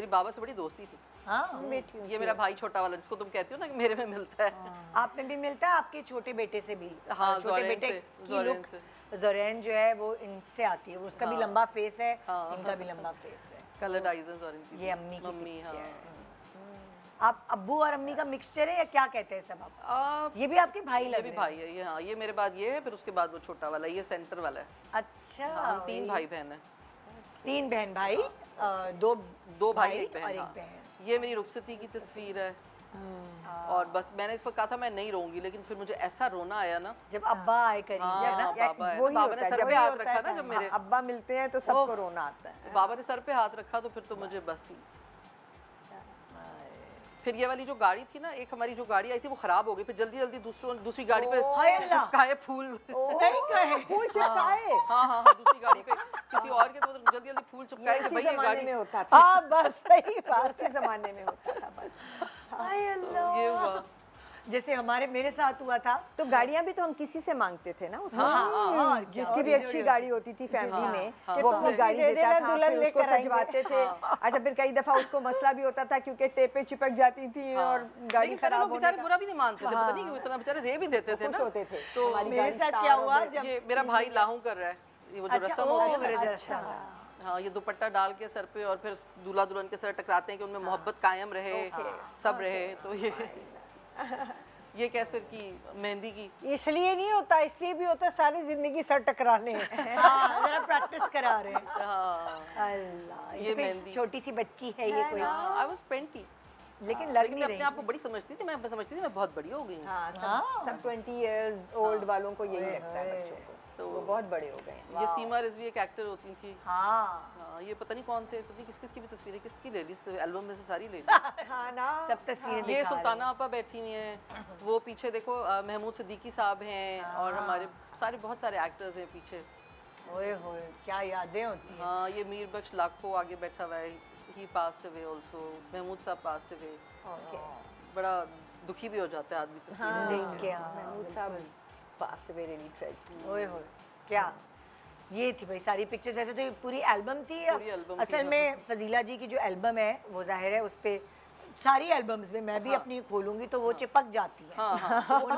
बाबा से बड़ी दोस्ती थी। हाँ, ये मेरा भाई छोटा वाला जिसको तुम कहती हो ना कि मेरे में मिलता है। आप में भी मिलता है, आपके छोटे बेटे से भी। हाँ, छोटे बेटे की लुक ज़ोरेन जो है वो इनसे आती है, उसका भी लंबा फेस है, इनका भी लंबा फेस है। कलर्ड आईज हैं ज़ोरेन। ये अम्मी की पिक्चर है। आप अब्बू और अम्मी का मिक्सचर है या क्या कहते हैं सब आप? ये भी आपके भाई लग रहे हैं। ये भी भाई है ये। हाँ, ये मेरे बाद ये है, फिर उसके बाद वो छोटा वाला, ये सेंटर वाला है। अच्छा, हम 3 भाई बहन हैं। 3 बहन भाई, दो भाई एक बहन। ये मेरी रुखसती की तस्वीर है। और बस मैंने इस वक्त कहा था मैं नहीं रोऊंगी, लेकिन फिर मुझे ऐसा रोना आया ना जब अब्बा आए करीब। ना बाबा ने सर पे हाथ रखा ना, जब मेरे अब्बा मिलते हैं तो सबको रोना आता है। बाबा ने सर पे हाथ रखा तो फिर तो मुझे बस ही। फिर ये वाली जो गाड़ी थी ना, एक हमारी जो गाड़ी आई थी वो खराब हो गई, फिर जल्दी दूसरी गाड़ी पे चिपकाए फूल। फूल चिपकाए। हाँ, दूसरी गाड़ी पे किसी और के, तो जल्दी फूल चिपकाए कि भाई ये गाड़ी में होता था। हाँ, बस सही बात है, ज़माने में होता था बस। ये हुआ जैसे मेरे साथ हुआ था। तो गाड़ियाँ भी तो हम किसी से मांगते थे ना उसमें। जिसकी भी अच्छी गाड़ी होती थी फैमिली में, वो अपनी गाड़ी देता था, फिर उसको सजवाते थे। अच्छा, फिर कई दफा उसको मसला भी होता था क्योंकि टेपें चिपक जाती थी और गाड़ी खराब होने बेचारे बुरा भी नहीं मानते थे, पता नहीं क्यों इतना बेचारे दे भी देते थे ना, होते थे। तो मेरे साथ क्या हुआ, जब ये मेरा भाई लाहू कर रहा है, ये वो जो रस्म होती है। हाँ, ये दुपट्टा डाल के सर पे और फिर दूल्हा दुल्हन के सर टकराते हैं कि उनमें मोहब्बत कायम रहे, सब रहे। तो ये कैसे की मेहंदी की इसलिए नहीं होता, इसलिए भी होता सारी जिंदगी सर टकराने। जरा प्रैक्टिस करा रहे हैं। अल्लाह, ये मेहंदी छोटी सी बच्ची है ये कोई। आई वाज 20, लेकिन लग नहीं रही। अपने आप को बड़ी समझती थी, मैं समझती थी मैं बहुत बड़ी हो गई हूँ। सब 20 इयर्स ओल्ड वालों को यही लगता है बच्चों को, तो वो बहुत बड़े हो गए। ये सीमा रिजवी एक एक्टर होती थी। हाँ, ये पता नहीं कौन थे, पता नहीं किस-किस की भी तस्वीरें, किसकी ले ली एल्बम में से सारी ले ली। हाँ ना, सब तस्वीरें। ये सुल्ताना आपा बैठी हुई हैं, वो पीछे देखो महमूद सिद्दीकी साहब हैं, और हमारे बहुत सारे एक्टर्स हैं पीछे। ओए होए, क्या यादें होती हैं। हाँ, ये मीर बख्श लाखों आगे बैठा हुआ है, ही पास्ड अवे आल्सो, महमूद साहब पास्ड अवे। बड़ा दुखी भी हो जाता है आदमी तस्वीरें देख के। महमूद साहब पास्ड अवे, रियली ट्रेजिक। ओए होए, क्या ये थी भाई सारी पिक्चर्स। वैसे तो ये पूरी एल्बम थी। असल में फजीला जी की जो एल्बम है वो जाहिर है उस पे सारी एल्बम्स में मैं भी अपनी खोलूंगी तो वो चिपक जाती है। वो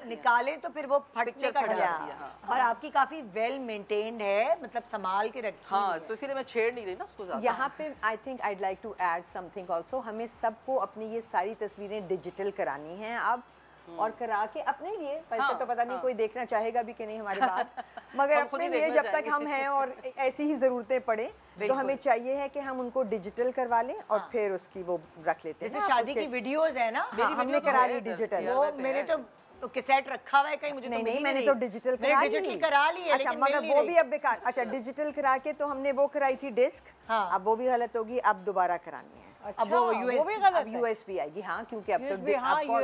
निकालें तो फिर वो फटने का डर है। और आपकी काफी वेल मेंटेन्ड है, मतलब संभाल के रखी है। तो इसीलिए मैं छेड़ नहीं रही ना उसको ज़्यादा। यहाँ पे I think I'd like to add something also, हमें सबको अपनी ये सारी तस्वीरें डिजिटल करानी हैं अब, और करा के अपने लिए पैसे तो पता नहीं कोई देखना चाहेगा भी कि नहीं हमारी बात, मगर अपने लिए जब तक हम हैं और ऐसी ही ज़रूरतें पड़े तो हमें चाहिए है कि हम उनको डिजिटल करवा लें और फिर उसकी वो रख लेते हैं। जैसे शादी की वीडियोस है ना, हमने करा ली डिजिटल। वो मैंने तो कैसेट रखा हुआ है कहीं, मुझे नहीं मैंने तो डिजिटल करा ली है। अच्छा, मगर वो भी अब बेकार। अच्छा, डिजिटल करा के तो हमने वो कराई थी डिस्क, अब वो भी गलत होगी, अब दोबारा करानी है। अच्छा, अब वो यूएसबी आएगी। हाँ, क्योंकि अब तो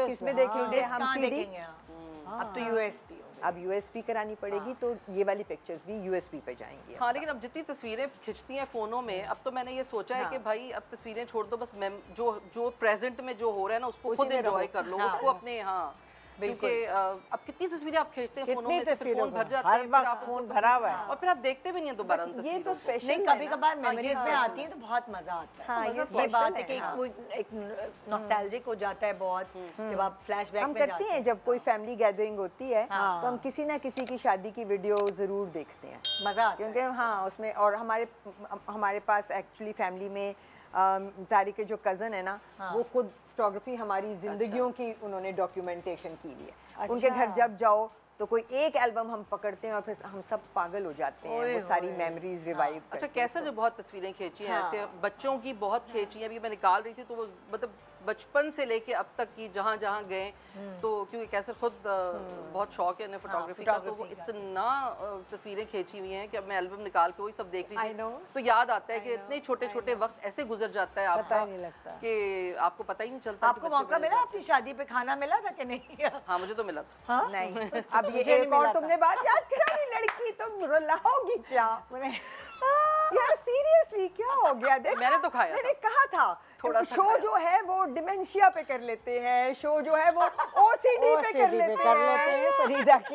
किसमें देखेंगे हम सीडी, अब तो यूएसबी, अब यूएसबी करानी पड़ेगी। तो ये वाली पिक्चर्स भी यूएसबी पे जाएंगी। हाँ, लेकिन अब जितनी तस्वीरें खिंचती हैं फ़ोनों में, अब तो मैंने ये सोचा है कि भाई अब तस्वीरें छोड़ दो, बस जो प्रेजेंट में जो हो रहा है ना उसको खुद एंजॉय कर लो, उसको अपने। हाँ, क्योंकि अब कितनी तस्वीरें आप खींचते हैं फोनों में से, फिर फोन भर जाता है, हर वक्त फोन भरा हुआ है और फिर आप देखते भी नहीं है दोबारा उन ये तो तस्वीरों स्पेशल नहीं, कभी कभार मेमोरीज में आती है तो बहुत मजा आता है। हाँ, ये बात है कि कोई एक नॉस्टैल्जिक हो जाता है बहुत, जब आप फ्लैशबैक हम में करते जाते हैं जब कोई फैमिली गैदरिंग होती है तो हम किसी ना किसी की शादी की वीडियो जरूर देखते हैं, मजा आता है। क्योंकि हाँ उसमें, और हमारे पास एक्चुअली फैमिली में तारिक के जो कज़न है ना, वो खुद फोटोग्राफी हमारी जिंदगियों की उन्होंने डॉक्यूमेंटेशन की हुई है। उनके घर जब जाओ तो कोई एक एल्बम हम पकड़ते हैं और फिर हम सब पागल हो जाते हैं, वो सारी मेमोरीज रिवाइव करते हैं। अच्छा, कैसे जो बहुत तस्वीरें खींची हैं ऐसे बच्चों की बहुत खींची हैं, अभी मैं निकाल रही थी तो वो मतलब बचपन से लेके अब तक की जहाँ जहाँ गए, तो क्योंकि कैसे खुद बहुत शौक है उन्हें फोटोग्राफी का, तो वो इतना तस्वीरें खींची हुई हैं कि अब मैं एल्बम निकाल के वही सब देख रही थी तो याद आता है कि इतने छोटे छोटे वक्त ऐसे गुजर जाता है आपका कि आपको पता ही नहीं चलता। आपको मौका मिला अपनी शादी पे खाना मिला था कि नहीं? हाँ, मुझे तो मिला था। नहीं, अब ये एक और तुमने बात याद करा, लड़की तुम रुलाओगी क्या यार, सीरियसली क्या हो गया? देख, मैंने तो खाया, मैंने कहा था थोड़ा शो जो है वो डिमेंशिया पे कर लेते हैं, शो जो है वो ओसीडी पे कर लेते हैं फरीदा की।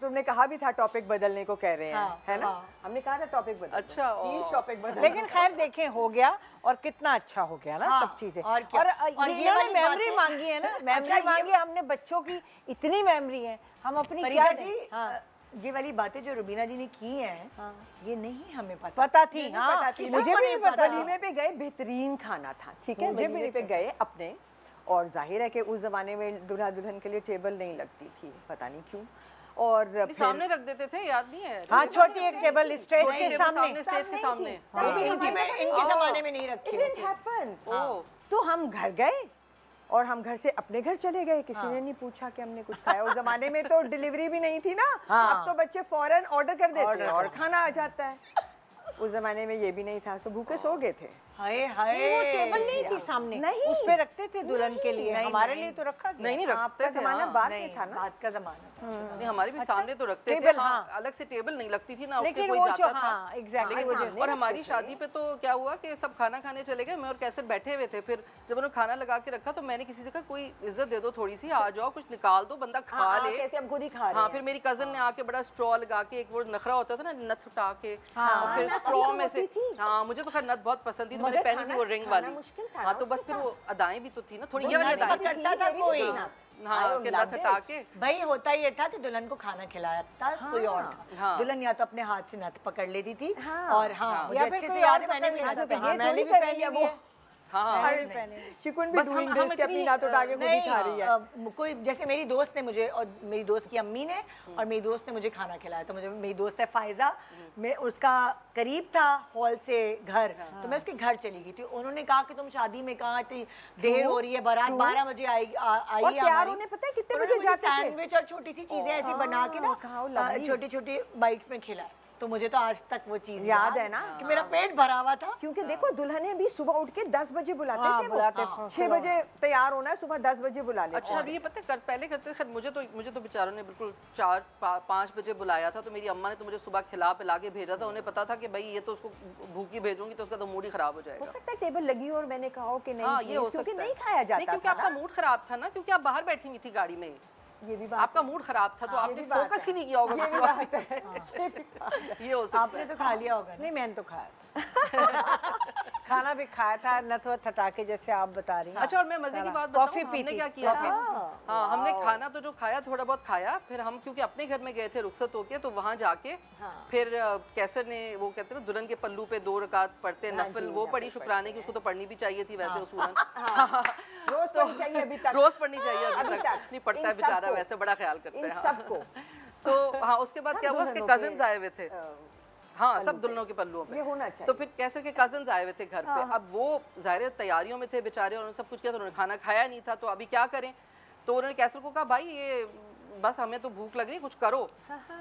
तुमने कहा भी था टॉपिक बदलने को कह रहे हैं, है ना? हमने कहा था टॉपिक बदल। अच्छा, प्लीज टॉपिक बदल। लेकिन खैर देखें, हो गया और कितना अच्छा हो गया ना सब चीजें। और क्या? और ये वाली मेमोरी मांगी है ना, मेमोरी मांगी हमने, बच्चों की इतनी मेमोरी है, हम अपनी क्या जी ये वाली बातें जो रुबीना जी ने की हैं, ये नहीं हमें पता थी। मुझे भी नहीं पता। वलीमे पे गए, बेहतरीन खाना था, ठीक है, वलीमे पे गए अपने, और जाहिर है कि उस जमाने में दूल्हा दुल्हन के लिए टेबल नहीं लगती थी, पता नहीं क्यों, और सामने रख देते थे, याद नहीं है? हाँ, छोटी एक टेबल स्टेज के सामने, स्टेज के सामने। इनके जमाने में नहीं रखी थी। तो हम घर गए और हम घर से अपने घर चले गए, किसी ने नहीं पूछा कि हमने कुछ खाया। उस जमाने में तो डिलीवरी भी नहीं थी ना, अब तो बच्चे फौरन ऑर्डर कर देते हैं और खाना आ जाता है। उस जमाने में ये भी नहीं था, सो भूखे सो गए थे। हाय हाय, वो टेबल नहीं थी सामने, नहीं, उस पे रखते थे दुल्हन के लिए, हमारे लिए तो रखा गया। नहीं रखते थे, जमाना बाद में था ना, बाद का जमाना था। नहीं, हमारे भी सामने तो रखते थे, हाँ, अलग से टेबल नहीं लगती थी ना, लेकिन कोई जाता था। एग्जैक्टली। और हमारी शादी पे तो क्या हुआ कि सब खाना खाने चले गए, मैं और कैसे बैठे हुए थे, फिर जब उन्होंने खाना लगा के रखा तो मैंने किसी से कहा कोई इज्जत दे दो थोड़ी सी, आ जाओ कुछ निकाल दो, बंदा खा ले। कैसे हम खुद ही खा रहे हैं। हाँ, फिर मेरी कजन ने आके बड़ा स्ट्रॉ लगा के, एक वो नखरा होता था ना, नथ उठा के, और फिर स्ट्रॉ में से, हाँ, मुझे तो खैर नथ बहुत पसंद थी तो मैंने पहनी थी वो रिंग वाली। हाँ, तो बस फिर वो अदाएं भी तो थी ना, थोड़ी ये वाली अदाएं करता था कोई। हाँ, के नथ हटा के। भाई होता ये था कि दुल्हन को खाना खिलाया था कोई और था। दुल्हन या तो अपने हाथ से नथ पकड़ लेती थी, और हाँ, मुझे अच्छे से याद है, मैंने भी नथ पकड़ी है। मैंने भी पहनी वो। हाँ, चिकन भी डूइंग दिस के अपनी नातों उठाके खुद ही खा रही है। कोई जैसे मेरी दोस्त ने मुझे, और मेरी दोस्त की अम्मी ने और मेरी दोस्त ने मुझे खाना खिलाया, तो मुझे, मेरी दोस्त है फायजा, मैं उसका करीब था हॉल से घर, तो मैं उसके घर चली गई थी। उन्होंने कहा कि तुम शादी में कहाँ थी, देर हो रही है, बारात 12 बजे आई तैयार होने पता है कितने बजे जाते थे? सैंडविच और छोटी सी चीजें ऐसी बना के ना, छोटी छोटी बाइट्स में खिलाए, तो मुझे तो आज तक वो चीज याद है ना कि मेरा पेट भरा हुआ था। क्योंकि देखो दुल्हने भी सुबह उठ के 10 बजे बुलाते थे, वो 6 बजे तैयार होना है, सुबह 10 बजे बुला लेते। अच्छा, अभी ये पता है पहले करते थे, मुझे तो बेचारों ने बिल्कुल 4-5 बजे बुलाया था, तो मेरी अम्मा ने तो मुझे सुबह खिला पिला के भेजा था। उन्हें पता था कि भाई ये तो उसको भूखी भेजूंगी तो उसका तो मूड ही खराब हो जाएगा। हो सकता है टेबल लगी और मैंने कहा कि नहीं, हाँ, ये हो सकता है, नहीं खाया जाता, क्योंकि आपका मूड खराब था ना, क्योंकि आप बाहर बैठी हुई थी गाड़ी में, ये भी आपका मूड खराब था, तो आपने फोकस ही नहीं किया होगा। ये हो सकता है। आपने तो खा लिया होगा। नहीं, मैंने तो खाया खाना भी खाया था, नथवत हटा के, जैसे आप बता रही हैं। अच्छा, और मैं मजे की बात बताऊं, हमने क्या किया था? हाँ, हमने खाना तो जो खाया थोड़ा बहुत खाया, फिर हम क्योंकि अपने घर में गए थे रुखसत होके, तो वहाँ जाके फिर कैसर ने, वो कहते हैं ना दुल्हन के पल्लू पे 2 रकात पढ़ते नफल, वो पढ़ी शुक्राने की, उसको तो पढ़नी भी चाहिए थी वैसे उसूलन, रोज पढ़नी चाहिए अभी तक, रोज पढ़नी चाहिए अभी तक, नहीं पढ़ता है बेचारा, वैसे बड़ा ख्याल करते हैं सबको। तो हाँ, उसके बाद क्या हुआ, उसके कजिन्स आए हुए थे, हाँ, सब दुल्हनों के पल्लुओं पे, ये होना चाहिए। तो फिर कैसे के कजिन्स आए हुए थे घर पे, अब वो ज़ाहिर तैयारियों में थे बेचारे, और उन्होंने सब कुछ किया, तो उन्होंने खाना खाया नहीं था, तो अभी क्या करें? तो उन्होंने कैसर को कहा भाई ये बस हमें तो भूख लग रही है, कुछ करो।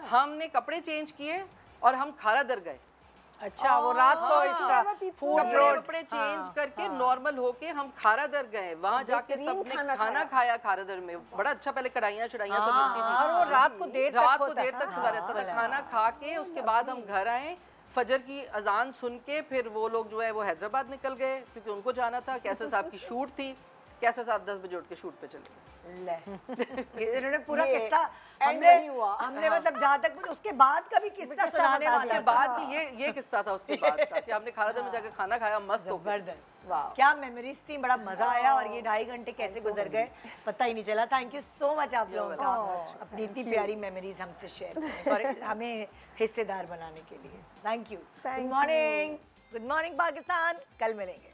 हमने कपड़े चेंज किए और हम खारा दर गए। अच्छा, वो रात को इसका कपड़े चेंज करके नॉर्मल होके हम खारा दर गए, वहाँ जाके सबने खाना खाया खारा दर में, बड़ा अच्छा, पहले कढ़ाइयाँ चढ़ाइयाँ सब बनती थी, और वो रात को देर तक खुला रहता था। खाना खा के उसके बाद हम घर आए, फजर की अजान सुन के फिर वो लोग जो है वो हैदराबाद निकल गए, क्योंकि उनको जाना था, कैसर साहब की शूट थी, कैसर साहब 10 बजे उठ के शूट पे चले गए। ले इन्होंने पूरा किस्सा end नहीं हुआ। हमने मतलब जहाँ तक मुझे उसके बाद का भी किस्सा सुनाने वाला उसके बाद भी ये किस्सा था उसके बाद का कि हमने खाना में जाकर खाना खाया, मस्त हो गया। जबरदस्त, वाह क्या मेमोरीज थी, बड़ा मजा आया और ये 2.5 घंटे कैसे गुजर गए पता ही नहीं चला। थैंक यू सो मच आप लोगों का अपनी इतनी प्यारी मेमोरीज हमसे शेयर करने और हमें हिस्सेदार बनाने के लिए। Thank you. Good morning Pakistan, कल मिलेंगे।